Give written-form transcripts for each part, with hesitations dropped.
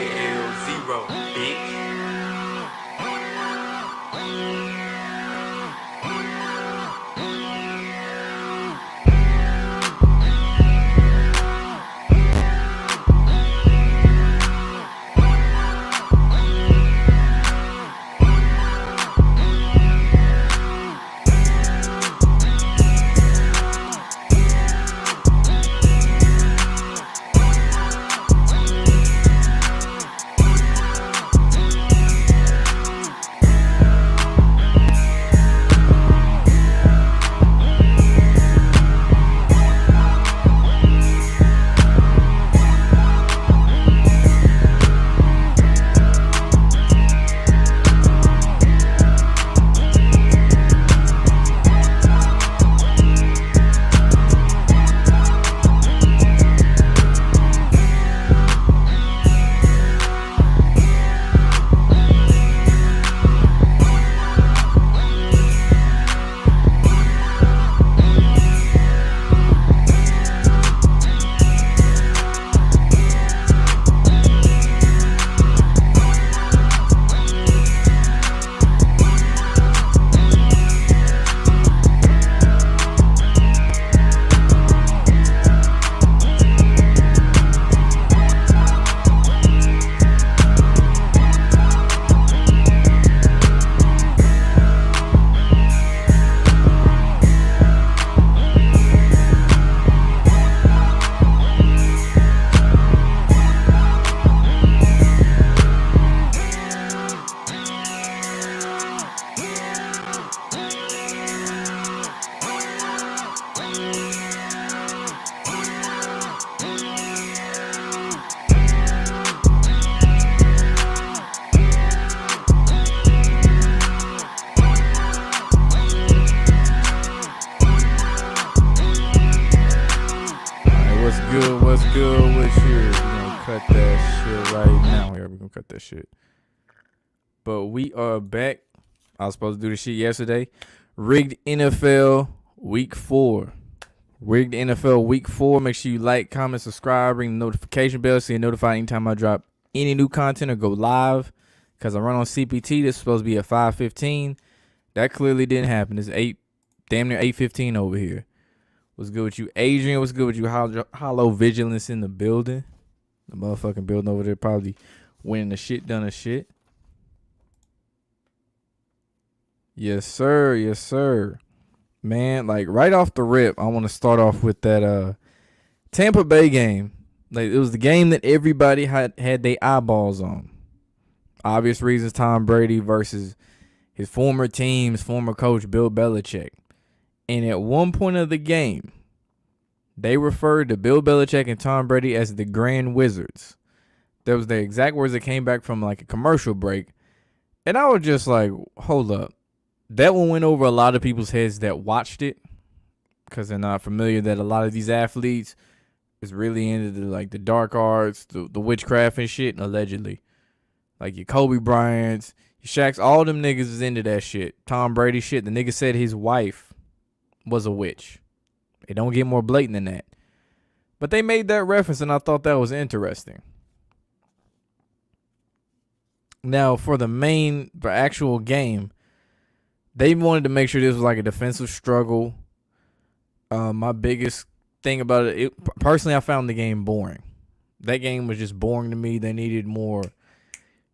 L0, bitch. What's good with you? We're gonna cut that shit right now. Here, we're gonna cut that shit. But we are back. I was supposed to do this shit yesterday. Rigged NFL Week 4. Rigged NFL Week 4. Make sure you like, comment, subscribe, ring the notification bell so you're notified anytime I drop any new content or go live. Because I run on CPT. This is supposed to be at 5:15. That clearly didn't happen. It's damn near 8:15 over here. What's good with you, Adrian? What's good with you, Hollow Vigilance in the building? The motherfucking building over there probably winning the shit done of shit. Yes, sir. Yes, sir. Man, like right off the rip, I want to start off with that Tampa Bay game. Like it was the game that everybody had their eyeballs on. Obvious reasons, Tom Brady versus his former team's former coach, Bill Belichick. And at one point of the game, they referred to Bill Belichick and Tom Brady as the Grand Wizards. That was the exact words that came back from like a commercial break. And I was just like, hold up. That one went over a lot of people's heads that watched it because they're not familiar that a lot of these athletes is really into the dark arts, the witchcraft and shit, allegedly. Like your Kobe Bryants, your Shaqs, all them niggas is into that shit. Tom Brady shit. The nigga said his wife was a witch. It don't get more blatant than that. But they made that reference and I thought that was interesting. Now for the actual game, they wanted to make sure this was like a defensive struggle. My biggest thing about it, personally, I found the game boring. That game was just boring to me. They needed more.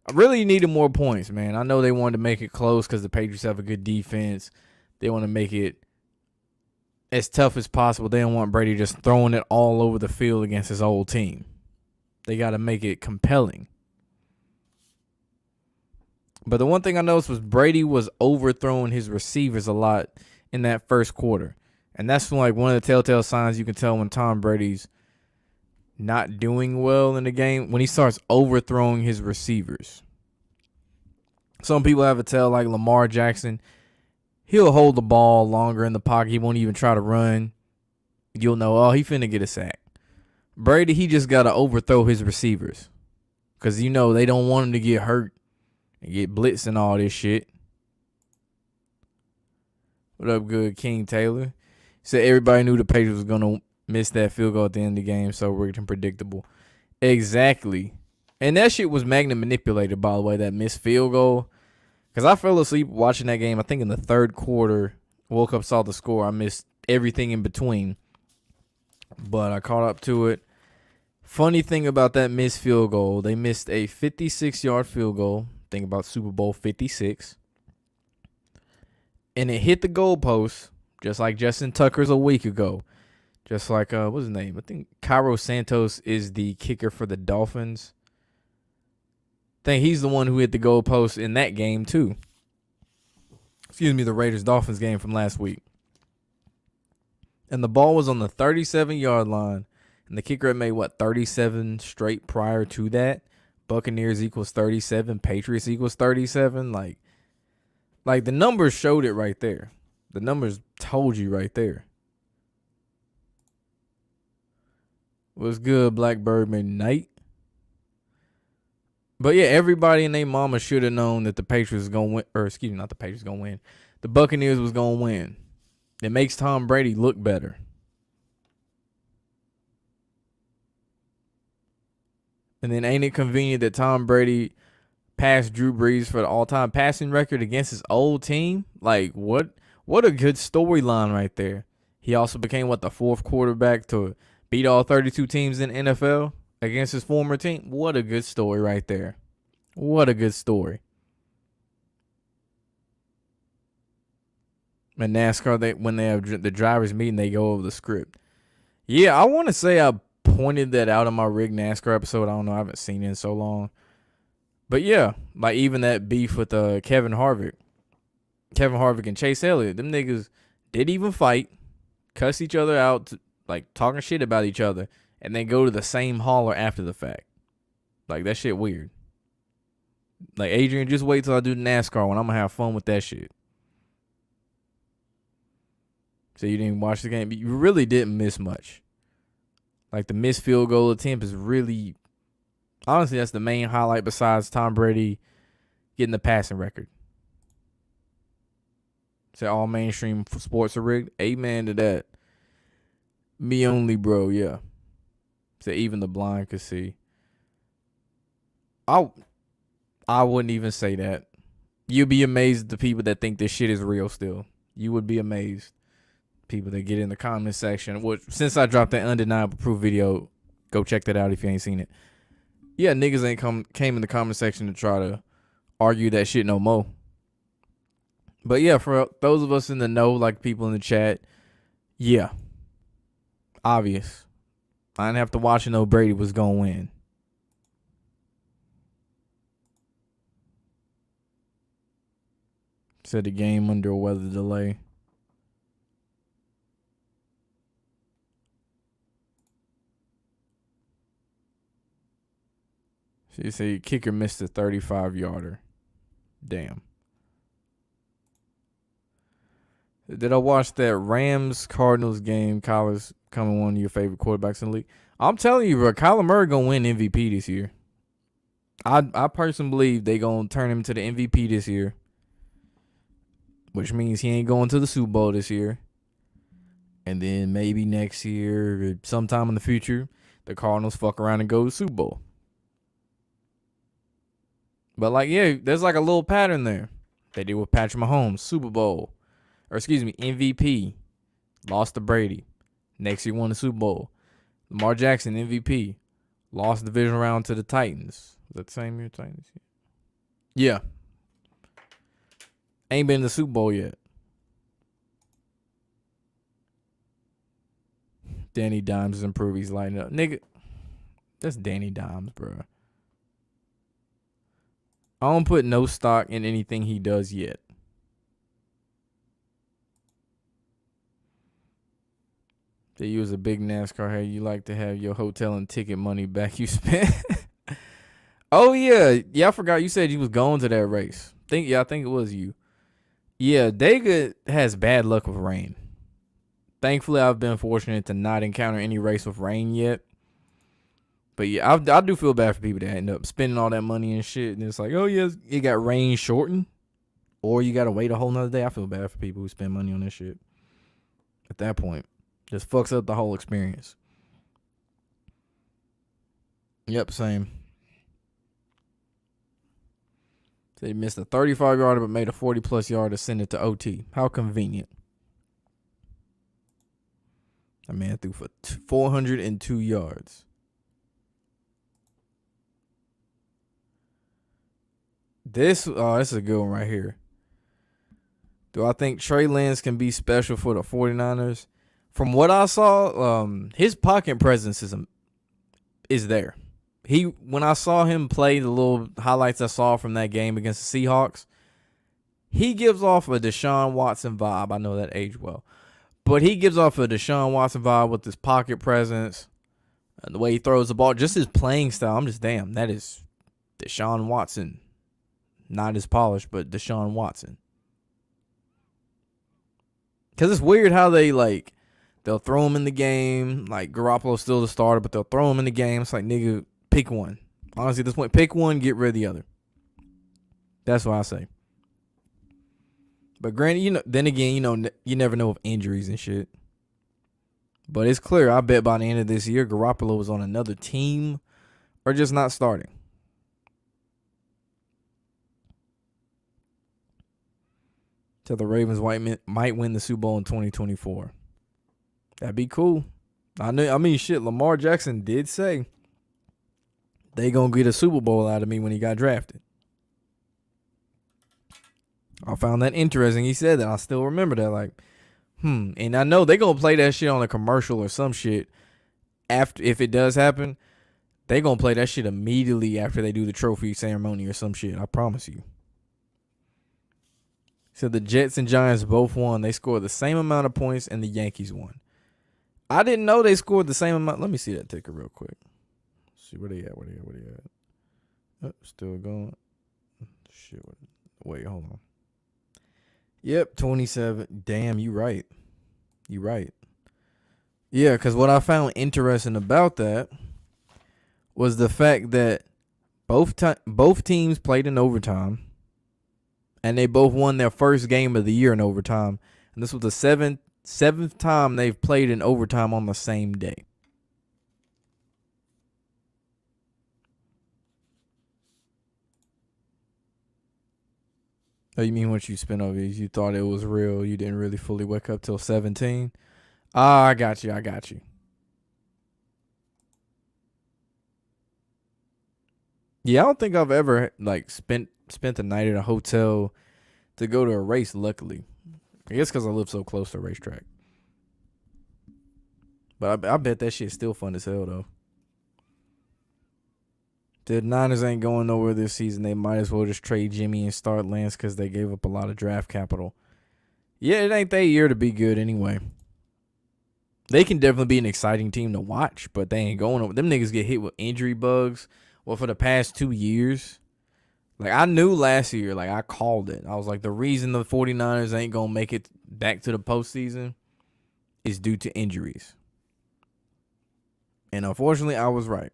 I really needed more points, man. I know they wanted to make it close because the Patriots have a good defense. They want to make it as tough as possible. They don't want Brady just throwing it all over the field against his old team. They got to make it compelling. But the one thing I noticed was Brady was overthrowing his receivers a lot in that first quarter. And that's like one of the telltale signs you can tell when Tom Brady's not doing well in the game, when he starts overthrowing his receivers. Some people have a tell like Lamar Jackson. He'll hold the ball longer in the pocket. He won't even try to run. You'll know, oh, he finna get a sack. Brady, he just got to overthrow his receivers. Because, they don't want him to get hurt and get blitzed and all this shit. What up, good King Taylor? Said everybody knew the Patriots was going to miss that field goal at the end of the game, so rigged and predictable. Exactly. And that shit was magnet manipulated, by the way, that missed field goal. Because I fell asleep watching that game, I think in the third quarter. Woke up, saw the score. I missed everything in between. But I caught up to it. Funny thing about that missed field goal, they missed a 56-yard field goal. Think about Super Bowl 56. And it hit the goalpost, just like Justin Tucker's a week ago. Just like, what's his name? I think Cairo Santos is the kicker for the Dolphins. I think he's the one who hit the goalpost in that game, too. Excuse me, the Raiders-Dolphins game from last week. And the ball was on the 37-yard line. And the kicker had made, 37 straight prior to that? Buccaneers equals 37. Patriots equals 37. Like the numbers showed it right there. The numbers told you right there. What's good, Blackbird Midnight? But yeah, everybody and their mama should have known that the Patriots was going to win. Or excuse me, not the Patriots going to win. The Buccaneers was going to win. It makes Tom Brady look better. And then ain't it convenient that Tom Brady passed Drew Brees for the all-time passing record against his old team? Like, what a good storyline right there. He also became, the fourth quarterback to beat all 32 teams in the NFL against his former team? What a good story right there. What a good story. And NASCAR, when they have the drivers meeting, they go over the script. Yeah, I want to say I pointed that out in my Rig NASCAR episode. I don't know. I haven't seen it in so long. But yeah, like even that beef with Kevin Harvick and Chase Elliott, them niggas did even fight, cuss each other out, like talking shit about each other, and then go to the same hauler after the fact. Like, that shit weird. Like, Adrian, just wait till I do the NASCAR one. I'm going to have fun with that shit. So you didn't watch the game? But you really didn't miss much. Like, the missed field goal attempt is really, honestly, that's the main highlight besides Tom Brady getting the passing record. Say all mainstream sports are rigged. Amen to that. Me only, bro. Yeah. Say even the blind could see. I wouldn't even say that. You'd be amazed at the people that think this shit is real still. You would be amazed. People that get in the comment section. Which, since I dropped that undeniable proof video, go check that out if you ain't seen it. Yeah, niggas ain't came in the comment section to try to argue that shit no more. But yeah, for those of us in the know, like people in the chat, yeah. Obvious. I didn't have to watch and know Brady was going to win. Said the game under a weather delay. She said kicker missed a 35-yarder. Damn. Did I watch that Rams-Cardinals game? Kyler's coming one of your favorite quarterbacks in the league. I'm telling you, bro, Kyler Murray going to win MVP this year. I personally believe they going to turn him to the MVP this year, which means he ain't going to the Super Bowl this year. And then maybe next year, sometime in the future, the Cardinals fuck around and go to the Super Bowl. But, like, yeah, there's like a little pattern there. They did with Patrick Mahomes, Super Bowl. Or, excuse me, MVP. Lost to Brady. Next year won the Super Bowl. Lamar Jackson, MVP. Lost the division round to the Titans. Was that the same year, Titans? Yeah. Ain't been in the Super Bowl yet. Danny Dimes is improved. He's lighting up. Nigga, that's Danny Dimes, bro. I don't put no stock in anything he does yet. That you was a big NASCAR head. You like to have your hotel and ticket money back you spent. Oh, yeah. Yeah, I forgot you said you was going to that race. I think it was you. Yeah, Dega has bad luck with rain. Thankfully, I've been fortunate to not encounter any race with rain yet. But yeah, I do feel bad for people that end up spending all that money and shit. And it's like, oh, yeah, it got rain shortened. Or you got to wait a whole nother day. I feel bad for people who spend money on this shit. At that point, just fucks up the whole experience. Yep, same. So he missed a 35-yarder but made a 40-plus yard to send it to OT. How convenient. That man threw for 402 yards. This is a good one right here. Do I think Trey Lance can be special for the 49ers? From what I saw, his pocket presence is there. When I saw him play, the little highlights I saw from that game against the Seahawks, he gives off a Deshaun Watson vibe. I know that aged well. But he gives off a Deshaun Watson vibe with his pocket presence and the way he throws the ball. Just his playing style. I'm just, damn, that is Deshaun Watson. Not as polished, but Deshaun Watson. Because it's weird how they'll throw him in the game. Like, Garoppolo's still the starter, but they'll throw him in the game. It's like, nigga, pick one. Honestly, at this point, pick one, get rid of the other. That's what I say. But granted, then again, you never know of injuries and shit. But it's clear, I bet by the end of this year, Garoppolo was on another team or just not starting. So the Ravens might win the Super Bowl in 2024. That'd be cool. Shit, Lamar Jackson did say they gonna get a Super Bowl out of me when he got drafted. I found that interesting. He said that. I still remember that. And I know they gonna play that shit on a commercial or some shit. If it does happen, they gonna play that shit immediately after they do the trophy ceremony or some shit. I promise you. So the Jets and Giants both won. They scored the same amount of points, and the Yankees won. I didn't know they scored the same amount. Let me see that ticker real quick. See where they at. Oh, still going. Shit. Wait, hold on. Yep, 27. Damn, you right. Yeah, because what I found interesting about that was the fact that both teams played in overtime. And they both won their first game of the year in overtime. And this was the seventh time they've played in overtime on the same day. Oh, you mean what you spent over these? You thought it was real. You didn't really fully wake up till 17? I got you. Yeah, I don't think I've ever spent the night at a hotel to go to a race, luckily. I guess because I live so close to a racetrack. But I bet that shit's still fun as hell, though. The Niners ain't going nowhere this season. They might as well just trade Jimmy and start Lance because they gave up a lot of draft capital. Yeah, it ain't their year to be good anyway. They can definitely be an exciting team to watch, but they ain't going over. Them niggas get hit with injury bugs. Well, for the past 2 years, I knew last year, I called it. I was like, the reason the 49ers ain't going to make it back to the postseason is due to injuries. And unfortunately, I was right.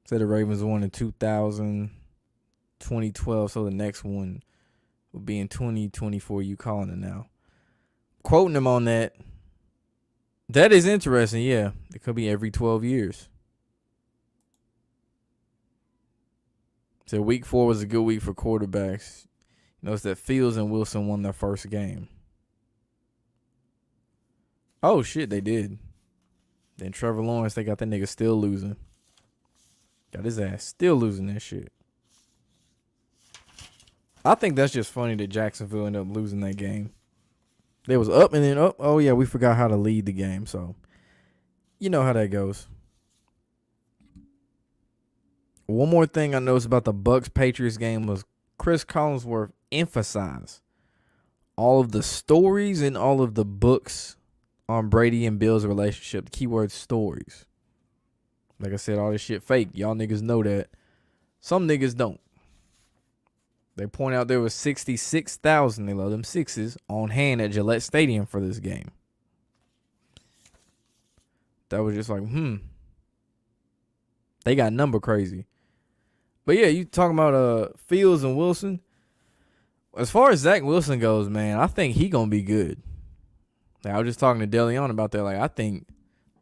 Said the Ravens won in 2012, so the next one will be in 2024. You calling it now. Quoting him on that. That is interesting, yeah. It could be every 12 years. So week 4 was a good week for quarterbacks. Notice that Fields and Wilson won their first game. Oh, shit, they did. Then Trevor Lawrence, they got that nigga still losing. Got his ass still losing that shit. I think that's just funny that Jacksonville ended up losing that game. They was up and then up. Oh, yeah, we forgot how to lead the game. So, you know how that goes. One more thing I noticed about the Bucs-Patriots game was Chris Collinsworth emphasized all of the stories and all of the books on Brady and Bill's relationship. The keyword stories. Like I said, all this shit fake. Y'all niggas know that. Some niggas don't. They point out there was 66,000, they love them sixes, on hand at Gillette Stadium for this game. That was just like, They got number crazy. But yeah, you talking about Fields and Wilson. As far as Zach Wilson goes, man, I think he gonna be good. I was just talking to DeLeon about that. I think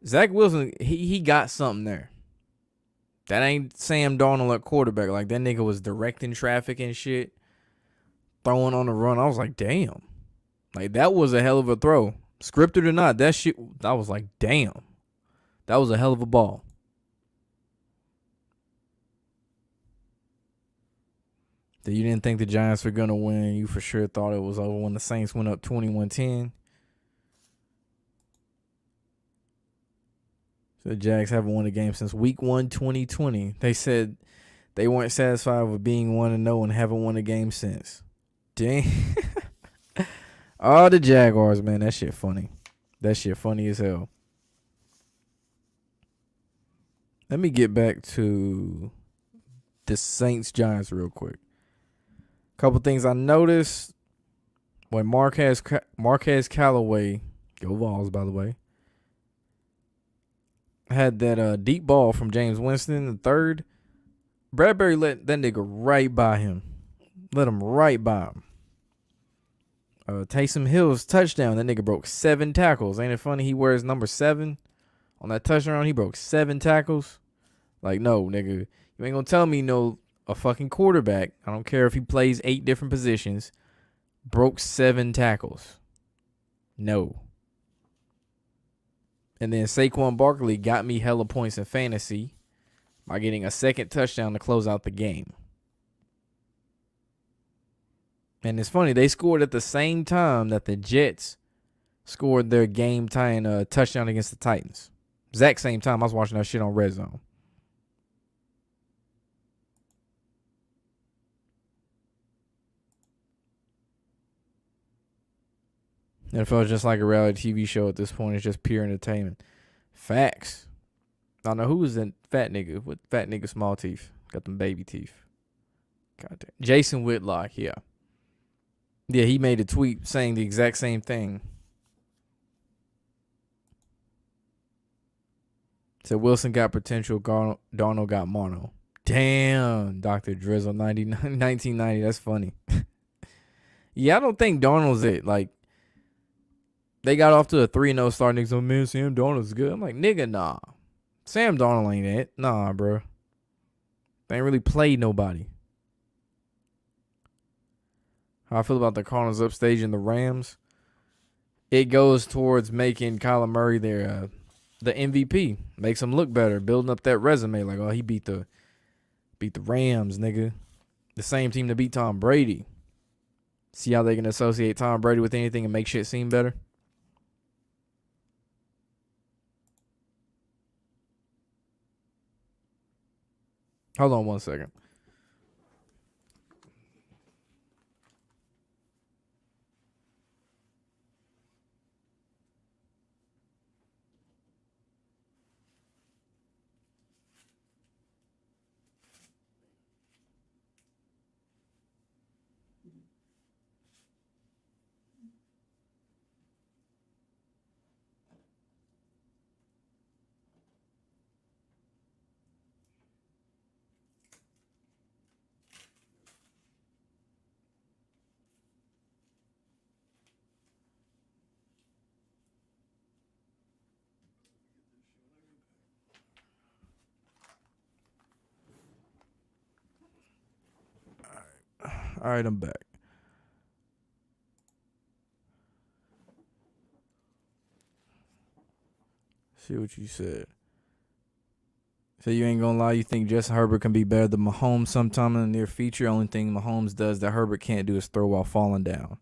Zach Wilson, he got something there. That ain't Sam Darnold at quarterback. Like, that nigga was directing traffic and shit, throwing on the run. I was like, damn. Like, that was a hell of a throw. Scripted or not, that shit, I was like, damn. That was a hell of a ball. That you didn't think the Giants were going to win. You for sure thought it was over when the Saints went up 21-10. So the Jags haven't won a game since week 1, 2020. They said they weren't satisfied with being 1-0 and haven't won a game since. Dang. Oh, the Jaguars, man. That shit funny. That shit funny as hell. Let me get back to the Saints-Giants real quick. Couple things I noticed when Marquez Callaway, go Vols, by the way, had that deep ball from James Winston, the third. Bradbury let that nigga right by him. Let him right by him. Taysom Hill's touchdown, that nigga broke 7 tackles. Ain't it funny he wears number 7? On that touchdown, he broke 7 tackles. Like, no, nigga. You ain't gonna tell me a fucking quarterback, I don't care if he plays 8 different positions, broke 7 tackles. No. And then Saquon Barkley got me hella points in fantasy by getting a second touchdown to close out the game. And it's funny, they scored at the same time that the Jets scored their game-tying touchdown against the Titans. Exact same time I was watching that shit on Red Zone. NFL is just like a reality TV show at this point. It's just pure entertainment. Facts. I don't know who was that fat nigga with fat nigga small teeth. Got them baby teeth. Goddamn. Jason Whitlock, yeah. Yeah, he made a tweet saying the exact same thing. Said Wilson got potential, Darnold got mono. Damn, Dr. Drizzle 1990. That's funny. Yeah, I don't think Darnold's it. Like, they got off to a 3-0 start. Niggas, oh man, Sam Darnold's good. I'm like, nigga, nah. Sam Darnold ain't it. Nah, bro. They ain't really played nobody. How I feel about the Cardinals upstaging the Rams. It goes towards making Kyler Murray their the MVP. Makes him look better. Building up that resume. Like, oh, he beat the Rams, nigga. The same team that beat Tom Brady. See how they can associate Tom Brady with anything and make shit seem better? Hold on one second. All right, I'm back. See what you said. So you ain't gonna lie, you think Justin Herbert can be better than Mahomes sometime in the near future? Only thing Mahomes does that Herbert can't do is throw while falling down.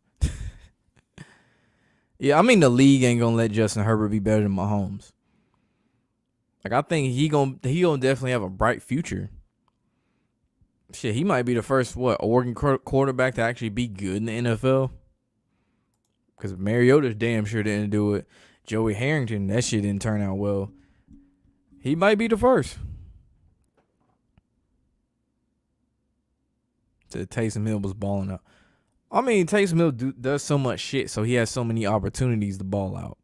Yeah, I mean the league ain't gonna let Justin Herbert be better than Mahomes. Like, I think he gonna definitely have a bright future. Shit, he might be the first Oregon quarterback to actually be good in the NFL. Because Mariota's damn sure didn't do it. Joey Harrington, that shit didn't turn out well. He might be the first. Taysom Hill was balling out. I mean, Taysom Hill does so much shit, so he has so many opportunities to ball out.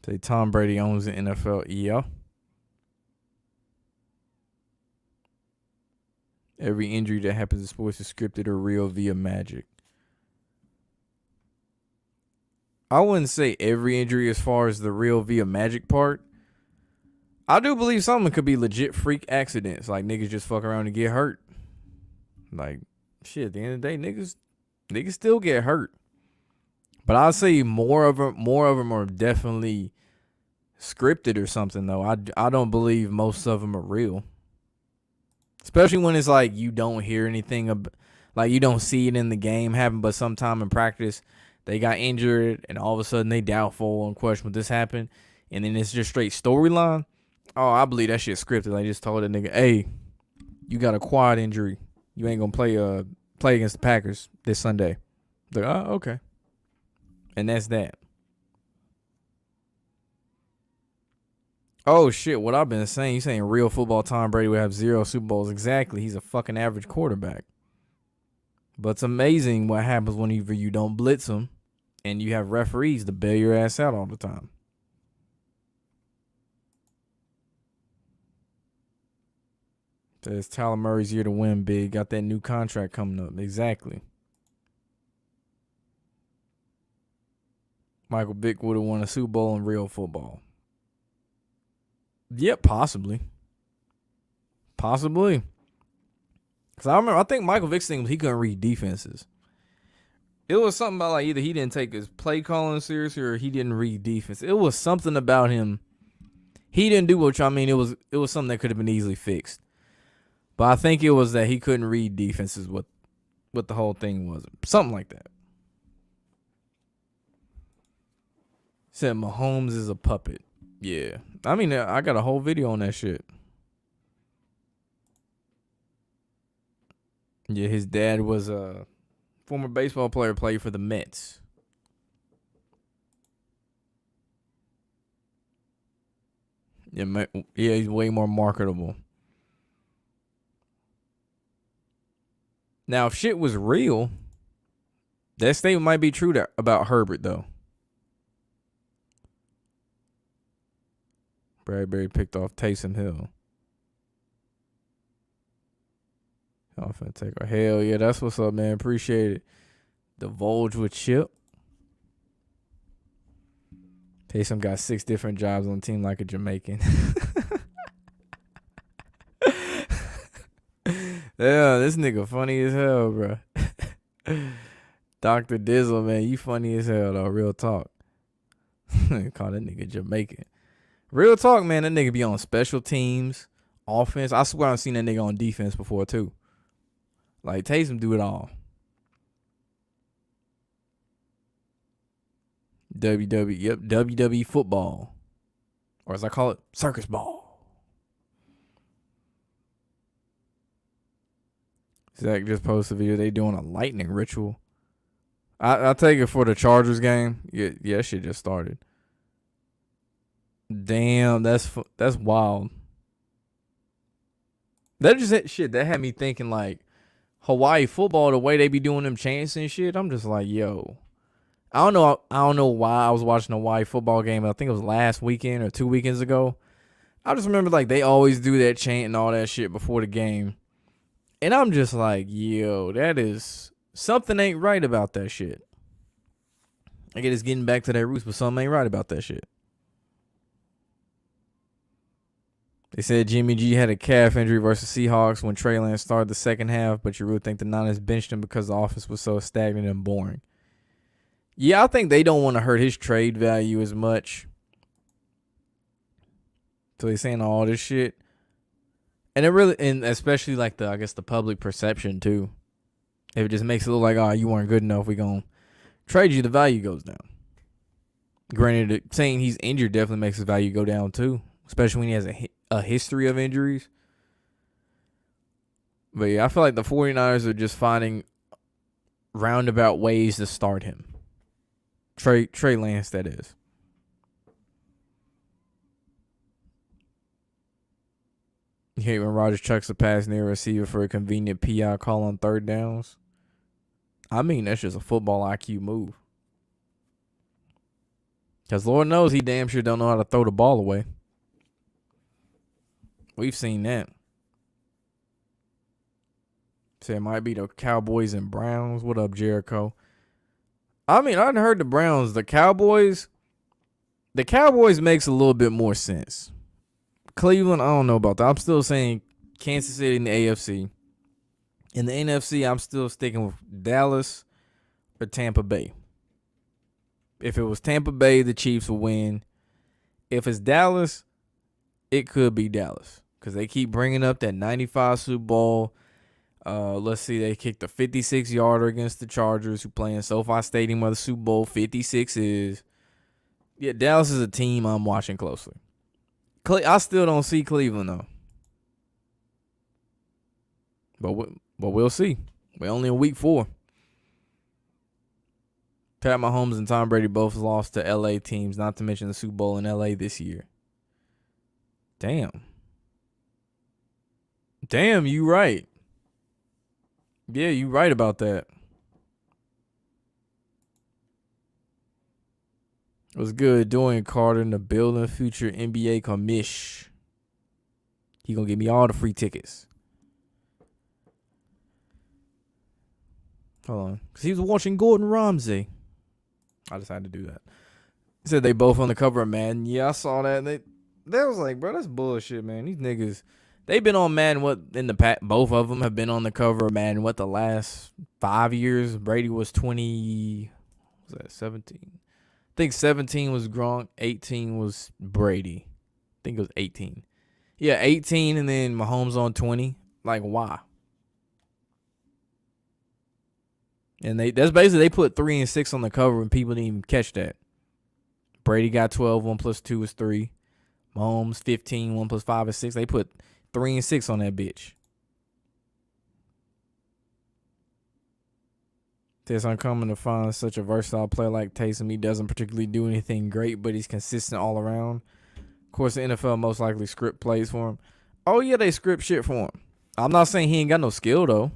Say Tom Brady owns the NFL. Yeah. Every injury that happens in sports is scripted or real via magic. I wouldn't say every injury as far as the real via magic part. I do believe some of them could be legit freak accidents, like niggas just fuck around and get hurt. Like shit, at the end of the day, niggas still get hurt. But I'll say more of them are definitely scripted or something though. I don't believe most of them are real. Especially when it's like you don't hear anything like you don't see it in the game happen, but sometime in practice they got injured and all of a sudden they doubtful and question what this happened, and then it's just straight storyline. Oh, I believe that shit scripted. They just told that nigga, hey, you got a quad injury. You ain't gonna play against the Packers this Sunday. Like, oh, okay. And that's that. Oh shit, what I've been saying, you saying real football Tom Brady would have 0 Super Bowls. Exactly. He's a fucking average quarterback. But it's amazing what happens whenever you don't blitz him and you have referees to bail your ass out all the time. It's Tyler Murray's year to win big. Got that new contract coming up. Exactly. Michael Vick would have won a Super Bowl in real football. Yep, possibly. Possibly. Because I think Michael Vick's thing was he couldn't read defenses. It was something about like either he didn't take his play calling seriously or he didn't read defense. It was something about him. He didn't do what I mean. It was something that could have been easily fixed. But I think it was that he couldn't read defenses. What the whole thing was. Something like that. Said Mahomes is a puppet. Yeah. I mean, I got a whole video on that shit. Yeah, his dad was a former baseball player, played for the Mets. Yeah, he's way more marketable. Now, if shit was real, that statement might be true about Herbert, though. Bradbury picked off Taysom Hill. I'm finna take a hell yeah, that's what's up, man. Appreciate it. Divulge with Chip. Taysom got 6 different jobs on the team like a Jamaican. Yeah, this nigga funny as hell, bro. Dr. Dizzle, man, you funny as hell, though. Real talk. Call that nigga Jamaican. Real talk, man. That nigga be on special teams, offense. I swear I've seen that nigga on defense before, too. Like, Taysom do it all. WWE football. Or as I call it, circus ball. Zach just posted a video. They doing a lightning ritual. I take it for the Chargers game. Yeah, that shit just started. Damn, that's wild. That just shit. That had me thinking like Hawaii football, the way they be doing them chants and shit. I'm just like, yo, I don't know why I was watching a Hawaii football game. I think it was last weekend or 2 weekends ago. I just remember like they always do that chant and all that shit before the game. And I'm just like, yo, that is something ain't right about that shit. I get it's getting back to their roots, but something ain't right about that shit. They said Jimmy G had a calf injury versus Seahawks when Trey Lance started the second half, but you really think the Niners benched him because the offense was so stagnant and boring. Yeah, I think they don't want to hurt his trade value as much. So they're saying all this shit. And it really, and especially like I guess the public perception too. If it just makes it look like, oh, you weren't good enough, we gonna trade you, the value goes down. Granted, saying he's injured definitely makes his value go down too, especially when he has a history of injuries. But yeah, I feel like the 49ers are just finding roundabout ways to start him. Trey Lance, that is. You hate when Rodgers chucks a pass near a receiver for a convenient PI call on third downs. I mean, that's just a football IQ move. Because Lord knows he damn sure don't know how to throw the ball away. We've seen that. So it might be the Cowboys and Browns. What up, Jericho? I mean, I'd heard the Browns, the Cowboys. The Cowboys makes a little bit more sense. Cleveland, I don't know about that. I'm still saying Kansas City in the AFC. In the NFC, I'm still sticking with Dallas or Tampa Bay. If it was Tampa Bay, the Chiefs will win. If it's Dallas, it could be Dallas because they keep bringing up that 95 Super Bowl. Let's see, they kicked a 56-yarder against the Chargers, who play in SoFi Stadium where the Super Bowl 56 is. Yeah, Dallas is a team I'm watching closely. I still don't see Cleveland though, but we'll see. We're only in week 4. Pat Mahomes and Tom Brady both lost to LA teams, not to mention the Super Bowl in LA this year. Damn, you right. Yeah, you right about that. What's good? Dorian Carter in the building, future NBA commish. He gonna give me all the free tickets. Hold on, cause he was watching Gordon Ramsay. I decided to do that. He said they both on the cover of Madden. Yeah, I saw that. And they was like, bro, that's bullshit, man. These niggas, they've been on Madden. What in the past? Both of them have been on the cover of Madden. What the last 5 years? Brady was 20. Was that 17? I think 17 was Gronk. 18 was Brady. I think it was 18. Yeah, 18, and then Mahomes on 20. Like, why? And that's basically they put 3 and 6 on the cover, and people didn't even catch that. Brady got 12. 1 plus 2 is 3. Mahomes 15. 1 plus 5 is 6. They put 3 and 6 on that bitch. It's uncommon to find such a versatile player like Taysom. He doesn't particularly do anything great, but he's consistent all around. Of course, the NFL most likely script plays for him. Oh, yeah, they script shit for him. I'm not saying he ain't got no skill, though.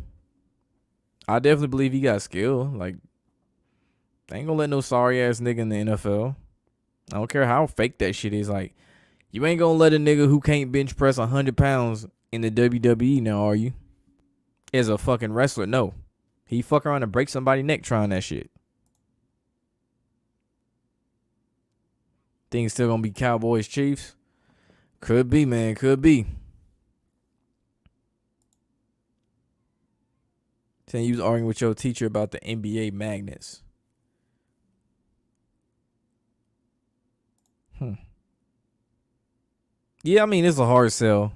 I definitely believe he got skill. Like, they ain't gonna let no sorry-ass nigga in the NFL. I don't care how fake that shit is. Like, you ain't gonna let a nigga who can't bench press 100 pounds in the WWE now, are you? As a fucking wrestler, no. He fuck around and break somebody's neck trying that shit. Think it's still gonna be Cowboys Chiefs? Could be, man. Could be. Saying you was arguing with your teacher about the NBA magnets. Yeah, I mean, it's a hard sell.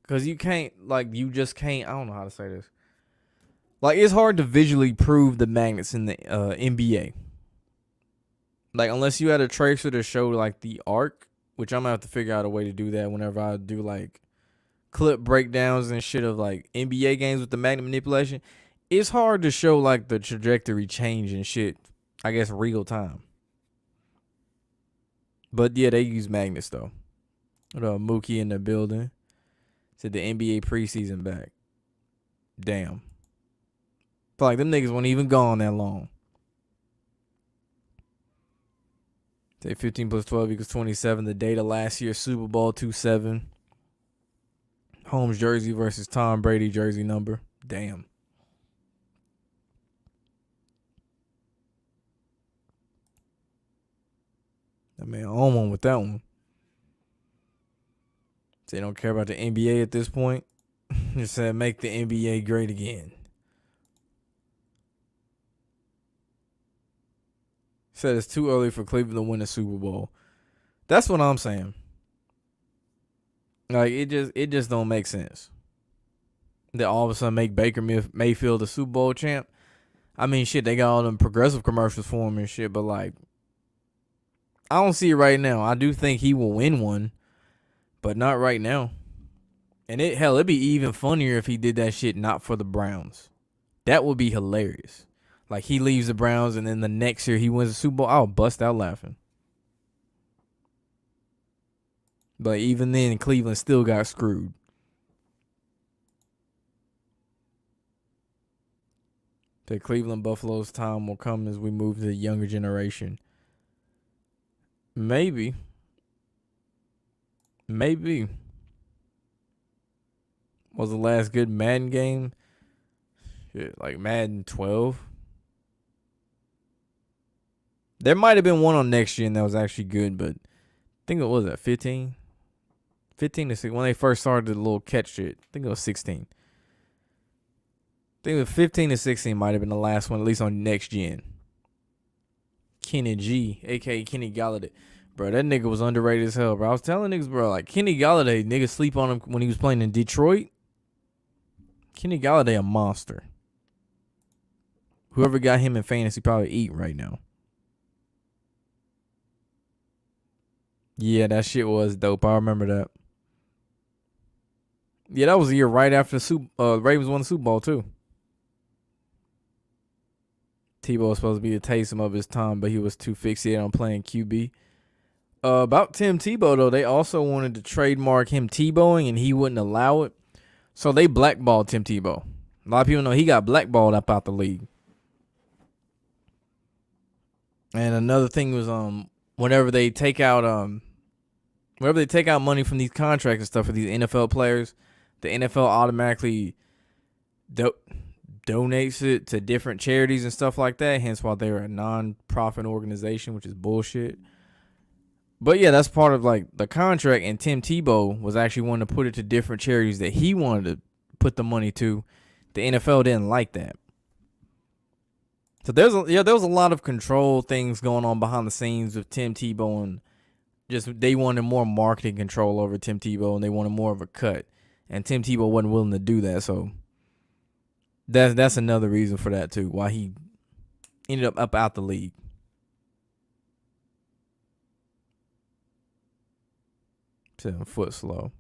Because you can't, like, you just can't. I don't know how to say this. Like, it's hard to visually prove the magnets in the NBA. Like, unless you had a tracer to show, like, the arc, which I'm going to have to figure out a way to do that whenever I do, like, clip breakdowns and shit of, like, NBA games with the magnet manipulation. It's hard to show, like, the trajectory change and shit, I guess, real time. But, yeah, they use magnets, though. What up, Mookie in the building? Said the NBA preseason back. Damn. Feel like them niggas weren't even gone that long. Say 15 plus 12 equals 27. The data last year, Super Bowl 27. Holmes jersey versus Tom Brady jersey number. Damn. I mean, I own one with that one. They don't care about the NBA at this point. Just said make the NBA great again. Said it's too early for Cleveland to win a Super Bowl. That's what I'm saying. Like, it just don't make sense that all of a sudden make Baker Mayfield the Super Bowl champ. I mean, shit, they got all them progressive commercials for him and shit, but like, I don't see it right now. I do think he will win one, but not right now. And it'd be even funnier if he did that shit not for the Browns. That would be hilarious. Like, he leaves the Browns and then the next year he wins the Super Bowl. I'll bust out laughing. But even then, Cleveland still got screwed. The Cleveland Buffalo's time will come as we move to the younger generation. Maybe. Was the last good Madden game? Shit, like Madden 12. There might have been one on next gen that was actually good, but I think it was at 15. 15 to 16 when they first started the little catch shit. I think it was 16. I think it was 15 to 16 might have been the last one, at least on next gen. Kenny G, aka Kenny Galladay. Bro, that nigga was underrated as hell, bro. I was telling niggas, bro, like Kenny Galladay, niggas sleep on him when he was playing in Detroit. Kenny Galladay a monster. Whoever got him in fantasy probably eat right now. Yeah, that shit was dope. I remember that. Yeah, that was the year right after the Ravens won the Super Bowl too. Tebow was supposed to be the Taysom of his time, but he was too fixated on playing QB. About Tim Tebow though, they also wanted to trademark him Tebowing, and he wouldn't allow it. So they blackballed Tim Tebow. A lot of people know he got blackballed up out the league. And another thing was whenever they take out money from these contracts and stuff for these NFL players, the NFL automatically donates it to different charities and stuff like that. Hence why they're a non-profit organization, which is bullshit. But yeah, that's part of like the contract. And Tim Tebow was actually wanting to put it to different charities that he wanted to put the money to. The NFL didn't like that. So there was a lot of control things going on behind the scenes with Tim Tebow, and just they wanted more marketing control over Tim Tebow, and they wanted more of a cut. And Tim Tebow wasn't willing to do that, so that's another reason for that too. Why he ended up out the league. Sitting foot slow.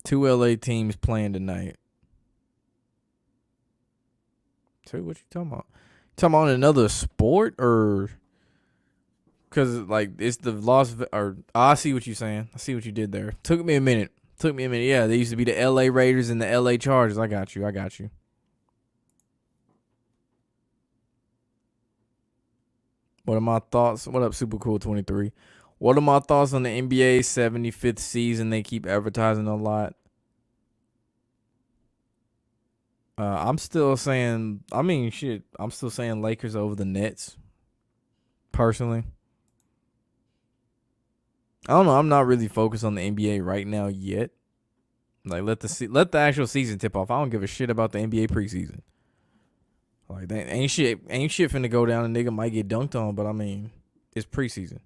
Two LA teams playing tonight. So what you talking about? Talking about another sport or? Because like it's the I see what you're saying. I see what you did there. Took me a minute. Yeah, they used to be the LA Raiders and the LA Chargers. I got you. What are my thoughts? What up, Super Cool 23? What are my thoughts on the NBA 75th season? They keep advertising a lot. I'm still saying, I'm still saying Lakers over the Nets. Personally. I don't know. I'm not really focused on the NBA right now yet. Like let the actual season tip off. I don't give a shit about the NBA preseason. Like that ain't shit finna go down. A nigga might get dunked on, but I mean, it's preseason.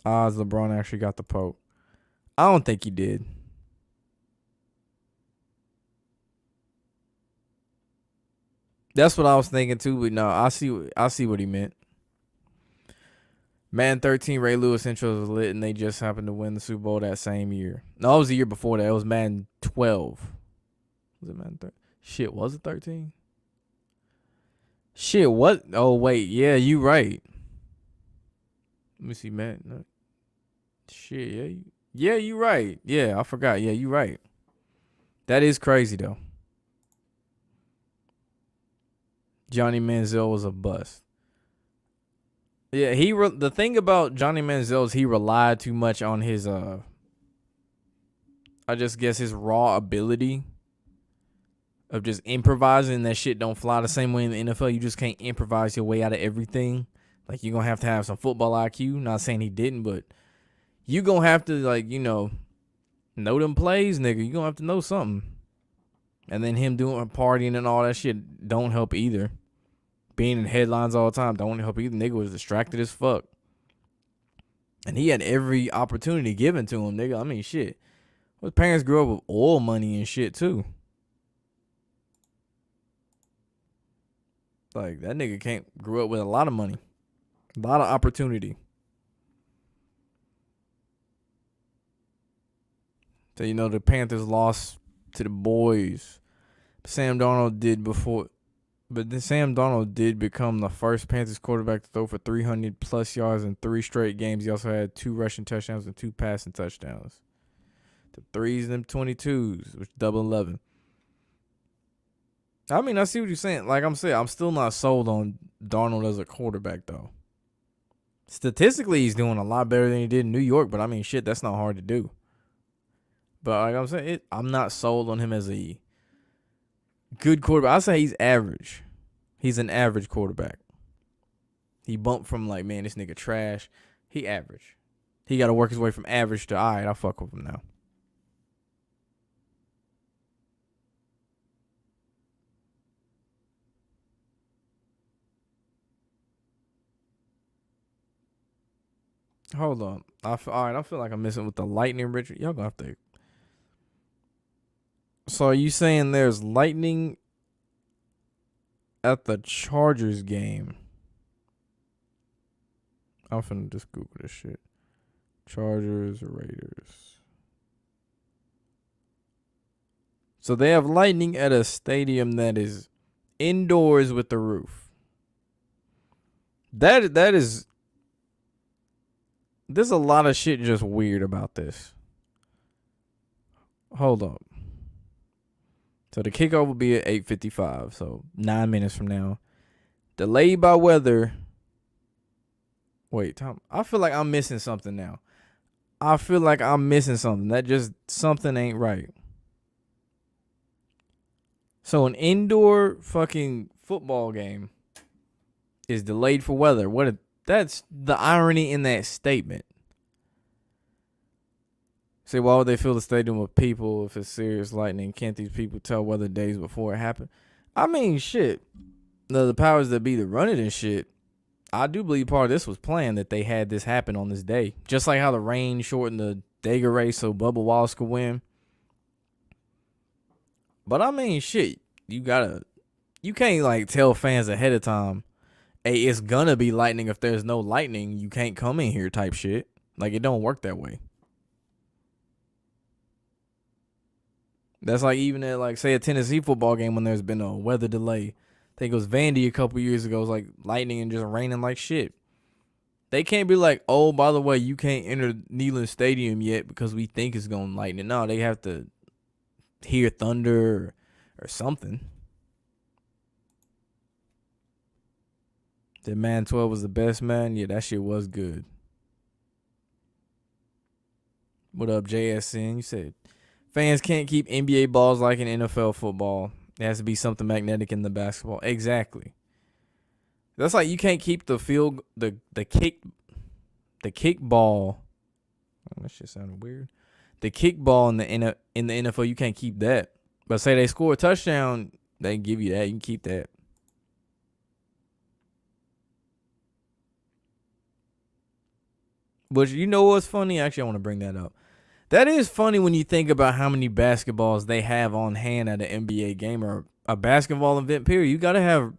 Odds LeBron actually got the poke. I don't think he did. That's what I was thinking too, but no, I see what he meant. Madden 13, Ray Lewis intros was lit, and they just happened to win the Super Bowl that same year. No, it was the year before that. It was Madden 12. Was it Madden 13? Shit, was it 13? Shit, what? Oh, wait. Yeah, you right. Let me see, Madden. Shit, yeah. Yeah, you right. Yeah, I forgot. Yeah, you right. That is crazy, though. Johnny Manziel was a bust. Yeah, the thing about Johnny Manziel is he relied too much on his I just guess his raw ability of just improvising. That shit don't fly the same way in the NFL. You just can't improvise your way out of everything. Like you're gonna have some football IQ. Not saying he didn't, but you gonna have to know them plays, nigga. You gonna have to know something. And then him doing partying and all that shit don't help either. Being in headlines all the time don't help either. Nigga was distracted as fuck. And he had every opportunity given to him, nigga. I mean, shit. His parents grew up with oil money and shit, too. Like, that nigga grew up with a lot of money. A lot of opportunity. So, the Panthers lost to the boys. Sam Darnold did before. But then Sam Darnold did become the first Panthers quarterback to throw for 300 plus yards in 3 straight games. He also had 2 rushing touchdowns and 2 passing touchdowns. The 3s and them 22s, which double 11. I mean, I see what you're saying. Like I'm saying, I'm still not sold on Darnold as a quarterback, though. Statistically, he's doing a lot better than he did in New York, but I mean, shit, that's not hard to do. But like I'm saying, I'm not sold on him as a Good quarterback. I say he's average. He's an average quarterback. He bumped from like, man, this nigga trash. He average. He got to work his way from average to all right. I'll fuck with him now. Hold on. All right. I feel like I'm missing with the lightning, Richard. Y'all gonna have to. So are you saying there's lightning at the Chargers game? I'm finna just Google this shit. Chargers, Raiders. So they have lightning at a stadium that is indoors with the roof. That is. There's a lot of shit just weird about this. Hold up. So the kickoff will be at 8:55, so 9 minutes from now. Delayed by weather. Wait, Tom. I feel like I'm missing something now. I feel like I'm missing something. That just something ain't right. So an indoor fucking football game is delayed for weather. That's the irony in that statement. Say, why would they fill the stadium with people if it's serious lightning? Can't these people tell weather days before it happened? I mean, shit. The powers that be that run it and shit, I do believe part of this was planned, that they had this happen on this day. Just like how the rain shortened the Dagger race so Bubba Wallace could win. But I mean, shit. You can't like tell fans ahead of time, hey, it's gonna be lightning. If there's no lightning, you can't come in here type shit. Like, it don't work that way. That's like even at, like, say, a Tennessee football game when there's been a weather delay. I think it was Vandy a couple years ago. It was like lightning and just raining like shit. They can't be like, oh, by the way, you can't enter Neyland Stadium yet because we think it's going to lightning. No, they have to hear thunder or something. That Man 12 was the best, man. Yeah, that shit was good. What up, JSN? You said fans can't keep NBA balls like in NFL football. It has to be something magnetic in the basketball. Exactly. That's like you can't keep the kick ball. Oh, that shit sounded weird. The kick ball in the NFL, you can't keep that. But say they score a touchdown, they can give you that. You can keep that. But you know what's funny? Actually, I want to bring that up. That is funny when you think about how many basketballs they have on hand at an NBA game or a basketball event, period. You got to have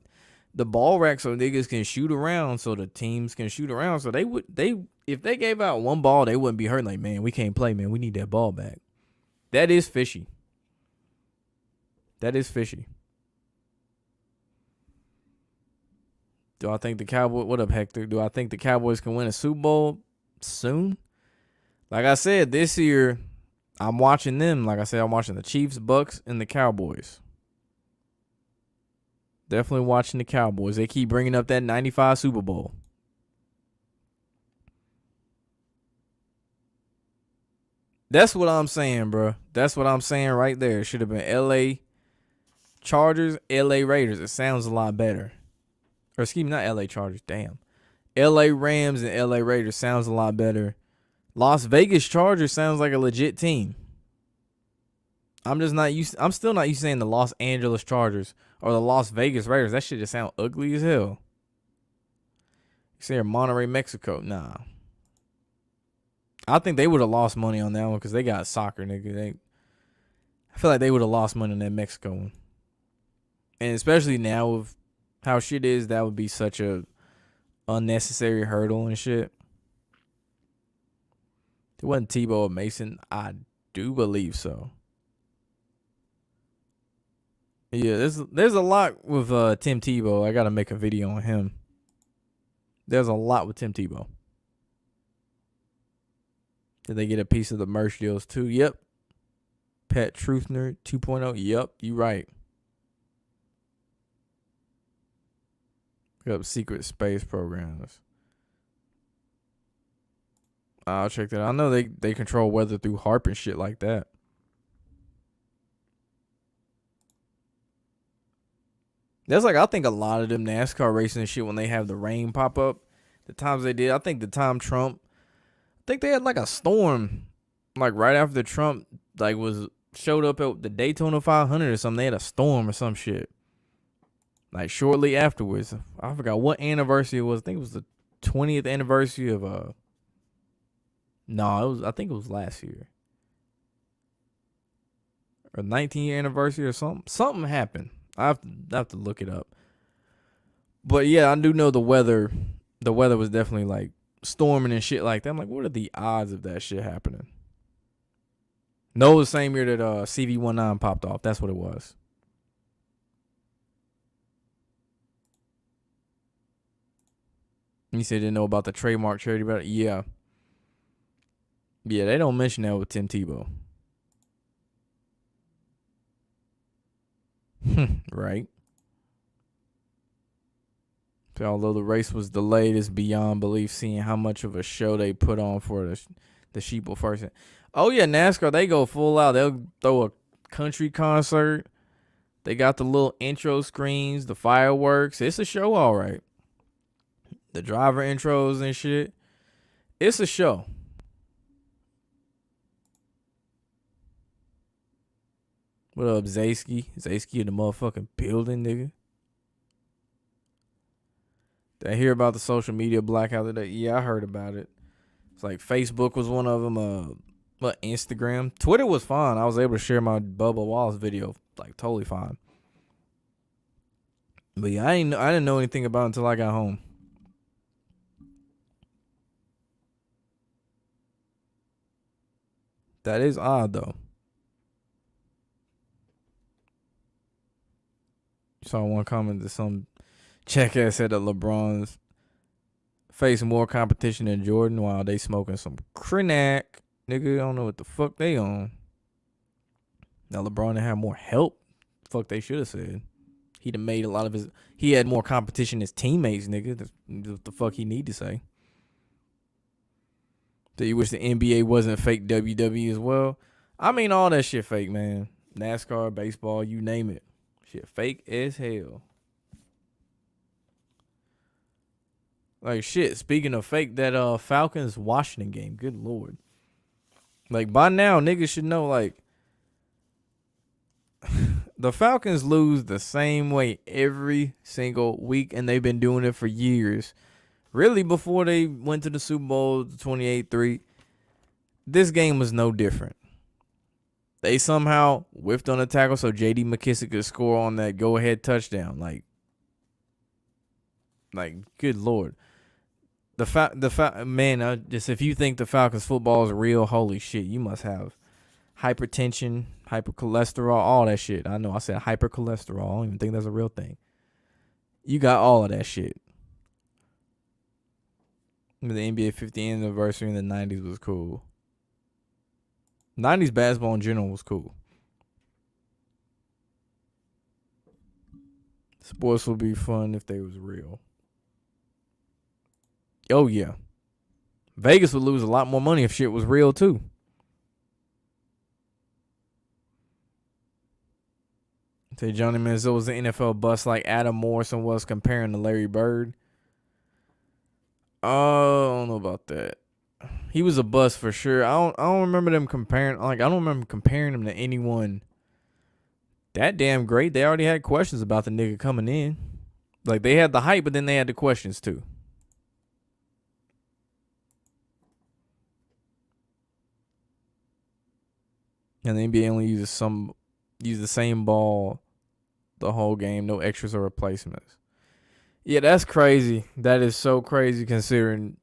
the ball rack so niggas can shoot around, so the teams can shoot around. So if they gave out one ball, they wouldn't be hurt. Like, man, we can't play, man. We need that ball back. That is fishy. That is fishy. Do I think the Cowboys? What up, Hector? Do I think the Cowboys can win a Super Bowl soon? Like I said, this year, I'm watching them. Like I said, I'm watching the Chiefs, Bucs, and the Cowboys. Definitely watching the Cowboys. They keep bringing up that 95 Super Bowl. That's what I'm saying, bro. That's what I'm saying right there. It should have been L.A. Chargers, L.A. Raiders. It sounds a lot better. Or excuse me, not L.A. Chargers. Damn. L.A. Rams and L.A. Raiders sounds a lot better. Las Vegas Chargers sounds like a legit team. I'm still not used to saying the Los Angeles Chargers or the Las Vegas Raiders. That shit just sound ugly as hell. You say Monterrey, Mexico. Nah. I think they would have lost money on that one because they got soccer, nigga. I feel like they would have lost money on that Mexico one. And especially now with how shit is, that would be such a unnecessary hurdle and shit. It wasn't Tebow or Mason. I do believe so. Yeah, there's a lot with Tim Tebow. I gotta make a video on him. There's a lot with Tim Tebow. Did they get a piece of the merch deals too? Yep. Pat Truthner 2.0. Yep, you right. Look up secret space programs. I'll check that out. I know they control weather through HARP and shit like that. That's like, I think a lot of them NASCAR racing and shit, when they have the rain pop up, the times they did, I think the time Trump, I think they had like a storm, like right after Trump like was showed up at the Daytona 500 or something. They had a storm or some shit. Like shortly afterwards, I forgot what anniversary it was. I think it was the 20th anniversary of no, it was, I think it was last year. Or 19th year anniversary or something. Something happened. I have to look it up. But yeah, I do know the weather was definitely like storming and shit like that. I'm like, what are the odds of that shit happening? No, it was the same year that CV19 popped off. That's what it was. You said didn't know about the trademark charity about it? Yeah. Yeah, they don't mention that with Tim Tebow. Right. So although the race was delayed, it's beyond belief seeing how much of a show they put on for the sheeple first. Oh yeah, NASCAR, they go full out. They'll throw a country concert. They got the little intro screens, the fireworks. It's a show, all right. The driver intros and shit. It's a show. What up, Zaysky? Zaysky in the motherfucking building, nigga. Did I hear about the social media blackout today? Yeah, I heard about it. It's like Facebook was one of them. Instagram, Twitter was fine. I was able to share my Bubba Wallace video, like totally fine. But yeah, I didn't know anything about it until I got home. That is odd though. Saw one comment that some jackass said that LeBron's facing more competition than Jordan while they smoking some crack. Nigga, I don't know what the fuck they on. Now LeBron didn't have more help. Fuck, they should have said. He'd have made a lot of his. He had more competition as teammates, nigga. That's what the fuck he need to say. Do you wish the NBA wasn't fake WWE as well? I mean, all that shit fake, man. NASCAR, baseball, you name it. Shit fake as hell. Like shit, speaking of fake, that Falcons Washington game, good lord. Like by now, niggas should know, like, the Falcons lose the same way every single week, and they've been doing it for years. Really, before they went to the Super Bowl 28-3, this game was no different. They somehow whiffed on a tackle so J.D. McKissick could score on that go-ahead touchdown. Like, good lord. Just if you think the Falcons football is real, holy shit, you must have hypertension, hypercholesterol, all that shit. I know I said hypercholesterol. I don't even think that's a real thing. You got all of that shit. The NBA 50th anniversary in the 90s was cool. 90s basketball in general was cool. Sports would be fun if they was real. Oh, yeah. Vegas would lose a lot more money if shit was real, too. Say Johnny Manziel was an NFL bust like Adam Morrison was comparing to Larry Bird. Oh, I don't know about that. He was a bust for sure. I don't remember them comparing. Like, I don't remember comparing him to anyone that damn great. They already had questions about the nigga coming in. Like, they had the hype, but then they had the questions too. And the NBA only uses the same ball the whole game, no extras or replacements. Yeah, that's crazy. That is so crazy considering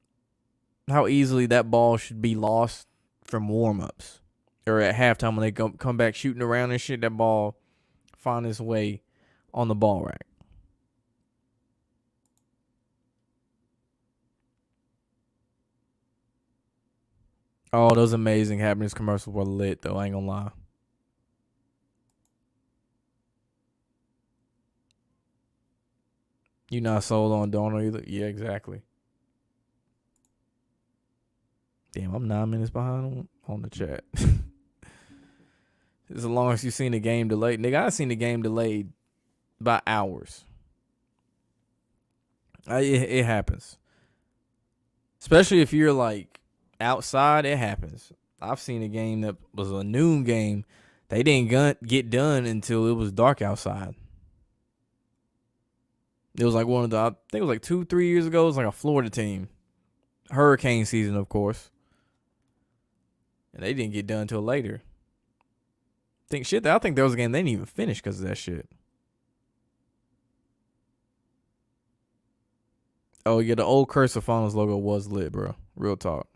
how easily that ball should be lost from warm-ups or at halftime when they come back shooting around and shit. That ball find its way on the ball rack. Oh, those amazing happiness commercials were lit though. I ain't gonna lie. You not sold on Donald either? Yeah, exactly. Damn, I'm 9 minutes behind on the chat. As long as you seen the game delayed. Nigga, I seen the game delayed by hours. It happens. Especially if you're like outside, it happens. I've seen a game that was a noon game. They didn't get done until it was dark outside. It was like one of the, I think it was like 2, 3 years ago. It was like a Florida team. Hurricane season, of course. And they didn't get done until later. I think there was a game they didn't even finish because of that shit. Oh, yeah, the old Curse of Finals logo was lit, bro. Real talk.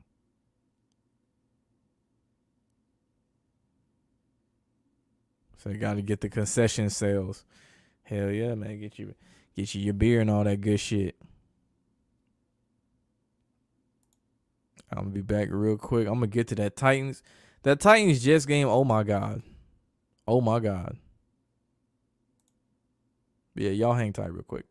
So you got to get the concession sales. Hell yeah, man. Get you your beer and all that good shit. I'm going to be back real quick. I'm going to get to that Titans. That Titans Jets game, oh my God. Oh my God. Yeah, y'all hang tight real quick.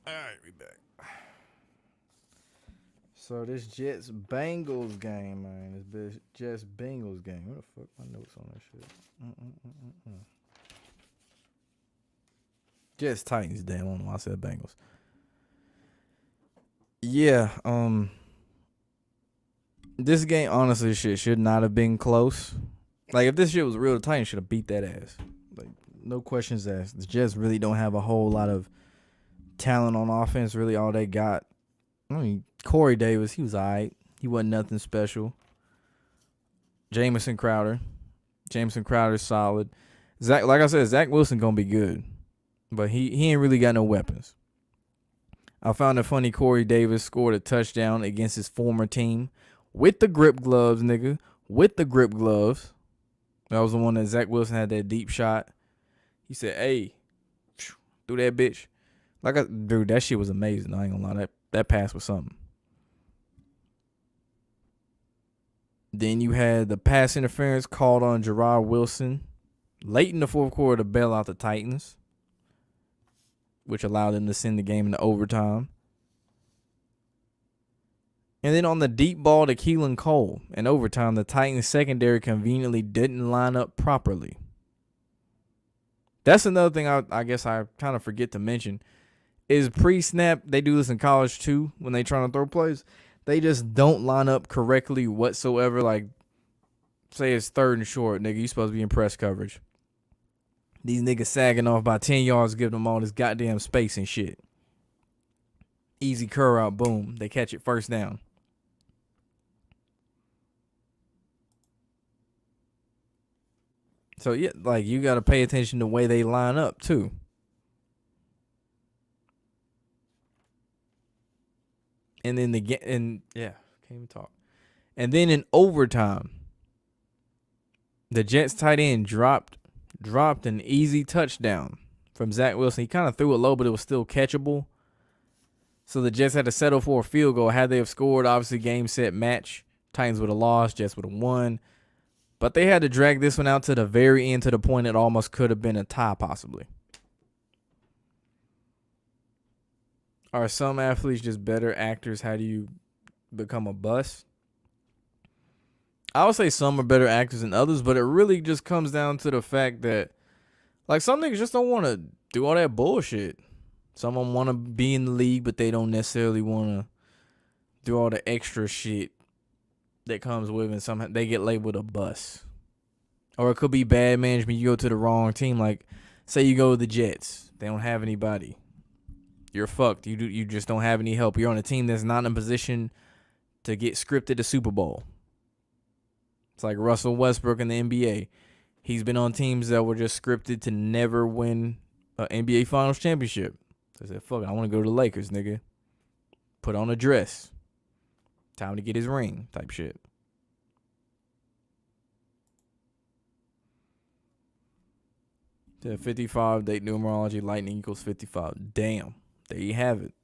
All right, we back. So this Jets Bengals game, man. This Jets Bengals game. What the fuck? My notes on that shit. Jets Titans. Damn, I don't know why I said Bengals. Yeah. This game, honestly, shit should not have been close. Like if this shit was real, the Titans should have beat that ass. Like no questions asked. The Jets really don't have a whole lot of talent on offense. Really, all they got. I mean, Corey Davis, he was alright. He wasn't nothing special. Jamison Crowder's solid. Like I said, Zach Wilson gonna be good, but he ain't really got no weapons. I found it funny Corey Davis scored a touchdown against his former team with the grip gloves, nigga. With the grip gloves. That was the one that Zach Wilson had that deep shot. He said, "Hey, through that bitch." Dude, that shit was amazing. I ain't gonna lie. That pass was something. Then you had the pass interference called on Gerard Wilson late in the fourth quarter to bail out the Titans, which allowed them to send the game into overtime. And then on the deep ball to Keelan Cole in overtime, the Titans secondary conveniently didn't line up properly. That's another thing I guess I kind of forget to mention is pre-snap. They do this in college too when they trying to throw plays. They just don't line up correctly whatsoever. Like, say it's 3rd and short, nigga. You supposed to be in press coverage. These niggas sagging off by 10 yards, giving them all this goddamn space and shit. Easy curl out, boom. They catch it first down. So, yeah, like, you got to pay attention to the way they line up, too. And then can't even talk. And then in overtime, the Jets tight end dropped an easy touchdown from Zach Wilson. He kind of threw it low, but it was still catchable. So the Jets had to settle for a field goal. Had they have scored, obviously game, set, match. Titans would have lost. Jets would have won. But they had to drag this one out to the very end, to the point it almost could have been a tie possibly. Are some athletes just better actors? How do you become a bust? I would say some are better actors than others, but it really just comes down to the fact that, like, some niggas just don't want to do all that bullshit. Some of them want to be in the league, but they don't necessarily want to do all the extra shit that comes with it. And somehow they get labeled a bust. Or it could be bad management. You go to the wrong team. Like, say you go to the Jets. They don't have anybody. You're fucked. You just don't have any help. You're on a team that's not in a position to get scripted a Super Bowl. It's like Russell Westbrook in the NBA. He's been on teams that were just scripted to never win an NBA Finals championship. So I said, fuck it, I want to go to the Lakers, nigga. Put on a dress. Time to get his ring type shit. The 55, date numerology, lightning equals 55. Damn. There you have it.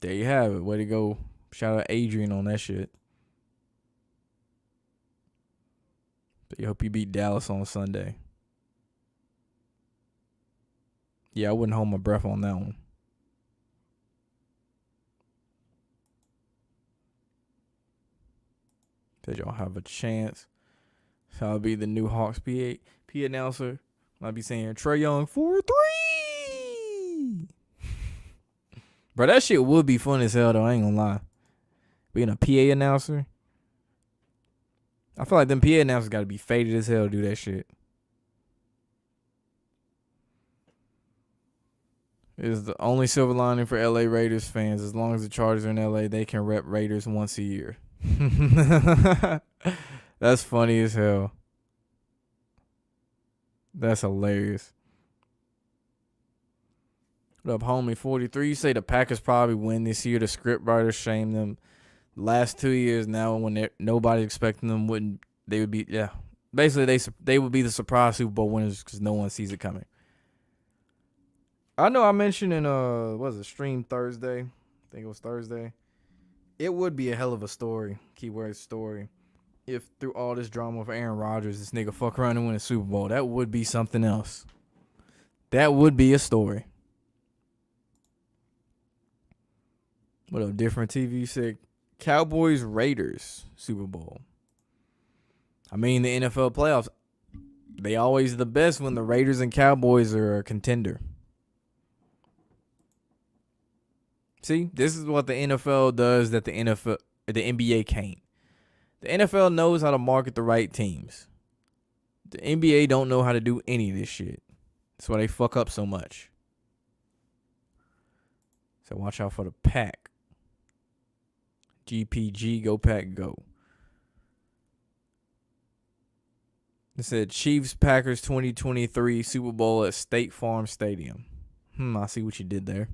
There you have it. Way to go. Shout out Adrian on that shit. But you hope you beat Dallas on Sunday. Yeah, I wouldn't hold my breath on that one. Said y'all have a chance. So I'll be the new Hawks PA announcer. I'll be saying Trae Young 4-3. Bro, that shit would be fun as hell though. I ain't gonna lie. Being a PA announcer. I feel like them PA announcers gotta be faded as hell to do that shit. It's the only silver lining for LA Raiders fans. As long as the Chargers are in LA, they can rep Raiders once a year. That's funny as hell. That's hilarious. What up, homie? 43. You say the Packers probably win this year. The script writers shame them. Last 2 years now, when nobody's expecting them, they would be, yeah. Basically, they would be the surprise Super Bowl winners because no one sees it coming. I know I mentioned in stream Thursday. I think it was Thursday. It would be a hell of a story, keyword story, if through all this drama for Aaron Rodgers, this nigga fuck around and win a Super Bowl. That would be something else. That would be a story. What up, different TV said Cowboys Raiders Super Bowl. I mean, the NFL playoffs, they always the best when the Raiders and Cowboys are a contender. See, this is what the NFL does that the NBA can't. The NFL knows how to market the right teams. The NBA don't know how to do any of this shit. That's why they fuck up so much. So watch out for the Pack. GPG, go Pack, go. It said Chiefs Packers 2023 Super Bowl at State Farm Stadium. I see what you did there.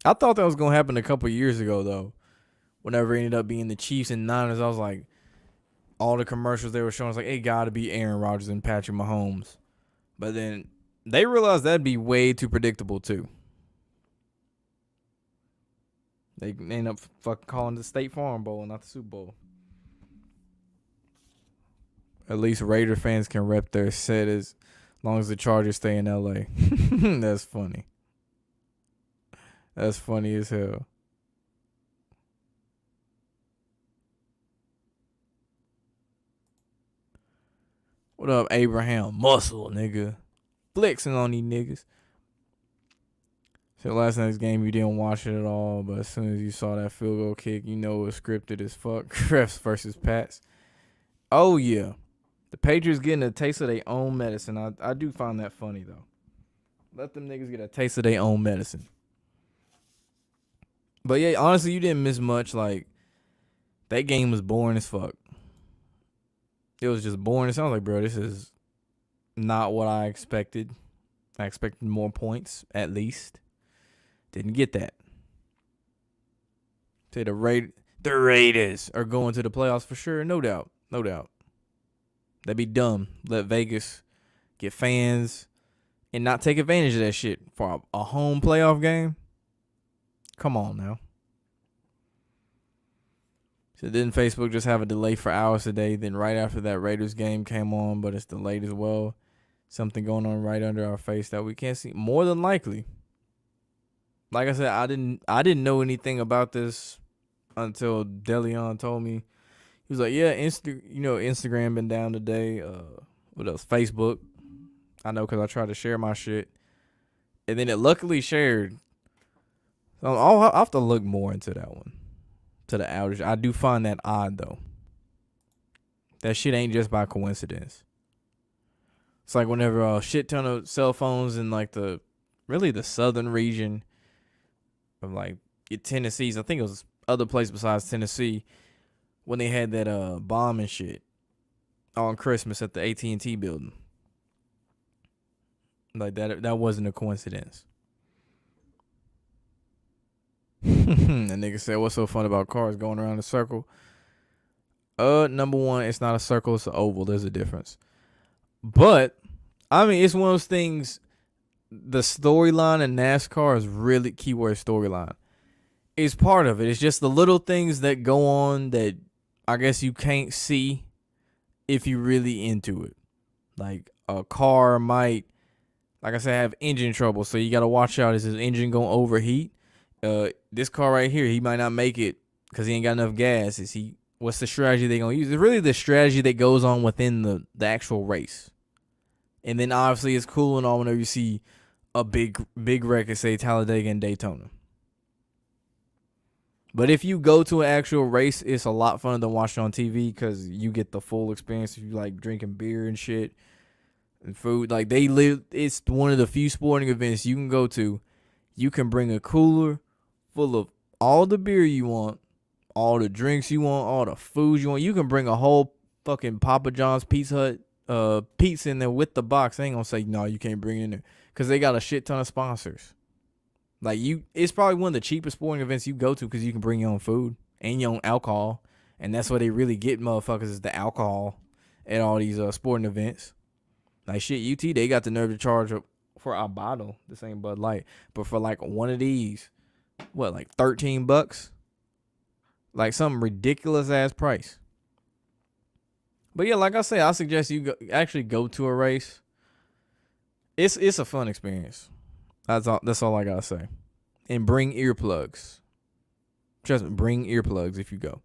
I thought that was going to happen a couple years ago, though. Whenever it ended up being the Chiefs and Niners, I was like, all the commercials they were showing, I was like, it got to be Aaron Rodgers and Patrick Mahomes. But then they realized that'd be way too predictable, too. They end up fucking calling it the State Farm Bowl and not the Super Bowl. At least Raider fans can rep their set as long as the Chargers stay in LA. That's funny. That's funny as hell. What up, Abraham? Muscle, nigga. Flexing on these niggas. So last night's game, you didn't watch it at all, but as soon as you saw that field goal kick, you know it was scripted as fuck. Refs versus Pats. Oh, yeah. The Patriots getting a taste of their own medicine. I do find that funny, though. Let them niggas get a taste of their own medicine. But, yeah, honestly, you didn't miss much. Like, that game was boring as fuck. It was just boring. It sounds like, bro, this is not what I expected. I expected more points, at least. Didn't get that. Say the Raiders are going to the playoffs for sure. No doubt. No doubt. That'd be dumb. Let Vegas get fans and not take advantage of that shit for a home playoff game. Come on now. So didn't Facebook just have a delay for hours today? Then right after that Raiders game came on, but it's delayed as well. Something going on right under our face that we can't see. More than likely. like I said, I didn't know anything about this until Deleon told me. He was like, "Yeah, Instagram been down today. What else? Facebook. I know because I tried to share my shit, and then it luckily shared. So I'll have to look more into that one, to the outage. I do find that odd though. That shit ain't just by coincidence. It's like whenever a shit ton of cell phones in like the southern region of like Tennessee's. I think it was other place besides Tennessee when they had that bomb and shit on Christmas at the AT&T building. Like that wasn't a coincidence. And nigga said, "What's so fun about cars going around in a circle?" Number one, it's not a circle, it's an oval. There's a difference. But I mean, it's one of those things. The storyline in NASCAR is really keyword storyline. It's part of it. It's just the little things that go on that I guess you can't see if you really into it. Like a car might, like I said, have engine trouble, so you gotta watch out. Is his engine gonna overheat? This car right here, he might not make it because he ain't got enough gas. What's the strategy they gonna use? It's really the strategy that goes on within the actual race. And then obviously it's cool and all whenever you see a big record, say Talladega and Daytona. But if you go to an actual race, it's a lot funner than watching on TV because you get the full experience. If you like drinking beer and shit and food, like it's one of the few sporting events you can go to. You can bring a cooler full of all the beer you want, all the drinks you want, all the food you want. You can bring a whole fucking Papa John's Pizza Hut pizza in there with the box. I ain't gonna say no, you can't bring it in there because they got a shit ton of sponsors. Like it's probably one of the cheapest sporting events you go to because you can bring your own food and your own alcohol, and that's where they really get motherfuckers is the alcohol at all these sporting events. Like shit, UT they got the nerve to charge up for a bottle, the same Bud Light, but for like one of these, what like $13, like some ridiculous ass price. But yeah, like I say, I suggest you actually go to a race. It's a fun experience. That's all I gotta say. And bring earplugs. Trust me, bring earplugs if you go.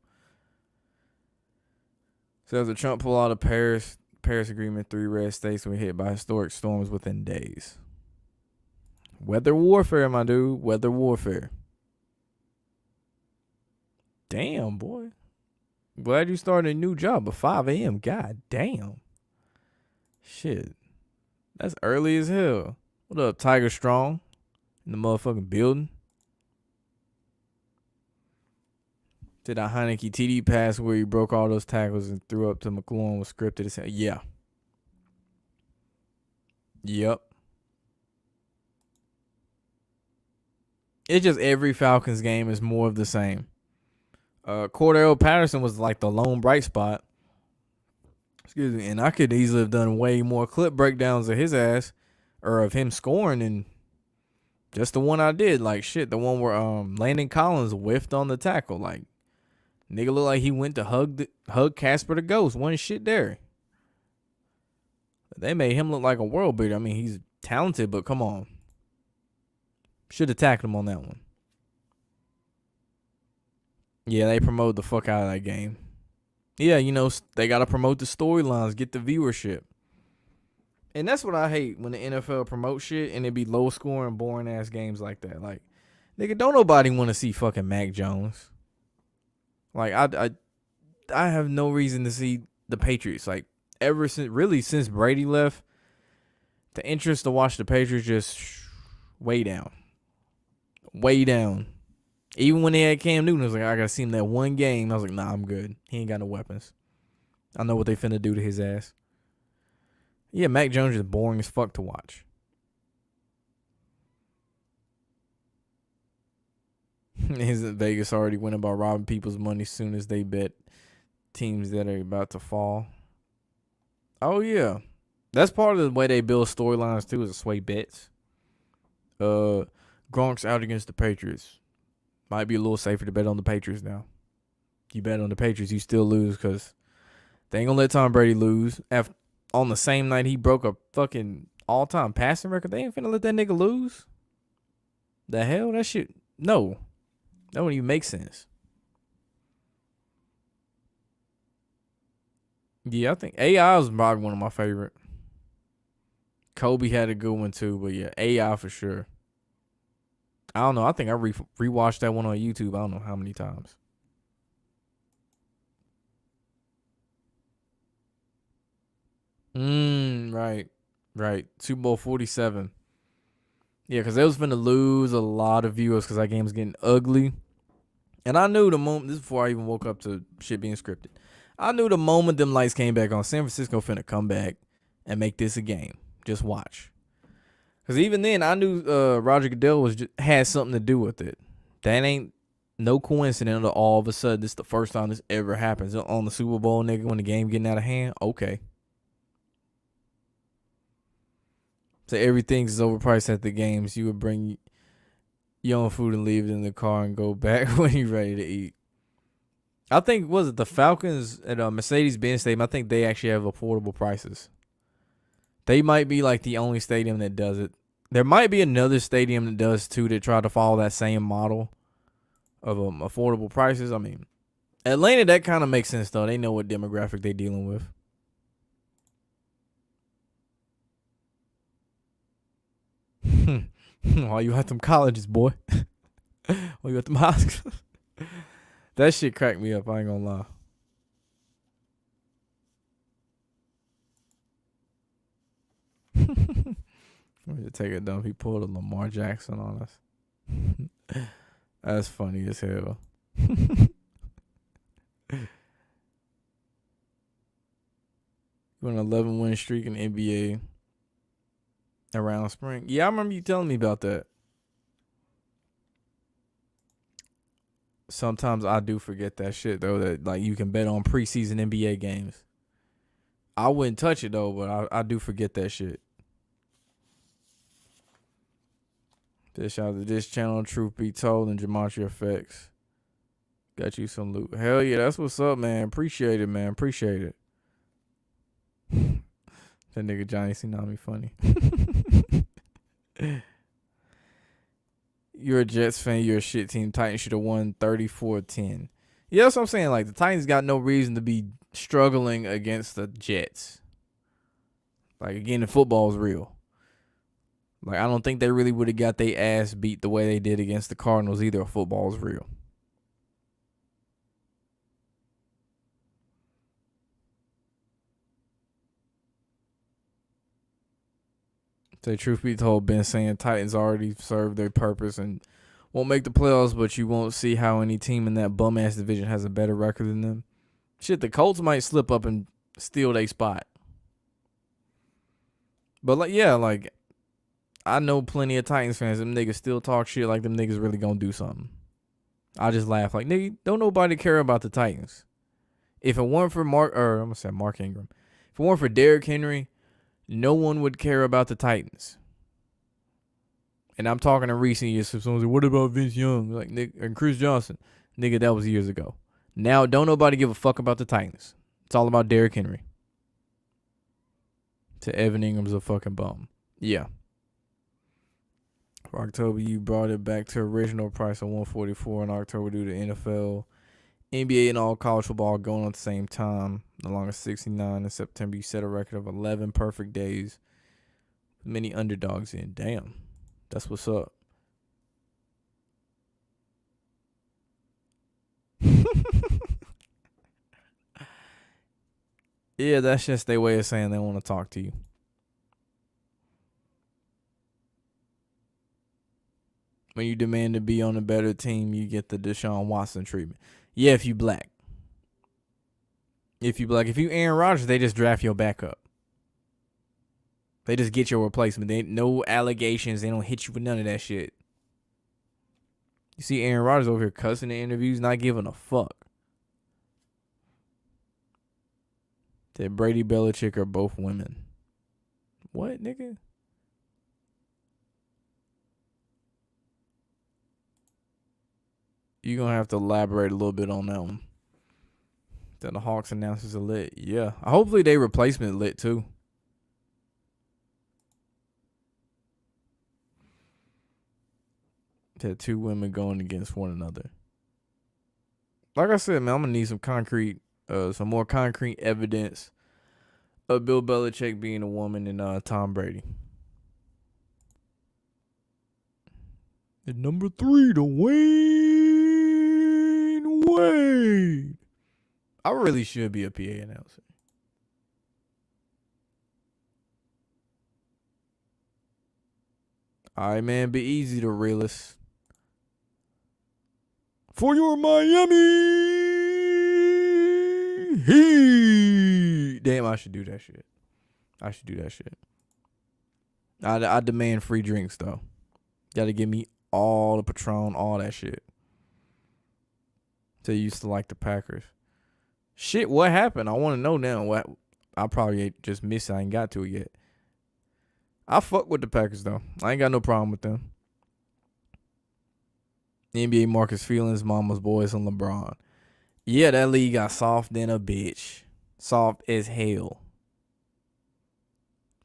Says the Trump pull out of Paris Agreement, 3 red states were hit by historic storms within days. Weather warfare, my dude. Weather warfare. Damn, boy. Glad you started a new job at 5 a.m. God damn. Shit. That's early as hell. What up, Tiger Strong? In the motherfucking building. Did a Heineke TD pass where he broke all those tackles and threw up to McLaurin was scripted as hell? Yeah. Yep. It's just every Falcons game is more of the same. Cordell Patterson was like the lone bright spot. Excuse me. And I could easily have done way more clip breakdowns of his ass or of him scoring than just the one I did. Like shit, the one where Landon Collins whiffed on the tackle. Like nigga looked like he went to hug Casper the Ghost. Wasn't shit there. They made him look like a world beater. I mean, he's talented, but come on. Should have tackled him on that one. Yeah, they promoted the fuck out of that game. Yeah, they got to promote the storylines, get the viewership. And that's what I hate when the NFL promotes shit and it be low scoring, boring ass games like that. Like, nigga, don't nobody want to see fucking Mac Jones. Like, I have no reason to see the Patriots. Like, since Brady left, the interest to watch the Patriots just way down. Way down. Even when they had Cam Newton, I was like, I gotta see him that one game. I was like, nah, I'm good. He ain't got no weapons. I know what they finna do to his ass. Yeah, Mac Jones is boring as fuck to watch. Isn't Vegas already went about robbing people's money as soon as they bet teams that are about to fall? Oh, yeah. That's part of the way they build storylines, too, is to sway bets. Gronk's out against the Patriots. Might be a little safer to bet on the Patriots now. You bet on the Patriots, you still lose because they ain't going to let Tom Brady lose. On the same night he broke a fucking all-time passing record, they ain't finna let that nigga lose. The hell? That shit. No. That wouldn't even make sense. Yeah, I think AI was probably one of my favorite. Kobe had a good one too, but yeah, AI for sure. I don't know. I think I rewatched that one on YouTube. I don't know how many times. Right. Right. Super Bowl 47. Yeah, because they was finna lose a lot of viewers because that game was getting ugly. And I knew the moment, this is before I even woke up to shit being scripted. I knew the moment them lights came back on, San Francisco finna come back and make this a game. Just watch. Because even then, I knew Roger Goodell had something to do with it. That ain't no coincidence that all of a sudden this is the first time this ever happens on the Super Bowl, nigga, when the game getting out of hand. Okay. So everything's overpriced at the games. You would bring your own food and leave it in the car and go back when you're ready to eat. I think, was it the Falcons at Mercedes-Benz Stadium? I think they actually have affordable prices. They might be like the only stadium that does it. There might be another stadium that does too that try to follow that same model of affordable prices. I mean, Atlanta, that kind of makes sense though. They know what demographic they dealing with. Why you at them colleges, boy? Why you at them high schools? That shit cracked me up. I ain't gonna lie. We take a dump. He pulled a Lamar Jackson on us. That's funny as hell. Went an 11-win streak in the NBA around spring. Yeah, I remember you telling me about that. Sometimes I do forget that shit though. That like you can bet on preseason NBA games. I wouldn't touch it though, but I do forget that shit. Shout out to this channel, Truth Be Told, and Gematria Effects. Got you some loot. Hell yeah, that's what's up, man. Appreciate it, man. Appreciate it. That nigga Johnny Tsunami funny. You're a Jets fan. You're a shit team. Titans should have won 34-10. Yeah, that's what I'm saying. Like, the Titans got no reason to be struggling against the Jets. Like, again, the football is real. Like, I don't think they really would have got their ass beat the way they did against the Cardinals either if football is real. Say, truth be told, been saying Titans already served their purpose and won't make the playoffs, but you won't see how any team in that bum-ass division has a better record than them. Shit, the Colts might slip up and steal their spot. But, like, yeah, like, I know plenty of Titans fans. Them niggas still talk shit like them niggas really gonna do something. I just laugh like, nigga, don't nobody care about the Titans. If it weren't for Mark Ingram. If it weren't for Derrick Henry, no one would care about the Titans. And I'm talking in recent years. So someone's like, what about Vince Young? Like, and Chris Johnson. Nigga, that was years ago. Now, don't nobody give a fuck about the Titans. It's all about Derrick Henry. To Evan Ingram's a fucking bum. Yeah. For October, you brought it back to original price of $144 in October due to NFL, NBA, and all college football going on at the same time. Along with 69 in September, you set a record of 11 perfect days. Many underdogs in. Damn. That's what's up. Yeah, that's just their way of saying they want to talk to you. When you demand to be on a better team, you get the Deshaun Watson treatment. Yeah, if you black. If you Aaron Rodgers, they just draft your backup. They just get your replacement. They ain't no allegations. They don't hit you with none of that shit. You see Aaron Rodgers over here cussing in interviews, not giving a fuck. That Brady Belichick are both women. What, nigga? You're going to have to elaborate a little bit on that one. That the Hawks announcers are lit. Yeah. Hopefully they replacement lit too. to two women going against one another. Like I said, man, I'm gonna need some more concrete evidence of Bill Belichick being a woman and Tom Brady. And number 3, Dwayne Wade. I really should be a PA announcer. All right, man, be easy to realist. For your Miami Heat. Damn, I should do that shit. I demand free drinks, though. Gotta give me all the Patron, all that shit. They used to like the Packers. Shit, what happened? I want to know now. What I probably just missed it. I ain't got to it yet. I fuck with the Packers, though. I ain't got no problem with them. NBA Marcus Feelings, Mama's Boys, and LeBron. Yeah, that league got soft than a bitch. Soft as hell.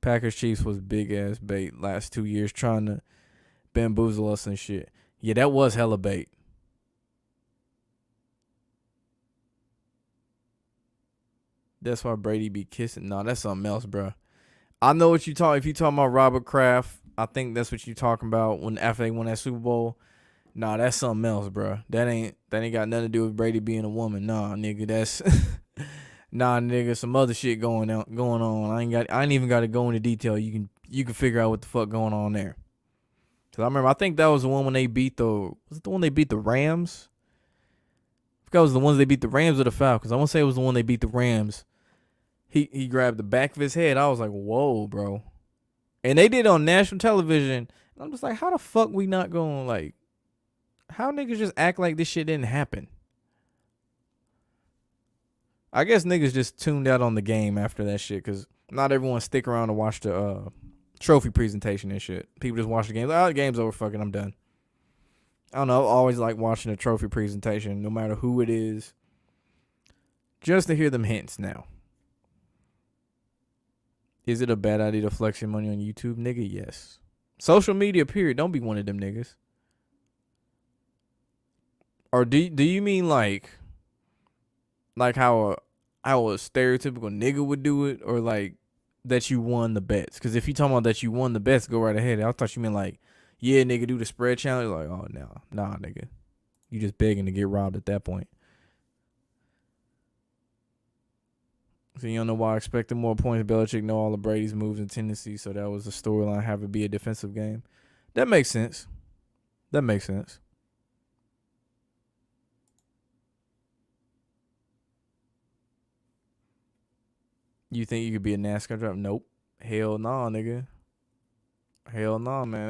Packers Chiefs was big ass bait last 2 years trying to bamboozle us and shit. Yeah, that was hella bait. That's why Brady be kissing. Nah, that's something else, bro. I know what you talking. If you talking about Robert Kraft, I think that's what you talking about after they won that Super Bowl. Nah, that's something else, bro. That ain't got nothing to do with Brady being a woman. Nah, nigga, that's nah, nigga, some other shit going on. I ain't even got to go into detail. You can figure out what the fuck going on there. Cause I remember, I think that was the one when they beat the Rams? I forgot it was the ones they beat the Rams or the Falcons. I want to say it was the one they beat the Rams. He grabbed the back of his head. I was like, whoa, bro. And they did it on national television. And I'm just like, how the fuck we not going, like, how niggas just act like this shit didn't happen? I guess niggas just tuned out on the game after that shit, because not everyone stick around to watch the trophy presentation and shit. People just watch the game. Like, oh, the game's over, fucking, I'm done. I don't know. I've always liked watching a trophy presentation, no matter who it is, just to hear them hints now. Is it a bad idea to flex your money on YouTube? Nigga, yes. Social media, period. Don't be one of them niggas. Or do you mean like how a stereotypical nigga would do it, or like that you won the bets? Because if you talking about that you won the bets, go right ahead. I thought you meant like, yeah, nigga, do the spread challenge. Like, oh, no. Nah, nigga. You just begging to get robbed at that point. So you don't know why I expected more points. Belichick know all of Brady's moves and tendencies, so that was the storyline, have it be a defensive game. That makes sense. You think you could be a NASCAR driver? Nope. Hell nah, nigga. Hell nah, man.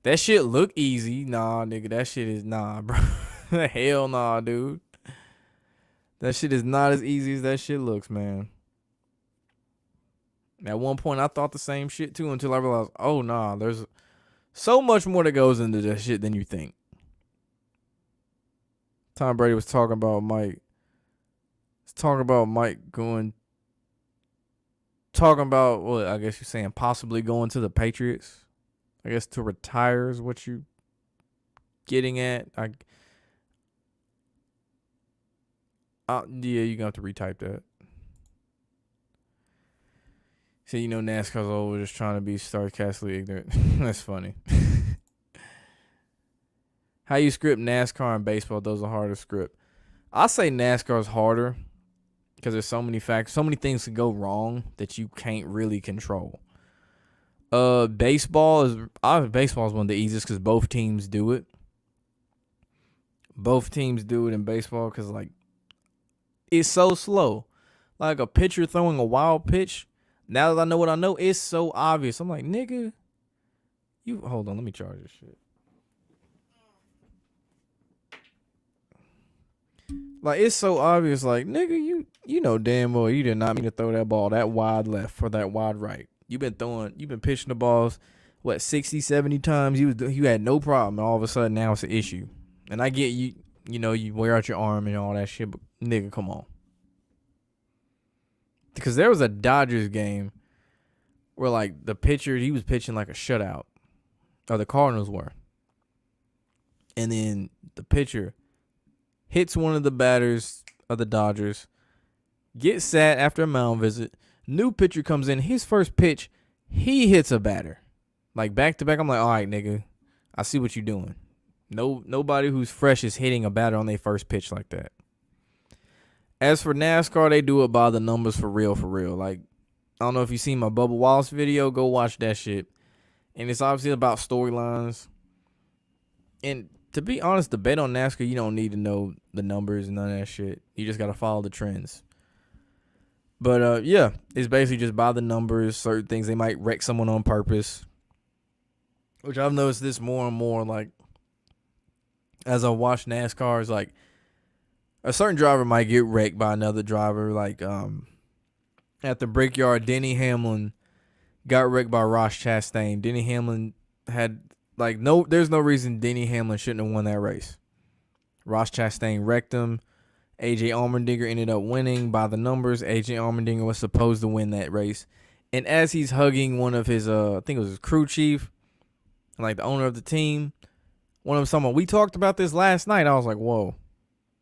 That shit look easy. Nah, nigga. That shit is nah, bro. Hell nah, dude. That shit is not as easy as that shit looks, man. At one point, I thought the same shit, too, until I realized, oh, nah, there's so much more that goes into that shit than you think. Tom Brady was talking about Mike. Talking about, what, I guess you're saying possibly going to the Patriots. I guess to retire is what you getting at. Yeah, you're going to have to retype that. So, you know, NASCAR's over just trying to be sarcastically ignorant. That's funny. How you script NASCAR and baseball? Those are harder to script. I say NASCAR's harder because there's so many factors, so many things can go wrong that you can't really control. Baseball is one of the easiest because both teams do it. Both teams do it in baseball because, like, it's so slow. Like a pitcher throwing a wild pitch. Now that I know what I know, it's so obvious. I'm like, nigga, you hold on, let me charge this shit. Like, it's so obvious, like, nigga, you know damn well you did not mean to throw that ball that wide left or that wide right. You've been pitching the balls, 60, 70 times. You had no problem, and all of a sudden now it's an issue. And I get you know, you wear out your arm and all that shit, but nigga, come on. Because there was a Dodgers game where, like, the pitcher, he was pitching like a shutout. Or the Cardinals were. And then the pitcher hits one of the batters of the Dodgers, gets sat after a mound visit. New pitcher comes in. His first pitch, he hits a batter. Like back to back. I'm like, all right, nigga, I see what you're doing. Nobody who's fresh is hitting a batter on their first pitch like that. As for NASCAR, they do it by the numbers for real, for real. Like, I don't know if you seen my Bubba Wallace video. Go watch that shit. And it's obviously about storylines. And to be honest, the bet on NASCAR, you don't need to know the numbers and none of that shit. You just got to follow the trends. But, yeah, it's basically just by the numbers, certain things. They might wreck someone on purpose, which I've noticed this more and more, like, as I watch NASCAR, is like a certain driver might get wrecked by another driver. Like at the Brickyard, Denny Hamlin got wrecked by Ross Chastain. Denny Hamlin had there's no reason Denny Hamlin shouldn't have won that race. Ross Chastain wrecked him. AJ Allmendinger ended up winning by the numbers. AJ Allmendinger was supposed to win that race. And as he's hugging one of his I think it was his crew chief, like the owner of the team, one of them talking about, we talked about this last night. I was like, whoa.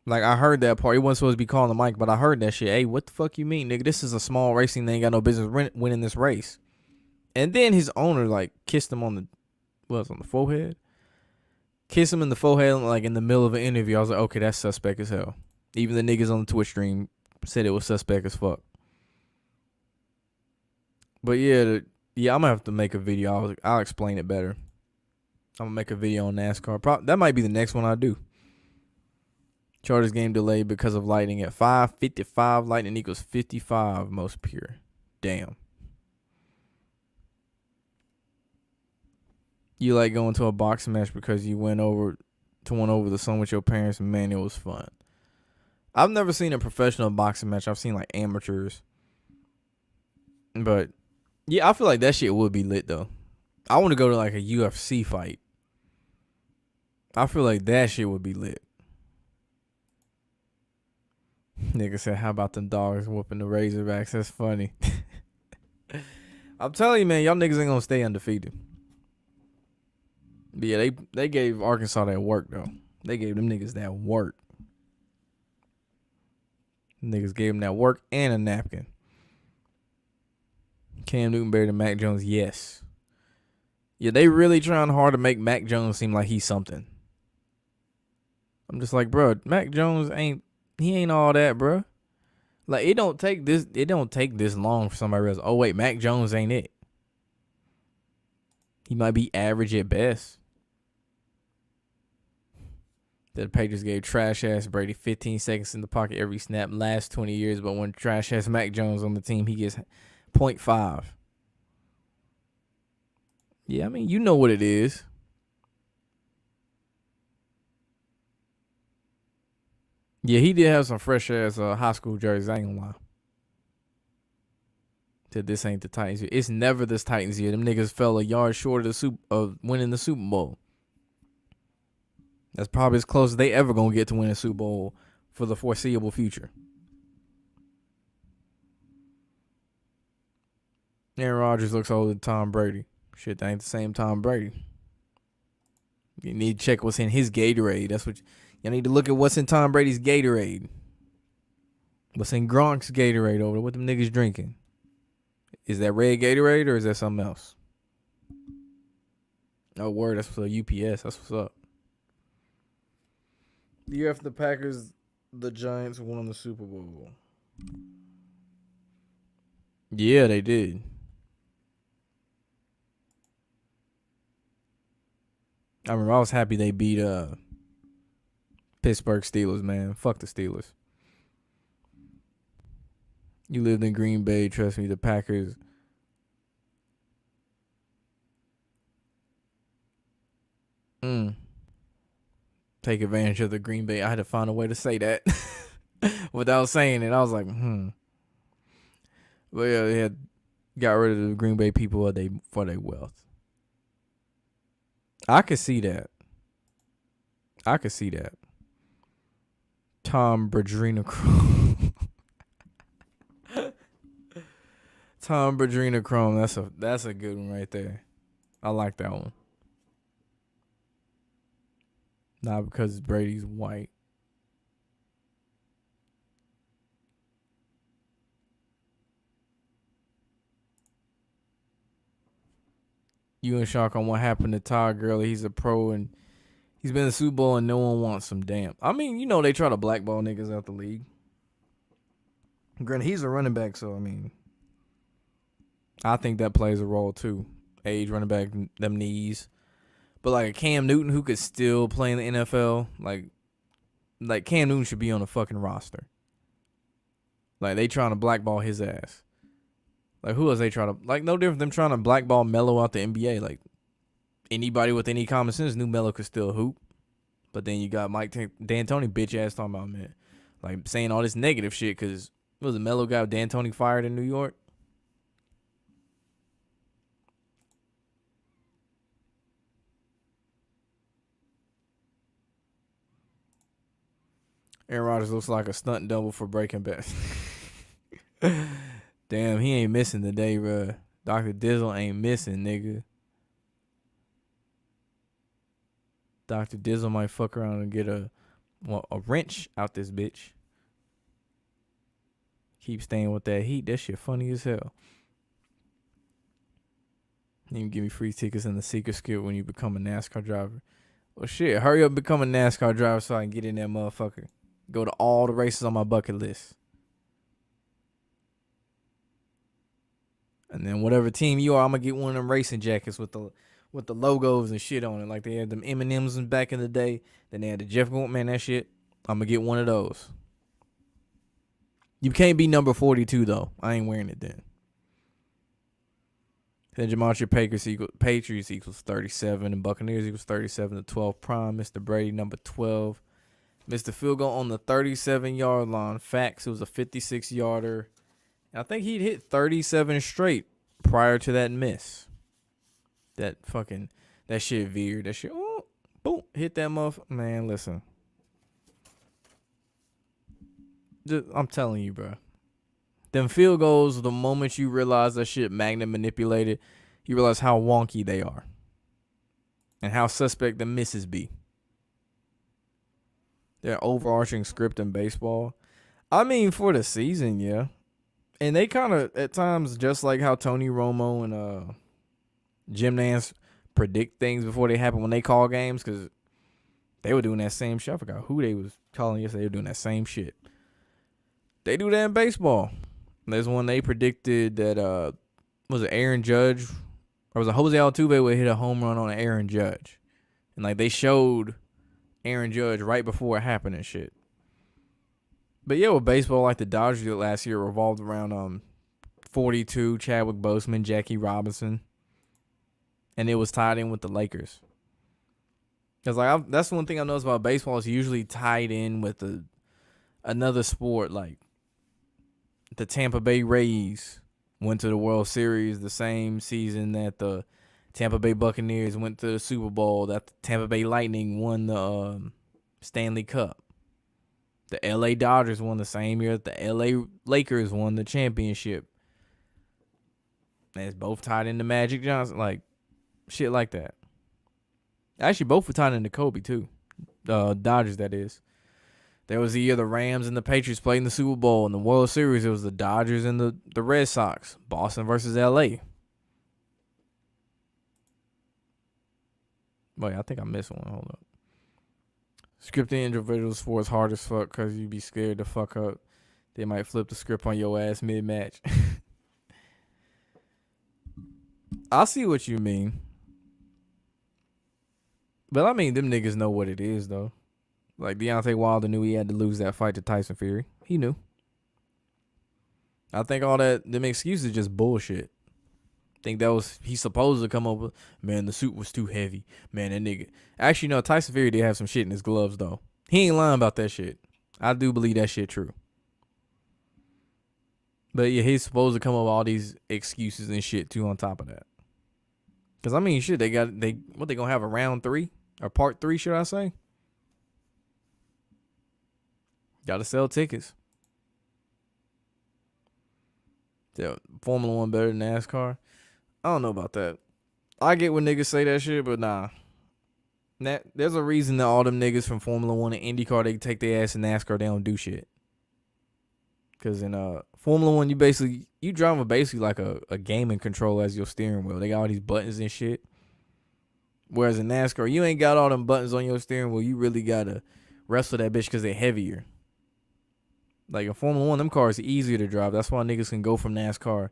Like, I heard that part. He wasn't supposed to be calling the mic, but I heard that shit. Hey, what the fuck you mean, nigga? This is a small racing. They ain't got no business winning this race. And then his owner, like, kissed him on the forehead? Kissed him in the forehead, like, in the middle of an interview. I was like, okay, that's suspect as hell. Even the niggas on the Twitch stream said it was suspect as fuck. But, yeah, I'm going to have to make a video. I'll explain it better. I'm going to make a video on NASCAR. That might be the next one I do. Chargers game delayed because of lightning at 5:55. Lightning equals 55 most pure. Damn. You like going to a boxing match because you went over the sun with your parents, and man, it was fun. I've never seen a professional boxing match. I've seen like amateurs. But yeah, I feel like that shit would be lit though. I want to go to like a UFC fight. I feel like that shit would be lit. Nigga said, how about them dogs whooping the Razorbacks? That's funny. I'm telling you, man, y'all niggas ain't gonna stay undefeated. But yeah, they gave Arkansas that work, though. They gave them niggas that work. Niggas gave them that work and a napkin. Cam Newton better than Mac Jones? Yes. Yeah, they really trying hard to make Mac Jones seem like he's something. I'm just like, bro, Mac Jones ain't all that, bro. Like, it don't take this long for somebody to realize, oh wait, Mac Jones ain't it. He might be average at best. The Patriots gave trash ass Brady 15 seconds in the pocket every snap last 20 years, but when trash ass Mac Jones on the team, he gets 0.5. Yeah, I mean, you know what it is. Yeah, he did have some fresh ass high school jerseys. I ain't gonna lie. Said this ain't the Titans year. It's never this Titans year. Them niggas fell a yard short of winning the Super Bowl. That's probably as close as they ever gonna get to winning a Super Bowl for the foreseeable future. Aaron Rodgers looks older than Tom Brady. Shit, that ain't the same Tom Brady. You need to check what's in his Gatorade. That's what you need to look at. What's in Tom Brady's Gatorade? What's in Gronk's Gatorade over there? What them niggas drinking? Is that red Gatorade or is that something else? Oh, word. That's what's up. UPS. That's what's up. The year after the Packers, the Giants won the Super Bowl. Yeah, they did. I remember I was happy they beat Pittsburgh Steelers, man. Fuck the Steelers. You lived in Green Bay, trust me, the Packers. Take advantage of the Green Bay. I had to find a way to say that without saying it. I was like, But yeah, they had got rid of the Green Bay people for their wealth. I could see that. Tom Bradrina-Chrome. Tom Bradrina-Chrome. That's a good one right there. I like that one. Not because Brady's white. You in shock on what happened to Todd Gurley. He's a pro and he's been in the Super Bowl and no one wants him. Damn. I mean, you know they try to blackball niggas out the league. Granted, he's a running back, so I mean, I think that plays a role too. Age, running back, them knees. But like a Cam Newton who could still play in the NFL, like Cam Newton should be on the fucking roster. Like they trying to blackball his ass. Like who else they trying to like? No different than them trying to blackball Melo out the NBA. Like anybody with any common sense knew Melo could still hoop. But then you got Mike D'Antoni bitch ass talking about, man, like saying all this negative shit because it was a Melo guy D'Antoni fired in New York. Aaron Rodgers looks like a stunt double for Breaking Bad. Damn, he ain't missing today, bro. Dr. Dizzle ain't missing, nigga. Dr. Dizzle might fuck around and get a wrench out this bitch. Keep staying with that heat. That shit funny as hell. You can give me free tickets in the secret skill when you become a NASCAR driver. Well, shit, hurry up and become a NASCAR driver so I can get in that motherfucker. Go to all the races on my bucket list. And then whatever team you are, I'm gonna get one of them racing jackets with the logos and shit on it. Like they had them M&Ms back in the day. Then they had the Jeff Gordon, man, that shit. I'm gonna get one of those. You can't be number 42 though. I ain't wearing it then. Then Gematria Patriots equals 37 and Buccaneers equals 37 to 12 prime. Mr. Brady number 12. Mr. Field goal on the 37-yard line. Facts, it was a 56-yarder. I think he'd hit 37 straight prior to that miss. That shit veered. That shit, oh, boom, hit that motherfucker. Man, listen. I'm telling you, bro. Them field goals, the moment you realize that shit magnet manipulated, you realize how wonky they are. And how suspect the misses be. Their overarching script in baseball. I mean, for the season, yeah. And they kind of, at times, just like how Tony Romo and Jim Nance predict things before they happen when they call games, because they were doing that same shit. I forgot who they was calling yesterday. They were doing that same shit. They do that in baseball. There's one they predicted that, was it Aaron Judge? Or was it Jose Altuve would hit a home run on Aaron Judge? And, like, they showed Aaron Judge right before it happened and shit. But yeah, with baseball, like the Dodgers did last year, revolved around 42, Chadwick Boseman, Jackie Robinson, and it was tied in with the Lakers. Cause like that's one thing I noticed about baseball is usually tied in with another sport. Like the Tampa Bay Rays went to the World Series the same season that the Tampa Bay Buccaneers went to the Super Bowl. That the Tampa Bay Lightning won the Stanley Cup. The LA Dodgers won the same year that the LA Lakers won the championship. And it's both tied into Magic Johnson. Like, shit like that. Actually, both were tied into Kobe, too. Dodgers, that is. There was the year the Rams and the Patriots played in the Super Bowl. In the World Series, it was the Dodgers and the Red Sox. Boston versus LA. Wait, I think I missed one. Hold up. Scripting individuals for is hard as fuck because you be scared to fuck up. They might flip the script on your ass mid-match. I see what you mean. But I mean, them niggas know what it is, though. Like, Deontay Wilder knew he had to lose that fight to Tyson Fury. He knew. I think all them excuses just bullshit. Think that was, he's supposed to come up with, man, the suit was too heavy. Man, that nigga. Actually, no, Tyson Fury did have some shit in his gloves, though. He ain't lying about that shit. I do believe that shit true. But yeah, he's supposed to come up with all these excuses and shit, too, on top of that. Because, I mean, shit, they gonna have a round 3? Or part 3, should I say? Gotta sell tickets. Yeah, Formula 1 better than NASCAR? I don't know about that. I get when niggas say that shit, but nah. There's a reason that all them niggas from Formula One and IndyCar, they take their ass in NASCAR, they don't do shit. Cause in Formula One, you drive with basically like a gaming controller as your steering wheel. They got all these buttons and shit. Whereas in NASCAR, you ain't got all them buttons on your steering wheel. You really gotta wrestle that bitch because they're heavier. Like in Formula One, them cars are easier to drive. That's why niggas can go from NASCAR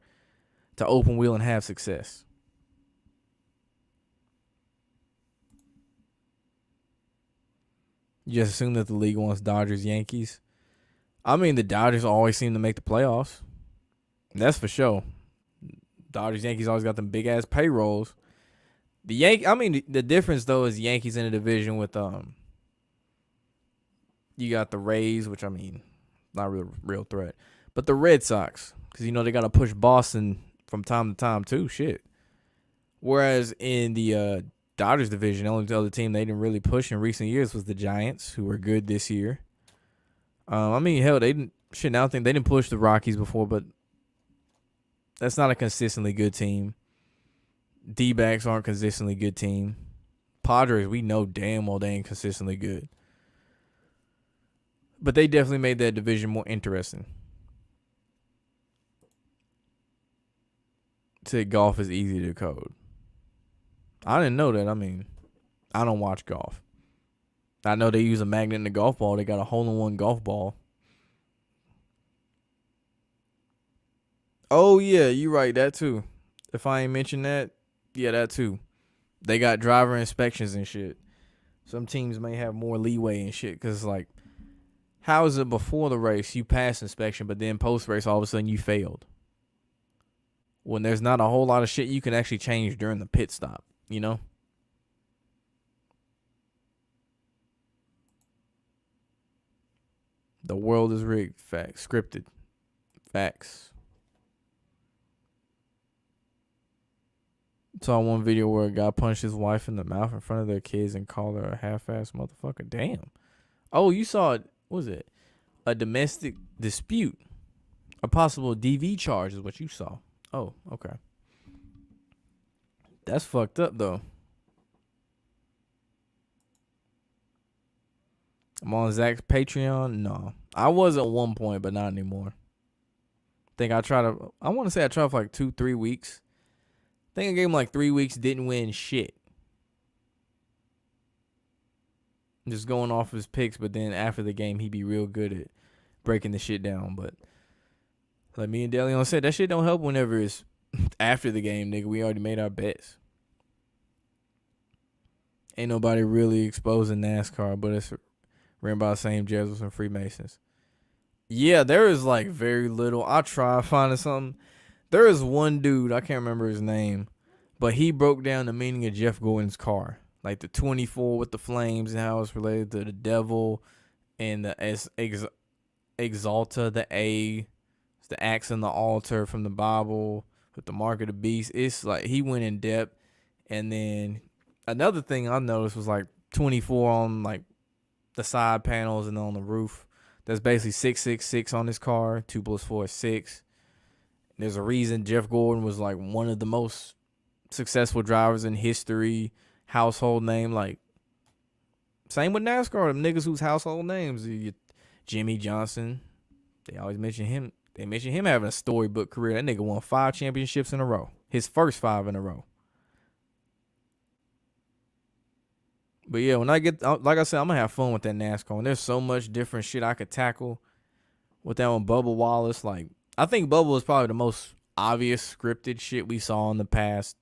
to open wheel and have success. You just assume that the league wants Dodgers, Yankees. I mean, the Dodgers always seem to make the playoffs. That's for sure. Dodgers, Yankees always got them big ass payrolls. The difference though is Yankees in a division with you got the Rays, which I mean, not real threat, but the Red Sox, because they got to push Boston from time to time too. Shit. Whereas in the Dodgers division, the only other team they didn't really push in recent years was the Giants, who were good this year. I mean, hell, they didn't. Shit, I don't think they didn't push the Rockies before, but that's not a consistently good team. D-backs aren't consistently good team. Padres, we know damn well they ain't consistently good. But they definitely made that division more interesting. Said golf is easy to code. I didn't know that. I mean, I don't watch golf. I know they use a magnet in the golf ball. They got a hole-in-one golf ball. Oh, yeah, you right. That too. If I ain't mentioned that, yeah, that too. They got driver inspections and shit. Some teams may have more leeway and shit because, like, how is it before the race you pass inspection, but then post-race all of a sudden you failed? When there's not a whole lot of shit you can actually change during the pit stop, The world is rigged. Facts. Scripted. Facts. Saw one video where a guy punched his wife in the mouth in front of their kids and called her a half-ass motherfucker. Damn. Oh, you saw it. What was it? A domestic dispute. A possible DV charge is what you saw. Oh, okay. That's fucked up, though. I'm on Zach's Patreon. No. I was at one point, but not anymore. I want to say I tried for like 2-3 weeks. I think I gave him like 3 weeks, didn't win shit. Just going off his picks, but then after the game, he'd be real good at breaking the shit down. But like me and DeLeon said, that shit don't help whenever it's after the game, nigga. We already made our bets. Ain't nobody really exposing NASCAR, but it's ran by the same Jesuits and Freemasons. Yeah, there is like very little. I try finding something. There is one dude, I can't remember his name, but he broke down the meaning of Jeff Gordon's car. Like the 24 with the flames and how it's related to the devil and the Exalta, the A, it's the axe and the altar from the Bible with the mark of the beast. It's like he went in depth. And then another thing I noticed was like 24 on like the side panels and on the roof. That's basically 666 on his car. 2 + 4 is 6. There's a reason Jeff Gordon was like one of the most successful drivers in history, household name. Like, same with NASCAR, them niggas whose household names. Jimmy Johnson, they always mention him. They mention him having a storybook career. That nigga won 5 championships in a row. His first 5 in a row. But yeah, when I get, like I said, I'm going to have fun with that NASCAR. And there's so much different shit I could tackle with that one. Bubba Wallace, like, I think Bubba was probably the most obvious scripted shit we saw in the past,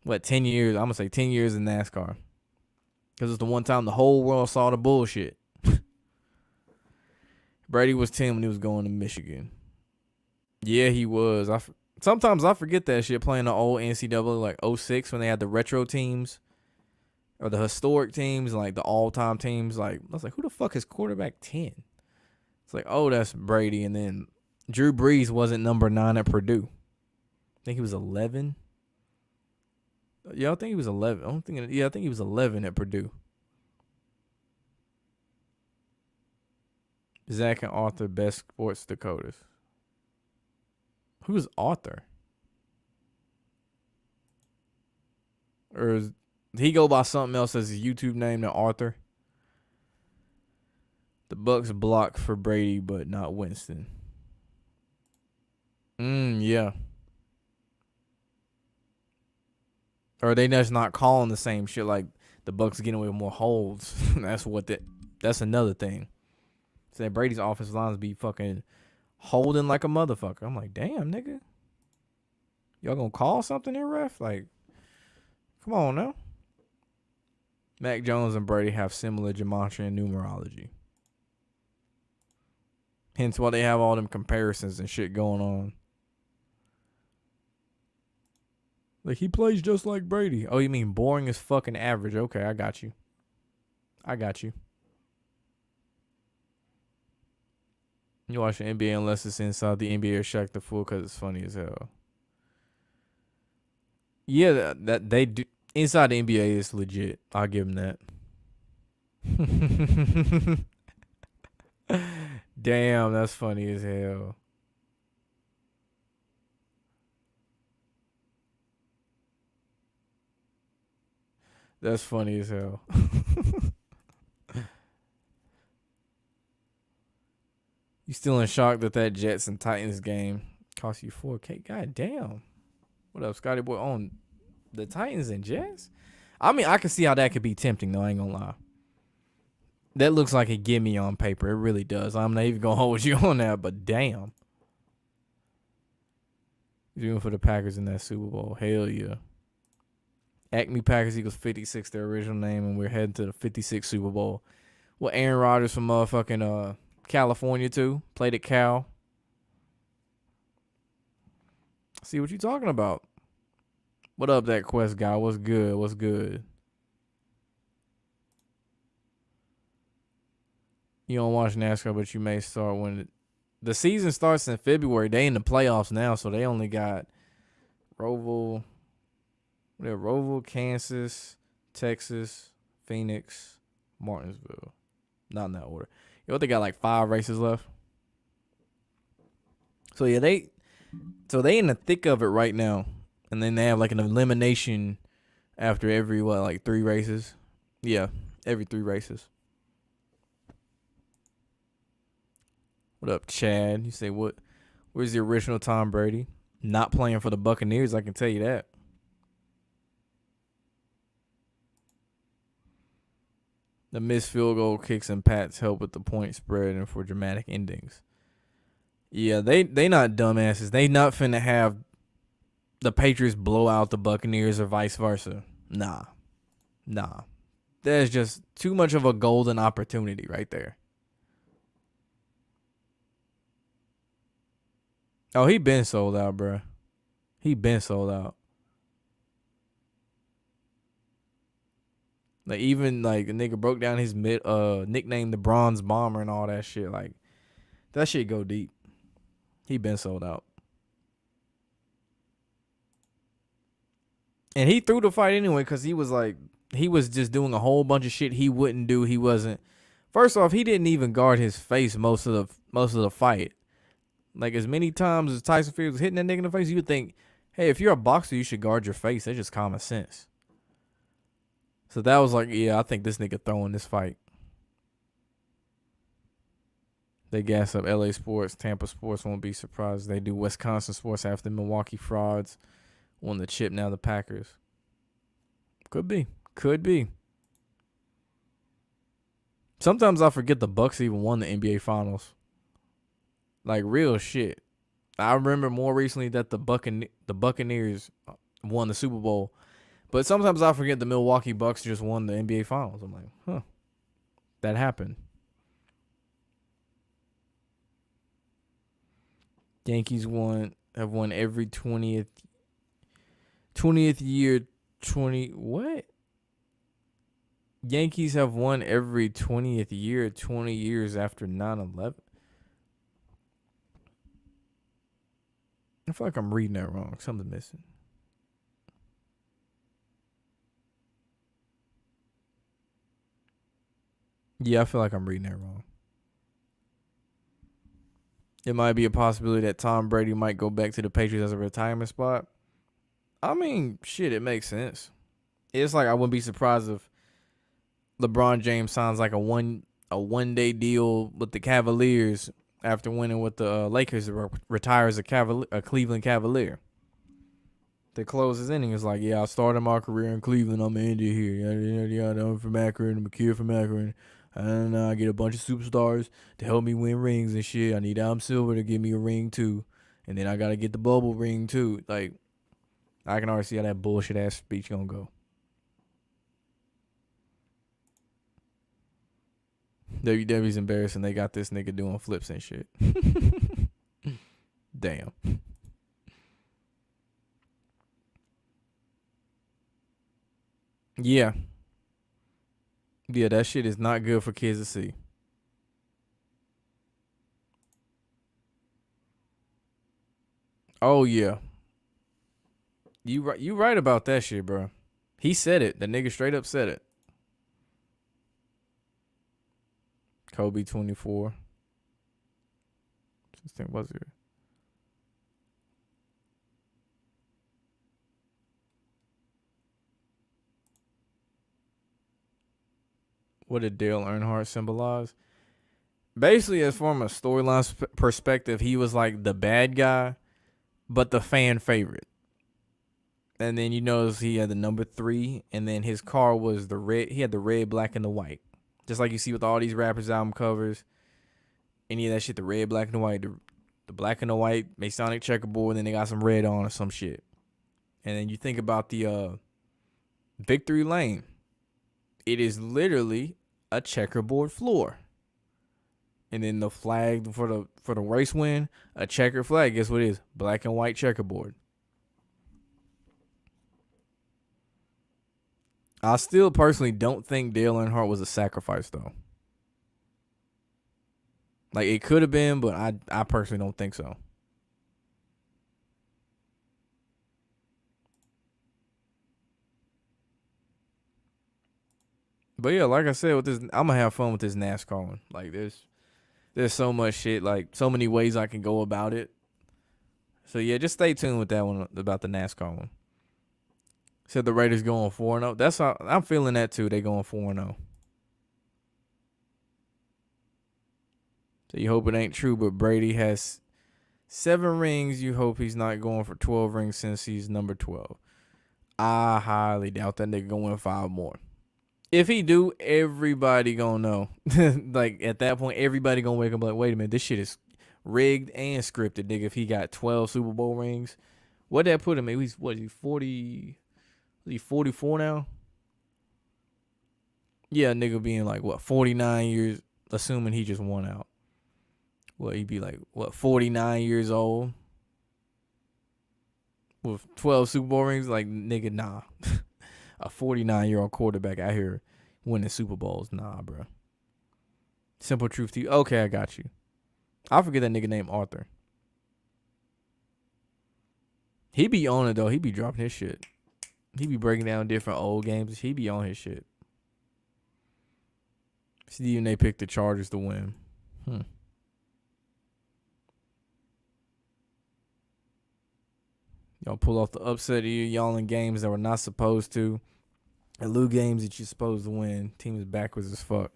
10 years? I'm going to say 10 years in NASCAR. Because it's the one time the whole world saw the bullshit. Brady was 10 when he was going to Michigan. Yeah, he was. Sometimes I forget that shit playing the old NCAA, like 06 when they had the retro teams. Or the historic teams, like the all-time teams. Like, I was like, who the fuck is quarterback 10? It's like, oh, that's Brady. And then Drew Brees wasn't number 9 at Purdue. I think he was 11. Yeah, I think he was 11. I think he was 11 at Purdue. Zach and Arthur, best sports Dakotas. Who's Arthur? Or He go by something else as his YouTube name than Arthur. The Bucs block for Brady, but not Winston. Yeah. Or they just not calling the same shit, like the Bucs getting away with more holds. That's another thing. Said Brady's offensive lines be fucking holding like a motherfucker. I'm like, damn, nigga. Y'all gonna call something here, ref? Like, come on now. Mac Jones and Brady have similar gematria and numerology. Hence why they have all them comparisons and shit going on. Like, he plays just like Brady. Oh, you mean boring as fucking average? Okay, I got you. You watch the NBA unless it's inside the NBA or Shaq the Fool because it's funny as hell. Yeah, that they do. Inside the NBA is legit. I'll give them that. Damn, that's funny as hell. That's funny as hell. You still in shock that Jets and Titans game cost you $4K? God damn. What up, Scotty Boy? On the Titans and Jets? I mean, I can see how that could be tempting, though. I ain't gonna lie. That looks like a gimme on paper. It really does. I'm not even gonna hold you on that, but damn. You're doing for the Packers in that Super Bowl. Hell yeah. Acme Packers equals 56, their original name, and we're heading to the 56 Super Bowl. Well, Aaron Rodgers from motherfucking California too. Played at Cal. See what you talking about. What up, that Quest guy? What's good? You don't watch NASCAR, but you may start when the season starts in February. They in the playoffs now, so they only got Roval, Kansas, Texas, Phoenix, Martinsville. Not in that order. You know what? They got like 5 races left. So yeah, they in the thick of it right now, and then they have like an elimination after every 3 races. Yeah, every 3 races. What up, Chad? You say what? Where's the original Tom Brady? Not playing for the Buccaneers, I can tell you that. The missed field goal kicks and Pats help with the point spread and for dramatic endings. Yeah, they not dumbasses. They not finna have the Patriots blow out the Buccaneers or vice versa. Nah. There's just too much of a golden opportunity right there. Oh, he been sold out, bro. He been sold out. Like, even like a nigga broke down his nickname, the Bronze Bomber, and all that shit. Like, that shit go deep. He been sold out. And he threw the fight anyway because he was just doing a whole bunch of shit he wouldn't do. He wasn't. First off, he didn't even guard his face most of the fight. Like, as many times as Tyson Fury was hitting that nigga in the face, you would think, hey, if you're a boxer, you should guard your face. That's just common sense. So that was like, yeah, I think this nigga throwing this fight. They gas up LA sports. Tampa sports won't be surprised. They do Wisconsin sports after the Milwaukee frauds won the chip. Now the Packers. Could be. Sometimes I forget the Bucs even won the NBA Finals. Like, real shit. I remember more recently that the Buccaneers won the Super Bowl. But sometimes I forget the Milwaukee Bucks just won the NBA Finals. I'm like, huh. That happened. Yankees have won every 20th year. What? Yankees have won every 20th year, 20 years after 9/11. I feel like I'm reading that wrong. Something's missing. Yeah, I feel like I'm reading that wrong. It might be a possibility that Tom Brady might go back to the Patriots as a retirement spot. I mean, shit, it makes sense. It's like I wouldn't be surprised if LeBron James signs like a one day deal with the Cavaliers after winning with the Lakers. Retires a Cleveland Cavalier. To close his inning, it's like, yeah, I started my career in Cleveland. I'm gonna end it here. Yada yada yada. I'm from Akron. I'm a kid from Akron. And I get a bunch of superstars to help me win rings and shit. I need Adam Silver to give me a ring too, and then I gotta get the bubble ring too. Like, I can already see how that bullshit ass speech gonna go. WWE's embarrassing. They got this nigga doing flips and shit. Damn. Yeah. Yeah, that shit is not good for kids to see. Oh yeah. You right about that shit, bro. He said it. The nigga straight up said it. Kobe 24. Just think, was it? What did Dale Earnhardt symbolize? Basically, as from a storyline perspective, he was like the bad guy, but the fan favorite. And then you notice he had the number 3, and then his car was the red. He had the red, black, and the white, just like you see with all these rappers' album covers. Any of that shit, the red, black, and the white, the black and the white Masonic checkerboard, and then they got some red on or some shit. And then you think about the victory lane. It is literally a checkerboard floor. And then the flag for the race win, a checkered flag. Guess what it is? Black and white checkerboard. I still personally don't think Dale Earnhardt was a sacrifice though. Like, it could have been, but I personally don't think so. But yeah, like I said, with this, I'm gonna have fun with this NASCAR one. Like, there's so much shit, like so many ways I can go about it. So yeah, just stay tuned with that one about the NASCAR one. Said the Raiders going 4-0. That's how I'm feeling that too. They going 4-0. So you hope it ain't true, but Brady has 7 rings. You hope he's not going for 12 rings since he's number 12. I highly doubt that nigga gonna win 5 more. If he do, everybody gonna know. Like, at that point, everybody gonna wake up like, wait a minute, this shit is rigged and scripted, nigga. If he got 12 Super Bowl rings, what that put him at? He's what? Is he 40? Is he 44 now? Yeah, nigga being like what, 49 years, assuming he just won out. Well, he'd be like what, 49 years old with 12 Super Bowl rings? Like, nigga, nah. A 49-year-old quarterback out here winning Super Bowls. Nah, bro. Simple truth to you. Okay, I got you. I forget that nigga named Arthur. He be on it, though. He be dropping his shit. He be breaking down different old games. He be on his shit. See, and they picked the Chargers to win. Y'all pull off the upset of y'all in games that were not supposed to. And lose games that you're supposed to win. Team is backwards as fuck.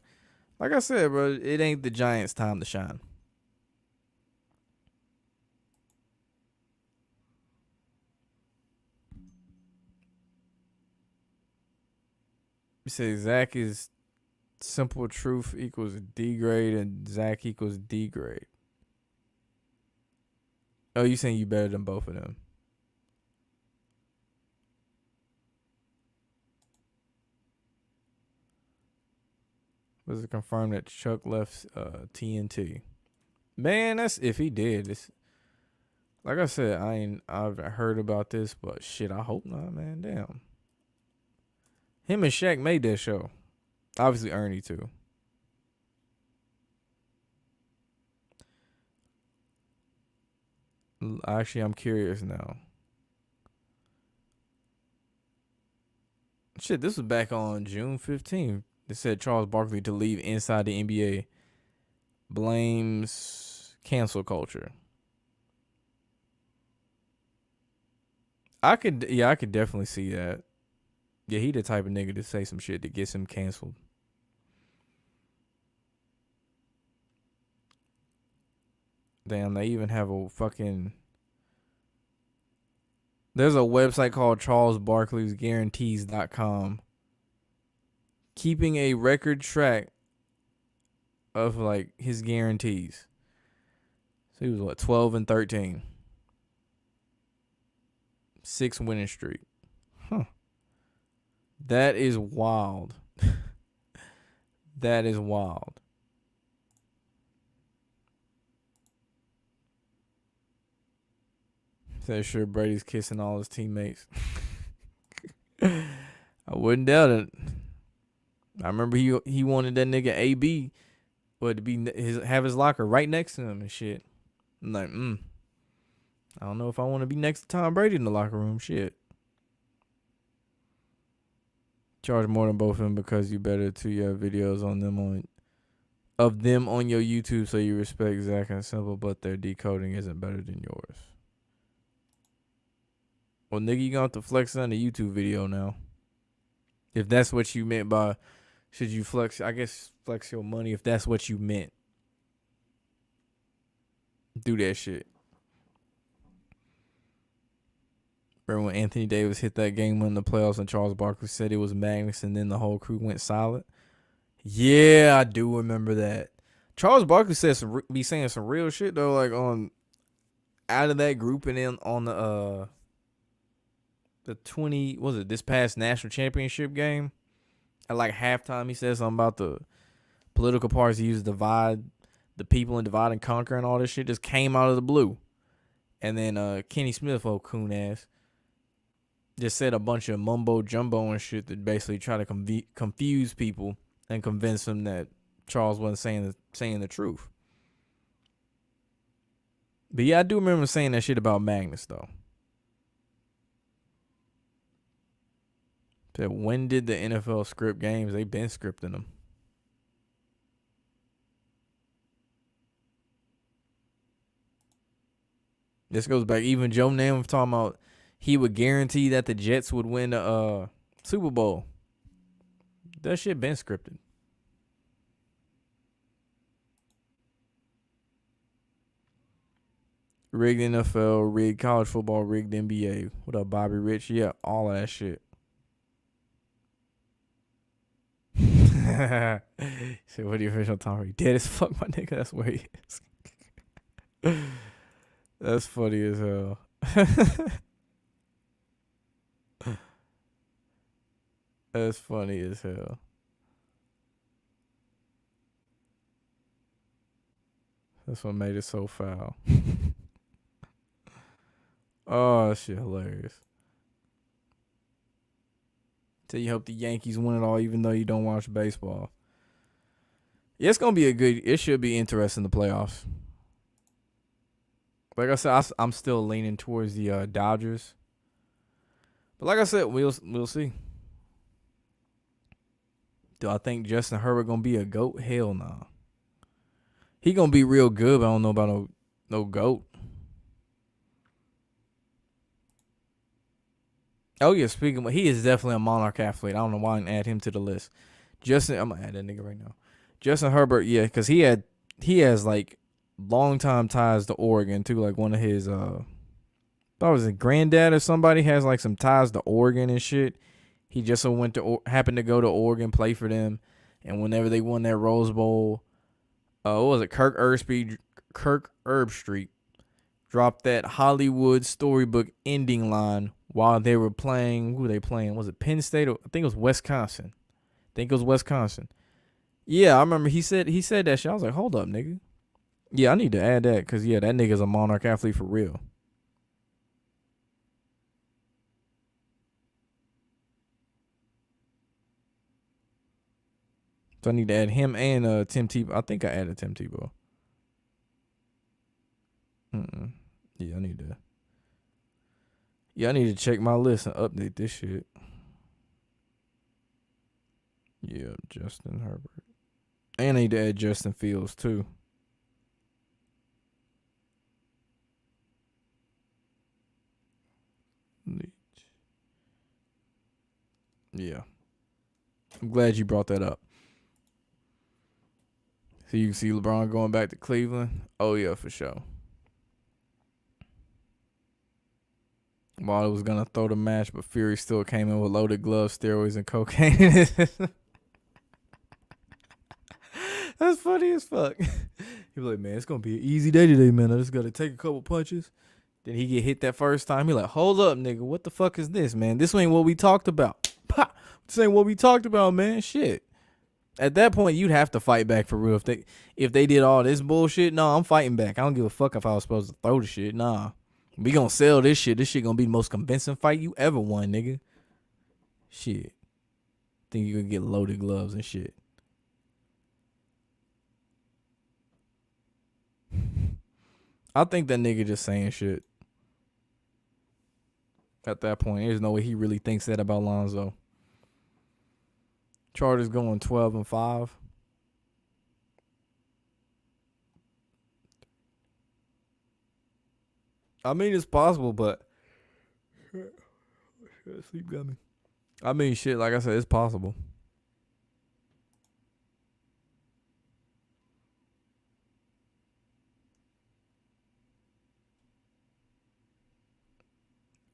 Like I said, bro, it ain't the Giants' time to shine. You say Zach is simple truth equals D grade and Zach equals D grade. Oh, you saying you better than both of them? Was it confirmed that Chuck left TNT? Man, that's if he did. It's, like I said, I've heard about this, but shit, I hope not, man. Damn. Him and Shaq made that show. Obviously, Ernie too. Actually, I'm curious now. Shit, this was back on June 15th. They said Charles Barkley to leave inside the NBA. Blames cancel culture. I could definitely see that. Yeah, he the type of nigga to say some shit that gets him canceled. Damn, they even have a fucking... There's a website called CharlesBarkley'sGuarantees.com. Keeping a record track of, like, his guarantees. So he was, what, 12-13. 6 winning streak. Huh. That is wild. That is wild. Says sure Brady's kissing all his teammates. I wouldn't doubt it. I remember he wanted that nigga AB, to be have his locker right next to him and shit. I'm like, I don't know if I want to be next to Tom Brady in the locker room. Shit. Charge more than both of them because you better to your videos on them on your YouTube, so you respect Zach and Simple, but their decoding isn't better than yours. Well, nigga, you gonna have to flex on the YouTube video now. If that's what you meant by should you flex, I guess flex your money if that's what you meant. Do that shit. Remember when Anthony Davis hit that game in the playoffs and Charles Barkley said it was Magnus and then the whole crew went silent? Yeah, I do remember that. Charles Barkley said be saying some real shit though, like on out of that group and then on the 20 was it this past national championship game? At like halftime, he said something about the political parties he used to divide the people and divide and conquer and all this shit just came out of the blue. And then Kenny Smith, old coon ass, just said a bunch of mumbo jumbo and shit that basically try to confuse people and convince them that Charles wasn't saying the truth. But yeah, I do remember saying that shit about Magnus though. That when did the NFL script games? They've been scripting them. This goes back. Even Joe Namath talking about he would guarantee that the Jets would win the Super Bowl. That shit been scripted. Rigged NFL, rigged college football, rigged NBA. What up, Bobby Rich? Yeah, all of that shit. So what the official Tom Brady dead as fuck, my nigga. That's where he is. That's funny as hell. That's funny as hell. That's what made it so foul. Oh, that shit hilarious. So you hope the Yankees win it all, even though you don't watch baseball. Yeah, it's gonna be it should be interesting, the playoffs. Like I said, I'm still leaning towards the Dodgers. But like I said, we'll see. Do I think Justin Herbert gonna be a GOAT? Hell no. Nah. He gonna be real good, but I don't know about no GOAT. Oh yeah, speaking of, he is definitely a monarch athlete. I don't know why I didn't add him to the list. I'm gonna add that nigga right now. Justin Herbert, yeah, because he has like long time ties to Oregon too. Like one of his thought it was his granddad or somebody has like some ties to Oregon and shit. He just so happened to go to Oregon, play for them, and whenever they won that Rose Bowl, what was it? Kirk Herbstreit dropped that Hollywood storybook ending line while they were playing. Who were they playing? Was it Penn State? Or I think it was Wisconsin. Yeah, I remember he said that shit. I was like, hold up, nigga. Yeah, I need to add that because, yeah, that nigga's a monarch athlete for real. So I need to add him and Tim Tebow. I think I added Tim Tebow. Yeah, I need to check my list and update this shit. Yeah, Justin Herbert. And I need to add Justin Fields too. Yeah. I'm glad you brought that up. So you can see LeBron going back to Cleveland? Oh, yeah, for sure. Wilder was going to throw the match, but Fury still came in with loaded gloves, steroids, and cocaine. That's funny as fuck. He was like, man, it's going to be an easy day today, man. I just got to take a couple punches. Then he get hit that first time. He like, hold up, nigga. What the fuck is this, man? This ain't what we talked about. Pah! This ain't what we talked about, man. Shit. At that point, you'd have to fight back for real. If they did all this bullshit, no, I'm fighting back. I don't give a fuck if I was supposed to throw the shit. Nah. We gonna sell this shit. This shit gonna be the most convincing fight you ever won, nigga. Shit. Think you could get loaded gloves and shit. I think that nigga just saying shit. At that point, there's no way he really thinks that about Lonzo. Chargers going 12-5. I mean, it's possible, but sleep got me. I mean, shit, like I said, it's possible.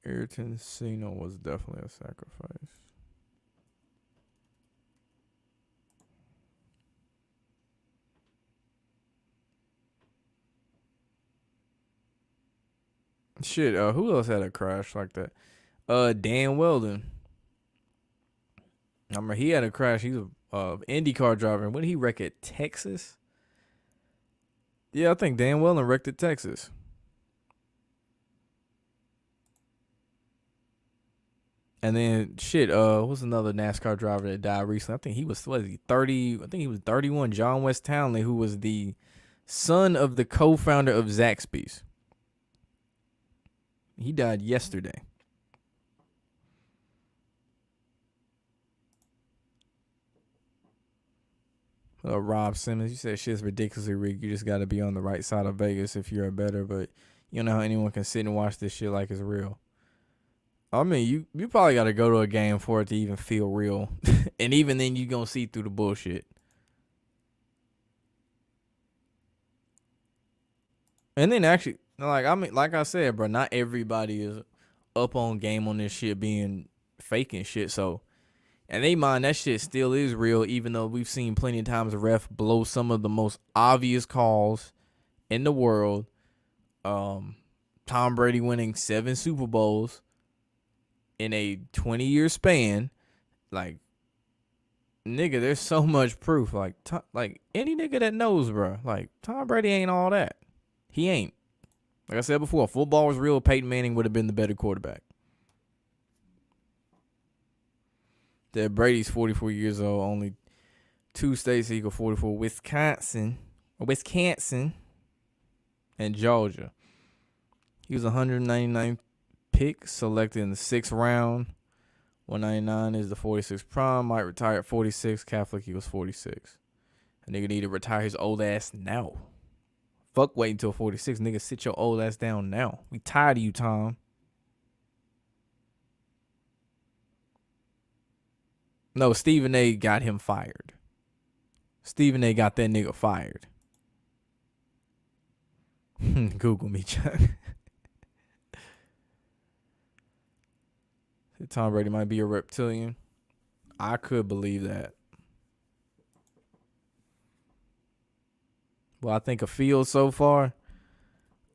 Ayrton Senna was definitely a sacrifice. Shit, who else had a crash like that? Dan Weldon. I remember he had a crash. He's a IndyCar driver. When did he wreck at Texas? Yeah, I think Dan Weldon wrecked at Texas. And then shit, what's another NASCAR driver that died recently? I think he was 30? I think he was 31. John West Townley, who was the son of the co-founder of Zaxby's. He died yesterday. Rob Simmons, you said shit's ridiculously rigged. You just got to be on the right side of Vegas if you're a bettor, but you know how anyone can sit and watch this shit like it's real. I mean, you probably got to go to a game for it to even feel real. And even then, you going to see through the bullshit. And then actually, like I said, bro, not everybody is up on game on this shit being fake and shit. So, and they mind that shit still is real, even though we've seen plenty of times a ref blow some of the most obvious calls in the world. Tom Brady winning 7 Super Bowls in a 20-year span. Like, nigga, there's so much proof. Like any nigga that knows, bro. Like, Tom Brady ain't all that. He ain't. Like I said before, if football was real, Peyton Manning would have been the better quarterback. That Brady's 44 years old, only 2 states equal 44: Wisconsin, and Georgia. He was 199th pick, selected in the 6th round. 199 is the 46th prime. Might retire at 46. Catholic, he was 46. A nigga need to retire his old ass now. Fuck wait until 46. Nigga, sit your old ass down now. We tired of you, Tom. No, Stephen A. got him fired. Stephen A. got that nigga fired. Google me, Chuck. Tom Brady might be a reptilian. I could believe that. Well, I think a field so far.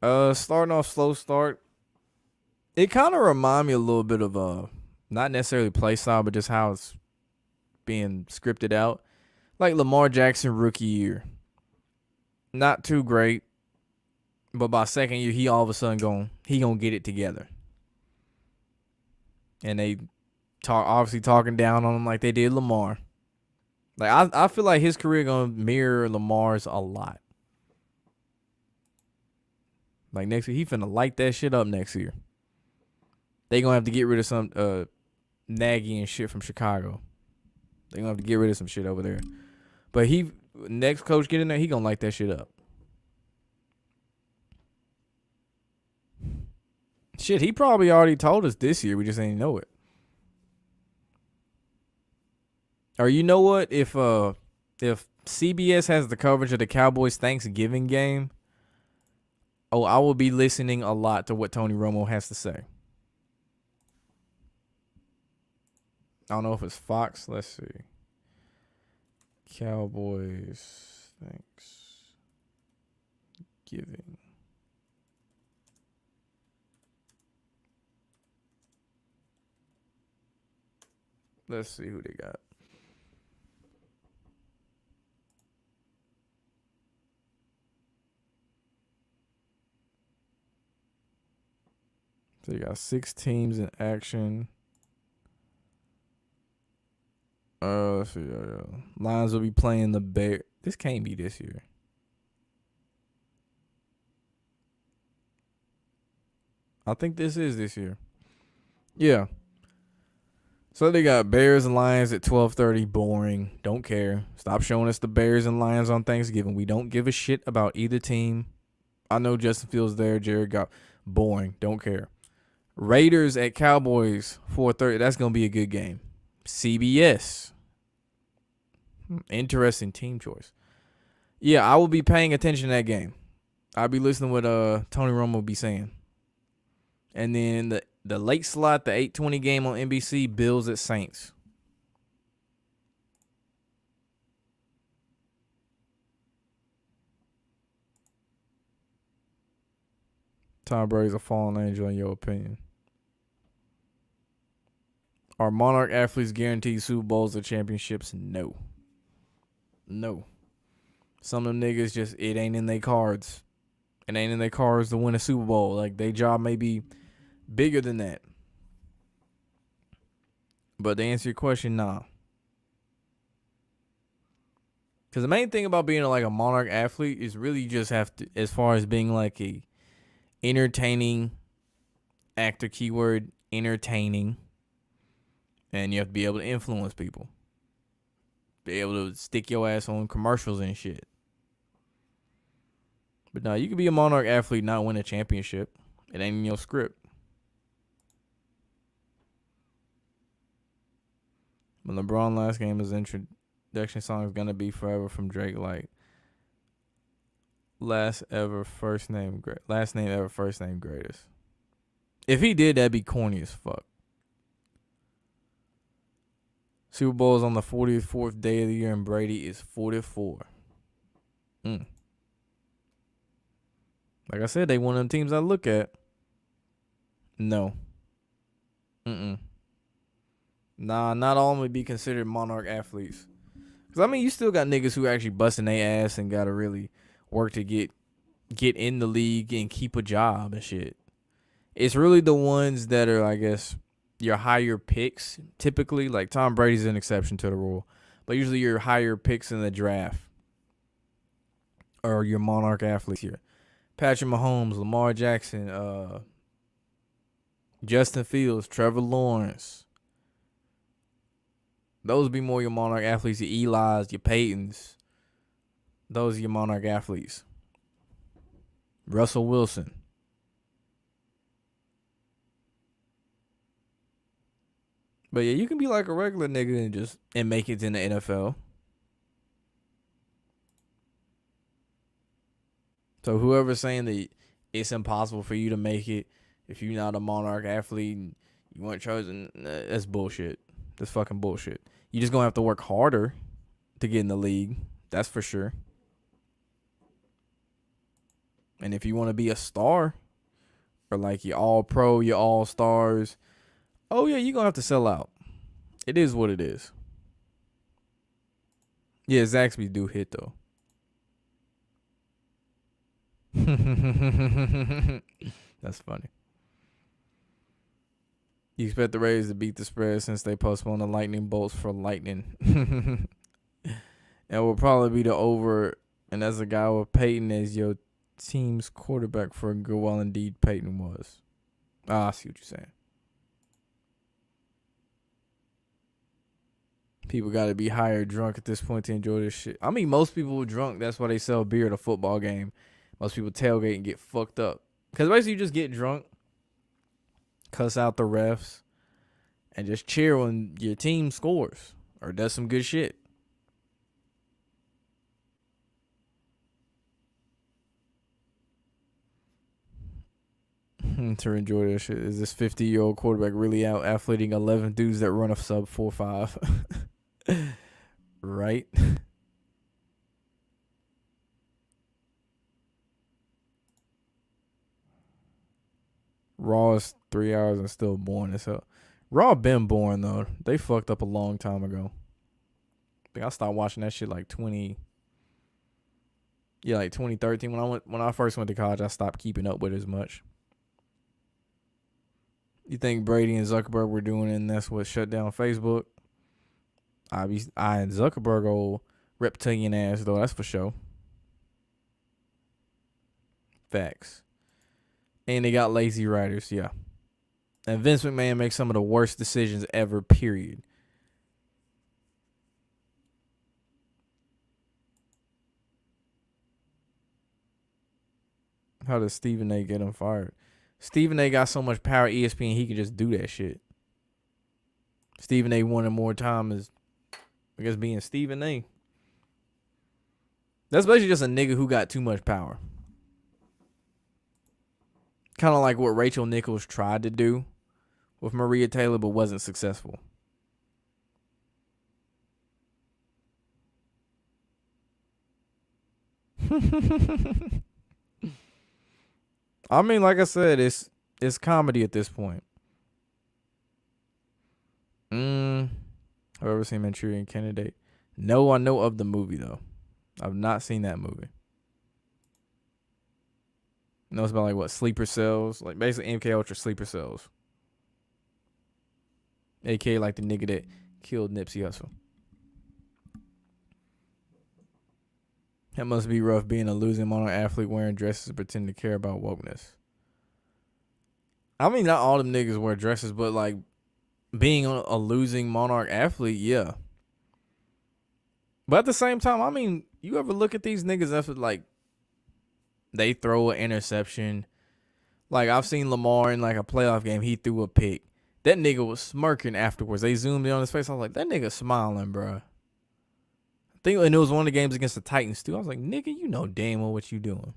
Starting off slow start. It kind of remind me a little bit of not necessarily play style, but just how it's being scripted out. Like Lamar Jackson rookie year. Not too great. But by second year, he all of a sudden gonna get it together. And they obviously talking down on him like they did Lamar. Like I feel like his career gonna mirror Lamar's a lot. Like next year, he finna light that shit up next year. They gonna have to get rid of some Nagy and shit from Chicago. They gonna have to get rid of some shit over there. But next coach get in there, he gonna light that shit up. Shit, he probably already told us this year. We just ain't know it. Or you know what? If CBS has the coverage of the Cowboys Thanksgiving game, oh, I will be listening a lot to what Tony Romo has to say. I don't know if it's Fox. Let's see. Cowboys Thanksgiving. Let's see who they got. So you got 6 teams in action. Let's see. Lions will be playing the Bears. This can't be this year. I think this is this year. Yeah. So they got Bears and Lions at 12:30. Boring. Don't care. Stop showing us the Bears and Lions on Thanksgiving. We don't give a shit about either team. I know Justin Fields there. Jared Goff. Boring. Don't care. Raiders at Cowboys 4:30. That's gonna be a good game. CBS. Interesting team choice. Yeah, I will be paying attention to that game. I'll be listening what Tony Romo will be saying. And then the late slot, the 8:20 game on NBC, Bills at Saints. Tom Brady's a fallen angel in your opinion. Are Monarch athletes guaranteed Super Bowls or championships? No. Some of them niggas just, it ain't in their cards. It ain't in their cards to win a Super Bowl. Like, their job may be bigger than that. But to answer your question, nah. Because the main thing about being like a Monarch athlete is really just have to, as far as being like a entertaining actor, keyword entertaining, and you have to be able to influence people. Be able to stick your ass on commercials and shit. But no, you could be a Monarch athlete, not win a championship. It ain't in your script. But LeBron last game, his introduction song is gonna be "Forever" from Drake. Like, last name ever, first name greatest. If he did, that'd be corny as fuck. Super Bowl is on the 44th day of the year, and Brady is 44. Like I said, they one of them teams I look at. No. Nah, not all of them would be considered Monarch athletes. Because, I mean, you still got niggas who actually busting their ass and got to really work to get in the league and keep a job and shit. It's really the ones that are, I guess, your higher picks, typically. Like, Tom Brady's an exception to the rule. But usually your higher picks in the draft are your Monarch athletes here. Patrick Mahomes, Lamar Jackson, Justin Fields, Trevor Lawrence. Those would be more your Monarch athletes, your Eli's, your Peytons. Those are your Monarch athletes. Russell Wilson. But yeah, you can be like a regular nigga and make it in the NFL. So whoever's saying that it's impossible for you to make it if you're not a Monarch athlete and you weren't chosen, that's bullshit. That's fucking bullshit. You just gonna have to work harder to get in the league. That's for sure. And if you want to be a star or like your all pro, your all stars, oh yeah, you're gonna have to sell out. It is what it is. Yeah, Zaxby do hit though. That's funny. You expect the Raiders to beat the spread since they postponed the lightning bolts for lightning. And will probably be the over. And that's a guy with Peyton as your team's quarterback for a good while. Indeed, Peyton was. I see what you're saying. People got to be high or drunk at this point to enjoy this shit. I mean, most people are drunk. That's why they sell beer at a football game. Most people tailgate and get fucked up. Because basically you just get drunk, cuss out the refs, and just cheer when your team scores or does some good shit. To enjoy that shit. Is this 50-year-old quarterback really out athleting 11 dudes that run a sub 4.5? Right? Raw is 3 hours and still boring as hell. Raw been boring though. They fucked up a long time ago. I think I stopped watching that shit like 2013 when I first went to college. I stopped keeping up with it as much. You think Brady and Zuckerberg were doing it and that's what shut down Facebook? I and Zuckerberg old reptilian ass though, that's for sure. Facts. And they got lazy writers, yeah. And Vince McMahon makes some of the worst decisions ever, period. How does Stephen A get him fired? Stephen A got so much power at ESPN, he can just do that shit. Stephen A wanted more time as, I guess, being Stephen A. That's basically just a nigga who got too much power. Kind of like what Rachel Nichols tried to do with Maria Taylor, but wasn't successful. I mean, like I said, it's comedy at this point. Have I ever seen Manchurian Candidate? No, I know of the movie though. I've not seen that movie. You know, it's about like what, sleeper cells, like basically MK Ultra sleeper cells. AKA like the nigga that killed Nipsey Hussle. That must be rough being a losing Monarch athlete wearing dresses and pretending to care about wokeness. I mean, not all them niggas wear dresses, but like being a losing Monarch athlete, yeah. But at the same time, I mean, you ever look at these niggas after like they throw an interception? Like I've seen Lamar in like a playoff game, he threw a pick. That nigga was smirking afterwards. They zoomed in on his face. I was like, that nigga smiling, bro. And it was one of the games against the Titans too. I was like, nigga, you know damn well what you doing.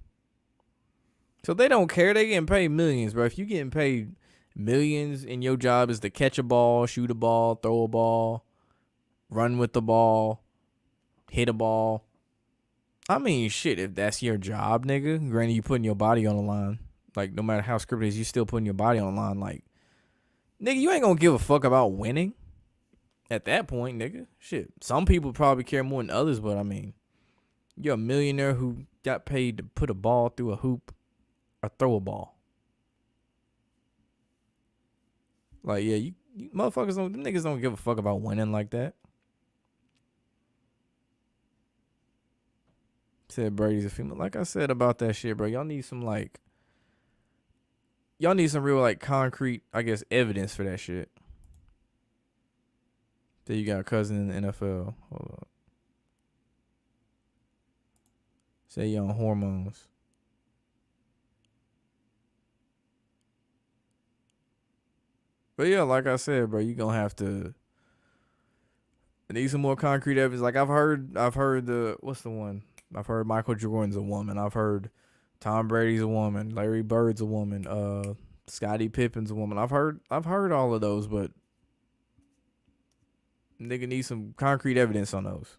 So they don't care. They getting paid millions, bro. If you getting paid millions and your job is to catch a ball, shoot a ball, throw a ball, run with the ball, hit a ball. I mean, shit, if that's your job, nigga, granted you putting your body on the line. Like, no matter how scripted it is, you still putting your body on the line. Like, nigga, you ain't gonna give a fuck about winning. At that point, nigga, shit. Some people probably care more than others, but I mean, you're a millionaire who got paid to put a ball through a hoop or throw a ball. Like, yeah, you motherfuckers them niggas don't give a fuck about winning like that. Said Brady's a female. Like I said about that shit, bro, y'all need some real like concrete, I guess, evidence for that shit. That you got a cousin in the NFL. Hold up. Say you on hormones. But yeah, like I said, bro, you gonna have to need some more concrete evidence. Like I've heard what's the one? I've heard Michael Jordan's a woman. I've heard Tom Brady's a woman. Larry Bird's a woman. Scottie Pippen's a woman. I've heard all of those, but nigga need some concrete evidence on those.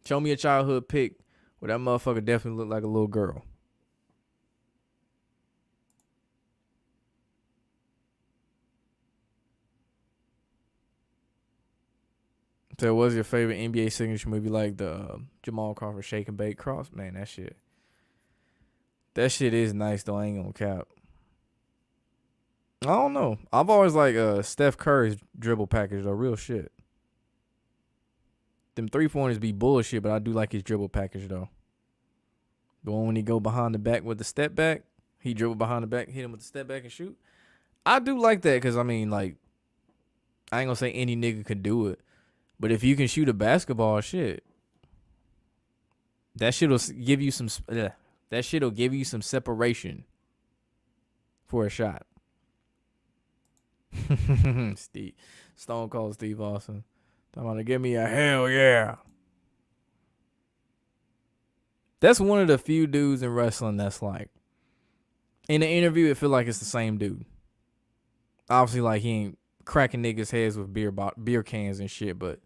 Show me a childhood pic where that motherfucker definitely looked like a little girl. So what was your favorite NBA signature movie? Like the Jamal Crawford Shake and Bake Cross? Man, that shit is nice though. I ain't gonna cap. I don't know. I've always liked Steph Curry's dribble package though. Real shit. Them 3-pointers be bullshit, but I do like his dribble package though. The one when he go behind the back with the step back, he dribble behind the back, hit him with the step back and shoot. I do like that because I mean, like, I ain't gonna say any nigga could do it, but if you can shoot a basketball, shit, that shit'll give you some. That shit'll give you some separation for a shot. Stone Cold Steve Austin. I'm gonna give me a hell yeah. That's one of the few dudes in wrestling that's like, in the interview, it feel like it's the same dude. Obviously, like he ain't cracking niggas' heads with beer cans and shit, but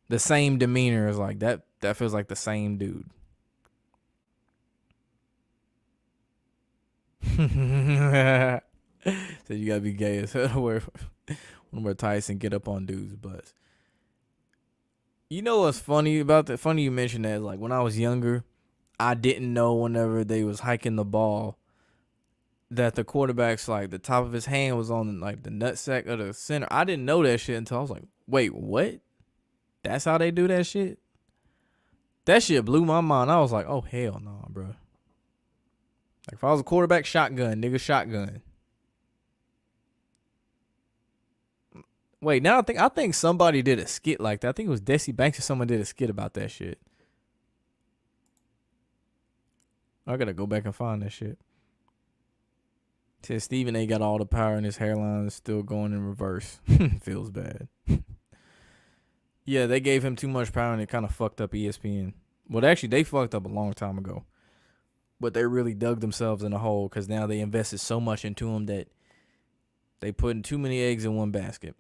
the same demeanor is like that. That feels like the same dude. So you gotta be gay as hell where Tyson get up on dudes' butts. You know what's funny about that? Funny you mentioned that. Like when I was younger, I didn't know whenever they was hiking the ball that the quarterback's like the top of his hand was on like the nutsack of the center. I didn't know that shit until I was like, wait, what? That's how they do that shit? That shit blew my mind. I was like, oh hell no, bro. Like if I was a quarterback, shotgun, nigga, shotgun. Wait, now I think somebody did a skit like that. I think it was Desi Banks or someone did a skit about that shit. I gotta go back and find that shit. Says Stephen A got all the power and his hairline is still going in reverse. Feels bad. Yeah, they gave him too much power and it kind of fucked up ESPN. Well, actually, they fucked up a long time ago. But they really dug themselves in a hole because now they invested so much into him that they putting too many eggs in one basket.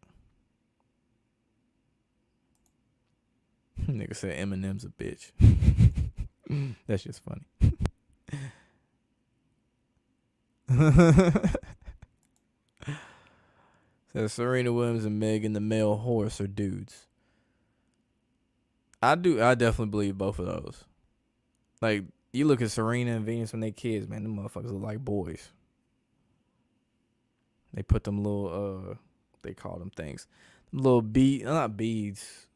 Nigga said Eminem's a bitch. That's just funny. Says Serena Williams and Megan the male horse are dudes. I definitely believe both of those. Like, you look at Serena and Venus when they kids, man, them motherfuckers look like boys. They put them little, they call them things. Little not beads.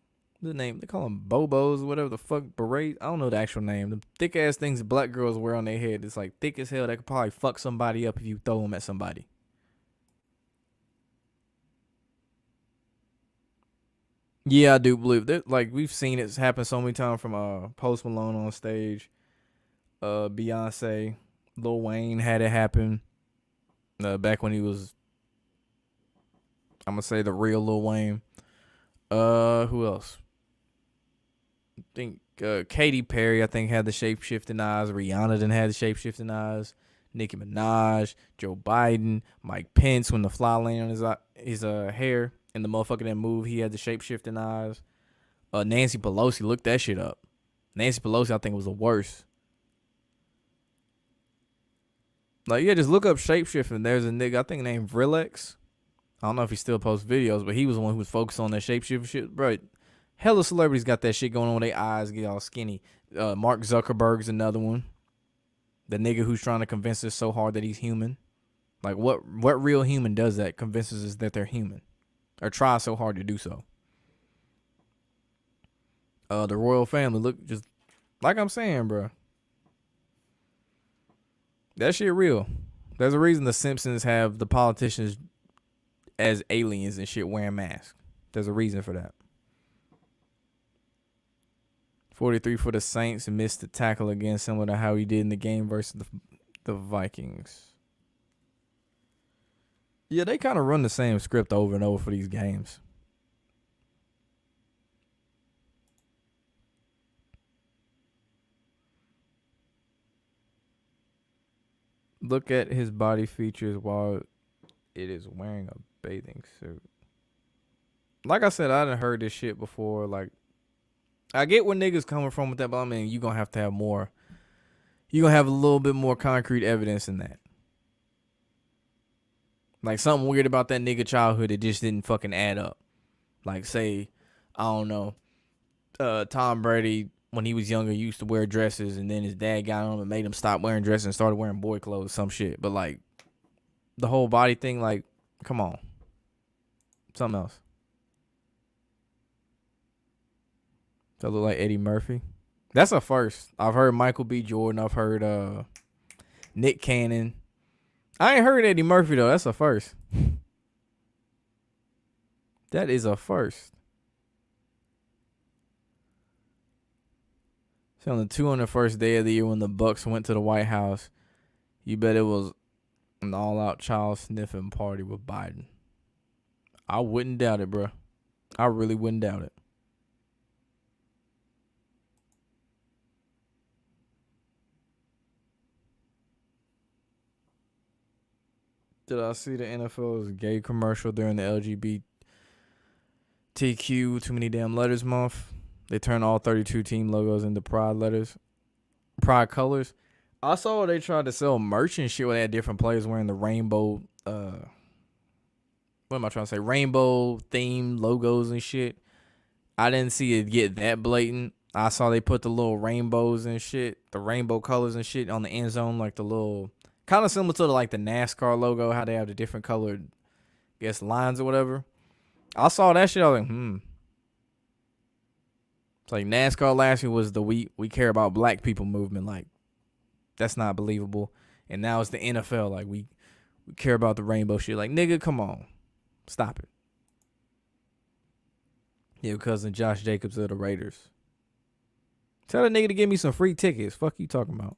The name, they call them bobos or whatever the fuck, beret. I don't know the actual name. The thick ass things that black girls wear on their head. It's like thick as hell. They could probably fuck somebody up if you throw them at somebody. Yeah, I do believe that. Like we've seen it happen so many times from Post Malone on stage, Beyonce, Lil Wayne had it happen. Back when he was, I'm gonna say the real Lil Wayne. Who else? I think Katy Perry, I think, had the shape shifting eyes. Rihanna didn't have the shape shifting eyes. Nicki Minaj, Joe Biden, Mike Pence, when the fly landed on his hair in the motherfucker that moved, he had the shape shifting eyes. Nancy Pelosi, look that shit up. Nancy Pelosi, I think, was the worst. Like, yeah, just look up shape shifting. There's a nigga, I think, named Vrillex. I don't know if he still posts videos, but he was the one who was focused on that shape shifting shit. Bro, hella celebrities got that shit going on with their eyes get all skinny. Mark Zuckerberg's another one. The nigga who's trying to convince us so hard that he's human. Like, what real human does that? Convinces us that they're human. Or tries so hard to do so. The royal family, look, just like I'm saying, bro. That shit real. There's a reason the Simpsons have the politicians as aliens and shit wearing masks. There's a reason for that. 43 for the Saints and missed the tackle again, similar to how he did in the game versus the Vikings. Yeah, they kind of run the same script over and over for these games. Look at his body features while it is wearing a bathing suit. Like I said, I done heard this shit before. Like, I get where niggas coming from with that, but I mean, you gonna have to have more. You gonna have a little bit more concrete evidence than that. Like something weird about that nigga childhood that just didn't fucking add up. Like say, I don't know, Tom Brady when he was younger used to wear dresses, and then his dad got on him and made him stop wearing dresses and started wearing boy clothes, some shit. But like the whole body thing, like, come on, something else. That look like Eddie Murphy. That's a first. I've heard Michael B. Jordan. I've heard Nick Cannon. I ain't heard Eddie Murphy though. That's a first. That is a first. So on the 201st day of the year when the Bucs went to the White House, you bet it was an all-out child sniffing party with Biden. I wouldn't doubt it, bro. I really wouldn't doubt it. Did I see the NFL's gay commercial during the LGBTQ too many damn letters month? They turned all 32 team logos into pride colors. I saw they tried to sell merch and shit where they had different players wearing the rainbow, what am I trying to say? Rainbow themed logos and shit. I didn't see it get that blatant. I saw they put the little rainbows and shit, the rainbow colors and shit on the end zone, like the little, kind of similar to like the NASCAR logo, how they have the different colored, I guess, lines or whatever. I saw that shit. I was like, It's like NASCAR last year was the we care about black people movement. Like, that's not believable. And now it's the NFL. Like, we care about the rainbow shit. Like, nigga, come on. Stop it. Yeah, cousin Josh Jacobs of the Raiders. Tell that nigga to give me some free tickets. Fuck you talking about.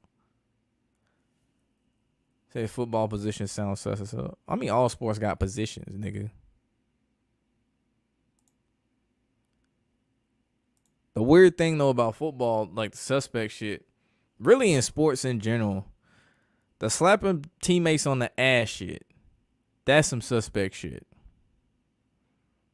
Say football position sounds sus as hell. I mean, all sports got positions, nigga. The weird thing, though, about football, like the suspect shit, really in sports in general, the slapping teammates on the ass shit, that's some suspect shit.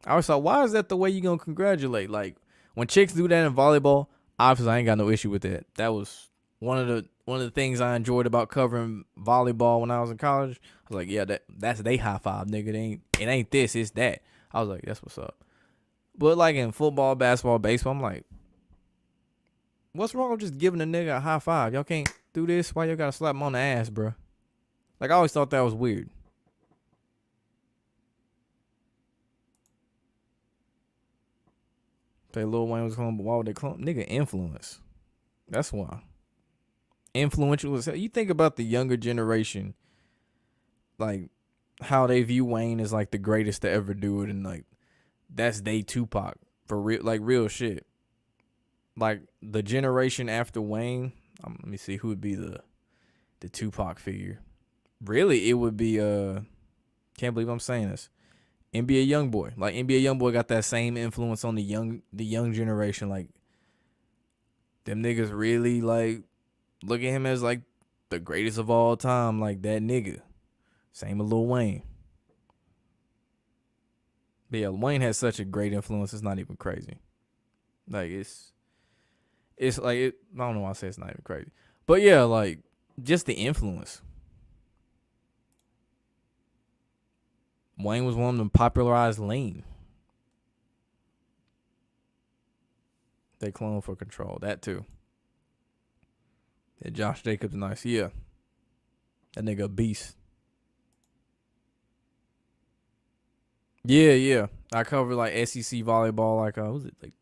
I was like, why is that the way you gonna congratulate? Like, when chicks do that in volleyball, obviously I ain't got no issue with that. That was one of the things I enjoyed about covering volleyball when I was in college. I was like, yeah, that's they high five, nigga. It ain't this, it's that. I was like, that's what's up. But like in football, basketball, baseball, I'm like, what's wrong with just giving a nigga a high five? Y'all can't do this? Why y'all gotta slap him on the ass, bro? Like, I always thought that was weird. Say Lil Wayne was clone, but why would they clone? Nigga, influence. That's why. Influential as hell. You think about the younger generation, like how they view Wayne as like the greatest to ever do it, and like that's they Tupac for real, like real shit. Like the generation after Wayne, let me see who would be the Tupac figure. Really, it would be can't believe I'm saying this. NBA Youngboy. Like NBA Youngboy got that same influence on the young generation. Like them niggas really like look at him as like the greatest of all time. Like that nigga. Same with Lil Wayne. But yeah, Wayne has such a great influence. It's not even crazy. Like it's like I don't know why I say it's not even crazy. But yeah, like just the influence. Wayne was one of them popularized lean. They clone for control. That too. Yeah, Josh Jacobs nice. Yeah. That nigga a beast. Yeah. I covered like SEC volleyball, like what was it, like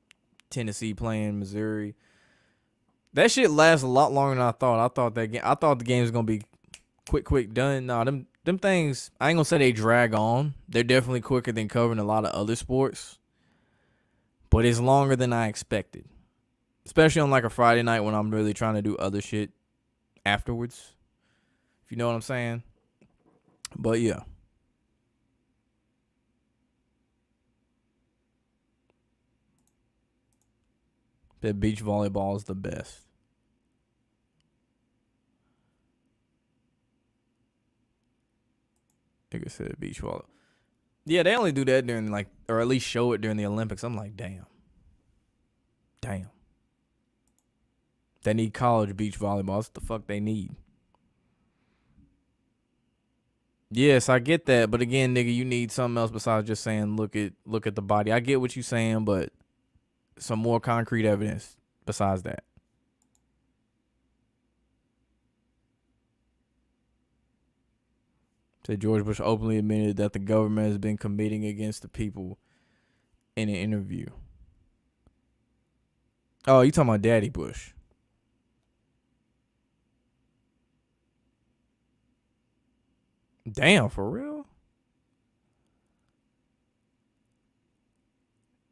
Tennessee playing Missouri. That shit lasts a lot longer than I thought. I thought the game was gonna be quick done. Nah, them things, I ain't gonna say they drag on. They're definitely quicker than covering a lot of other sports. But it's longer than I expected. Especially on like a Friday night when I'm really trying to do other shit afterwards. If you know what I'm saying. But yeah. That beach volleyball is the best. Nigga said beach volleyball. Yeah, they only do that during like, or at least show it during the Olympics. I'm like, damn. They need college beach volleyball. That's what the fuck they need. Yes, I get that, but again, nigga, you need something else besides just saying look at the body. I get what you're saying, but some more concrete evidence besides that. Said George Bush openly admitted that the government has been committing against the people in an interview. Oh, you talking about Daddy Bush? Damn, for real?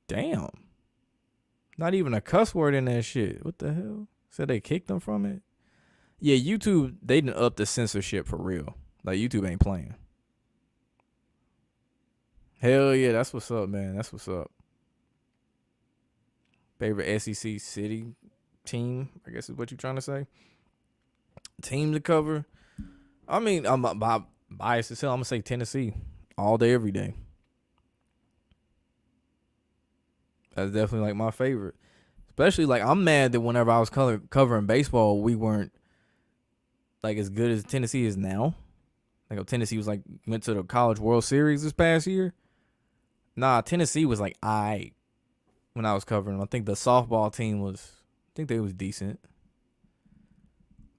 Damn. Not even a cuss word in that shit. What the hell? Said they kicked them from it? Yeah, YouTube, they done up the censorship for real. Like, YouTube ain't playing. Hell yeah, that's what's up, man. That's what's up. Favorite SEC city team, I guess is what you're trying to say. Team to cover. I mean, by Biased as hell. I'm gonna say Tennessee all day, every day. That's definitely like my favorite. Especially like I'm mad that whenever I was covering baseball, we weren't like as good as Tennessee is now. Like Tennessee was like went to the College World Series this past year. Nah, Tennessee was like when I was covering them. I think the softball team I think they was decent.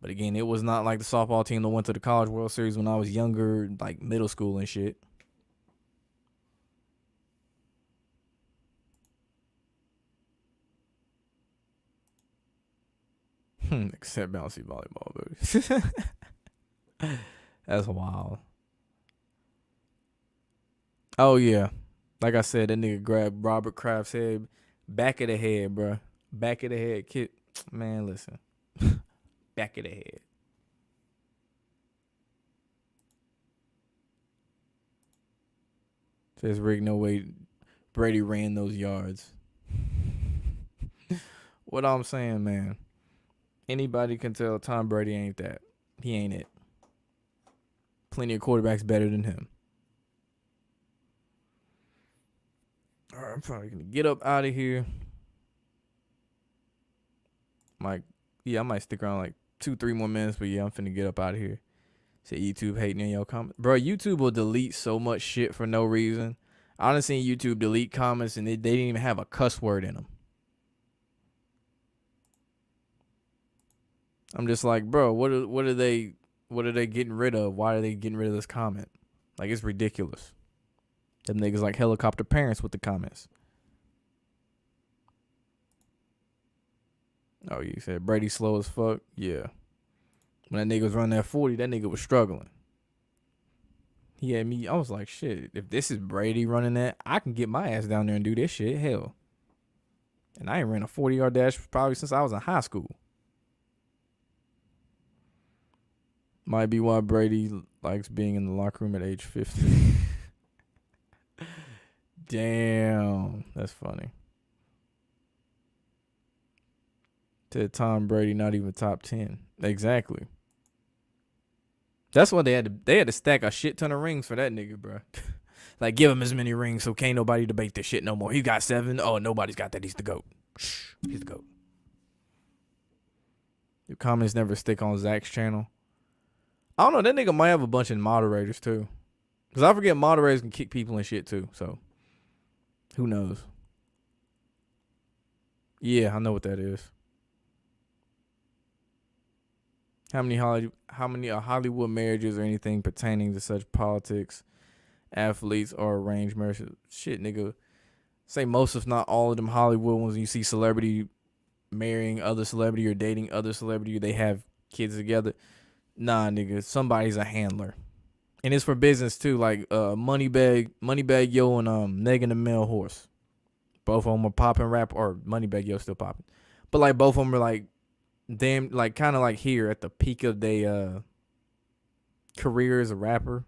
But again, it was not like the softball team that went to the College World Series when I was younger, like middle school and shit. Except bouncy volleyball, baby. That's wild. Oh yeah, like I said, that nigga grabbed Robert Kraft's head, back of the head, bro. Back of the head, kid. Man, listen, back of the head. Says Rick, no way Brady ran those yards. What I'm saying, man. Anybody can tell Tom Brady ain't that. He ain't it. Plenty of quarterbacks better than him. All right, I'm probably gonna get up out of here. I might stick around like 2-3 more minutes, but yeah, I'm finna get up out of here. Say YouTube hating in your comments. Bro, YouTube will delete so much shit for no reason. I done seen YouTube delete comments and they didn't even have a cuss word in them. I'm just like, bro, what are they getting rid of? Why are they getting rid of this comment? Like, it's ridiculous. Them niggas like helicopter parents with the comments. Oh, you said Brady slow as fuck? Yeah. When that nigga was running that 40, that nigga was struggling. He had me, I was like, shit, if this is Brady running that, I can get my ass down there and do this shit. Hell. And I ain't ran a 40-yard dash probably since I was in high school. Might be why Brady likes being in the locker room at age 50. Damn. That's funny. To Tom Brady, not even top 10. Exactly. That's why they had to stack a shit ton of rings for that nigga, bro. Like, give him as many rings so can't nobody debate this shit no more. He got 7. Oh, nobody's got that. He's the GOAT. Shh, he's the GOAT. Your comments never stick on Zach's channel. I don't know. That nigga might have a bunch of moderators, too. Because I forget moderators can kick people and shit, too. So, who knows? Yeah, I know what that is. How many Hollywood marriages or anything pertaining to such politics, athletes, or arranged marriages? Shit, nigga. Say most, if not all of them Hollywood ones, you see celebrity marrying other celebrity or dating other celebrity, they have kids together. Nah, nigga. Somebody's a handler. And it's for business, too. Like Moneybag Yo and Megan the Male Horse. Both of them are popping rap, or Moneybag Yo still popping. But, like, both of them are, like, damn, like kind of like here at the peak of their career as a rapper.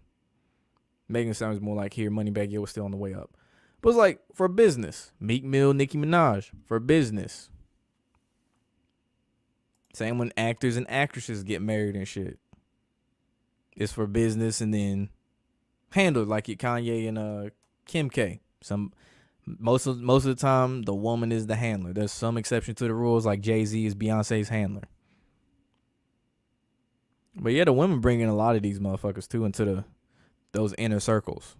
Megan sounds more like here. Moneybag Yo was still on the way up, but it's like for business. Meek Mill, Nicki Minaj for business. Same when actors and actresses get married and shit. It's for business and then handled like your Kanye and Kim K. Most of the time, the woman is the handler. There's some exception to the rules, like Jay-Z is Beyonce's handler. But yeah, the women bring in a lot of these motherfuckers too into those inner circles.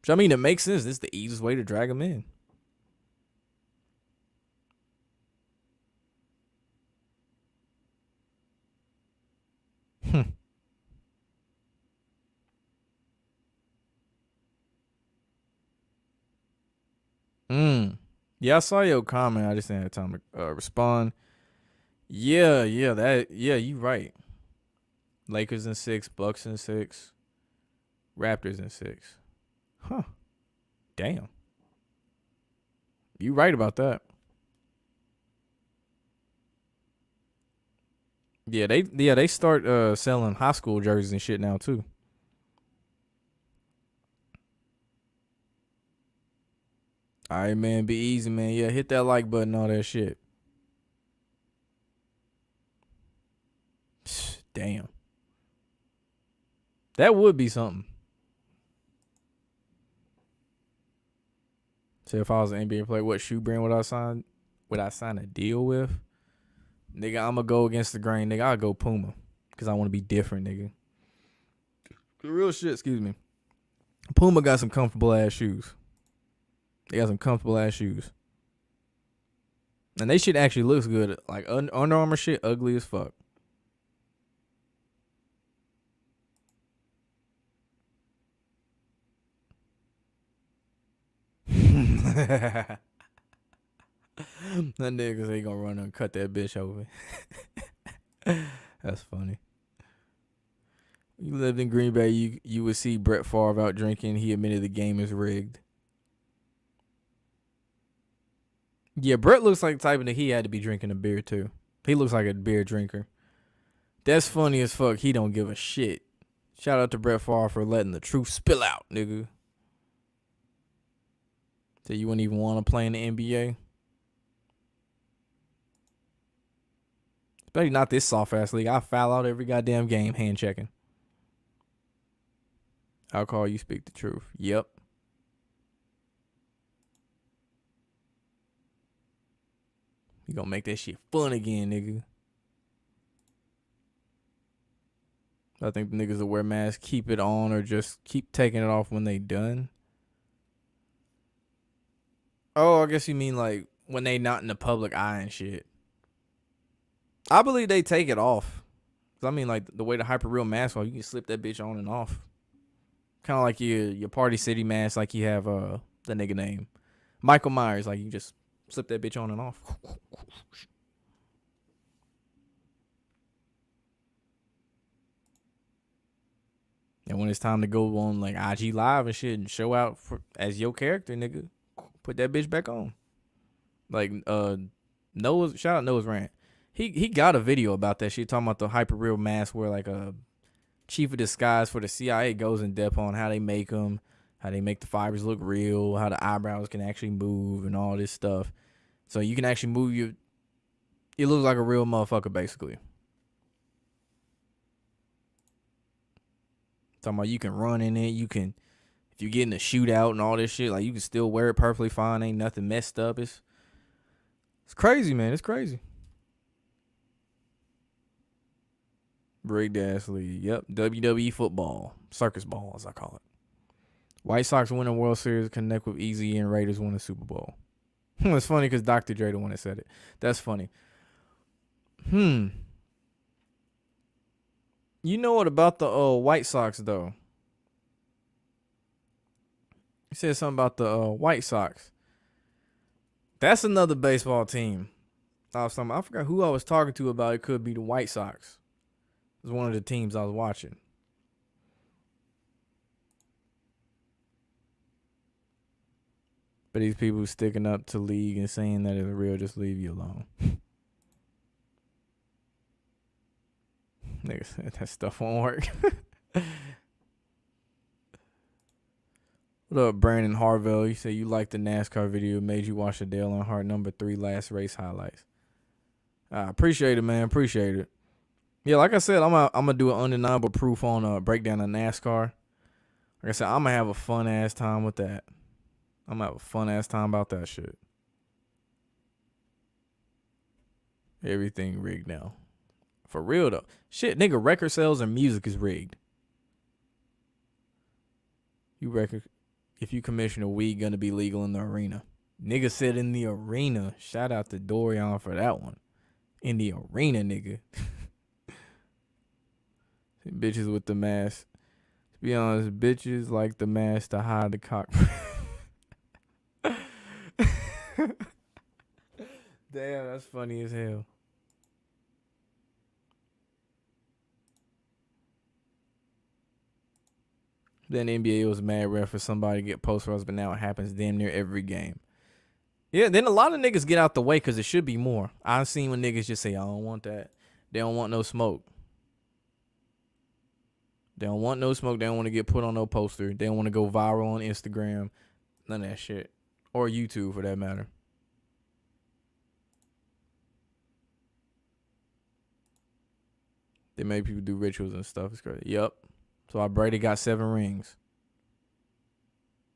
Which I mean, it makes sense. This is the easiest way to drag them in. Yeah, I saw your comment. I just didn't have time to respond. Yeah, you right. Lakers in 6, Bucs in 6, Raptors in 6. Huh. Damn. You right about that. Yeah, they start selling high school jerseys and shit now too. All right, man, be easy, man. Yeah, hit that like button, all that shit. Damn. That would be something. So if I was an NBA player, what shoe brand would I sign? Would I sign a deal with? Nigga, I'ma go against the grain. Nigga, I'll go Puma. Cause I want to be different, nigga. Real shit, excuse me. Puma got some comfortable ass shoes. They got some comfortable ass shoes. And they shit actually looks good. Like Under Armour shit ugly as fuck. That niggas ain't gonna run and cut that bitch over. That's funny. You lived in Green Bay, you would see Brett Favre out drinking. He admitted the game is rigged. Yeah, Brett looks like the type of he had to be drinking a beer too. He looks like a beer drinker. That's funny as fuck. He don't give a shit. Shout out to Brett Favre for letting the truth spill out, nigga. So you wouldn't even want to play in the NBA? Especially not this soft ass league. I foul out every goddamn game hand checking. I'll call you speak the truth. Yep. You gonna make that shit fun again, nigga. I think the niggas that wear masks keep it on or just keep taking it off when they done. Oh, I guess you mean like when they not in the public eye and shit. I believe they take it off. Cause I mean like the way the hyper real mask are, you can slip that bitch on and off. Kind of like your Party City mask, like you have the nigga name Michael Myers, like you just slip that bitch on and off. And when it's time to go on like IG Live and shit and show out as your character, nigga, put that bitch back on. Like Noah's shout out Noah's rant. He got a video about that shit talking about the hyper real mask where like a chief of disguise for the CIA goes in depth on how they make them, how they make the fibers look real, how the eyebrows can actually move and all this stuff. So you can actually move your. It looks like a real motherfucker basically. Talking about you can run in it, you can, if you get in a shootout and all this shit, like you can still wear it perfectly fine. Ain't nothing messed up. It's crazy, man. It's crazy. Breakdance League. Yep. WWE football. Circus ball, as I call it. White Sox win a World Series, connect with Easy, and Raiders win a Super Bowl. It's funny because Dr. Dre the one that said it. That's funny. You know what about the White Sox, though? You said something about the White Sox. That's another baseball team. I forgot who I was talking to about it. Could be the White Sox. It was one of the teams I was watching. But these people sticking up to league and saying that it's real, just leave you alone. Niggas, that stuff won't work. What up, Brandon Harville? You say you liked the NASCAR video. It made you watch the Dale Earnhardt number 3 last race highlights. I appreciate it, man. Appreciate it. Yeah, like I said, I'm gonna do an undeniable proof on a breakdown of NASCAR. Like I said, I'm gonna have a fun ass time with that. I'm gonna have a fun ass time about that shit. Everything rigged now. For real though. Shit, nigga, record sales and music is rigged. If you commission a weed, gonna be legal in the arena. Nigga said in the arena. Shout out to Dorian for that one. In the arena, nigga. Bitches with the mask. To be honest, bitches like the mask to hide the cock. Damn, that's funny as hell. Then NBA was mad rare for somebody to get post routes, but now it happens damn near every game. Yeah, then a lot of niggas get out the way because it should be more. I've seen when niggas just say, I don't want that. They don't want no smoke. They don't want no smoke. They don't want to get put on no poster. They don't want to go viral on Instagram. None of that shit. Or YouTube for that matter. They make people do rituals and stuff. It's crazy. Yup. So why Brady got 7 rings.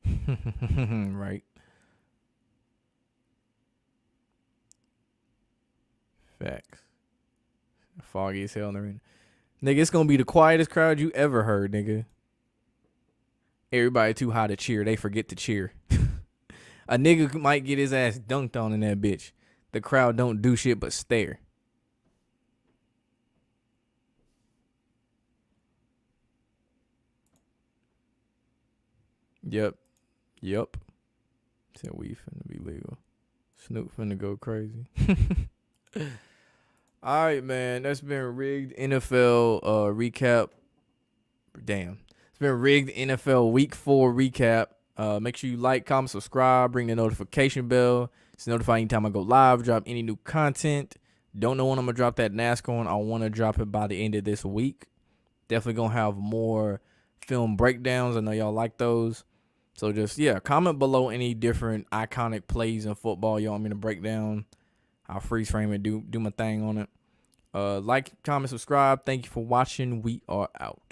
Right. Facts. Foggy as hell in the arena. Nigga, it's gonna be the quietest crowd you ever heard, nigga. Everybody too high to cheer. They forget to cheer. A nigga might get his ass dunked on in that bitch. The crowd don't do shit but stare. Yep. Said we finna be legal. Snoop finna go crazy. All right, man. That's been Rigged NFL recap. Damn. It's been Rigged NFL Week 4 recap. Make sure you like, comment, subscribe, ring the notification bell. It's notified anytime I go live, drop any new content. Don't know when I'm going to drop that NASCAR one. I want to drop it by the end of this week. Definitely going to have more film breakdowns. I know y'all like those. So just, comment below any different iconic plays in football y'all want me to break down. I'll freeze frame it, do my thing on it. Like, comment, subscribe. Thank you for watching. We are out.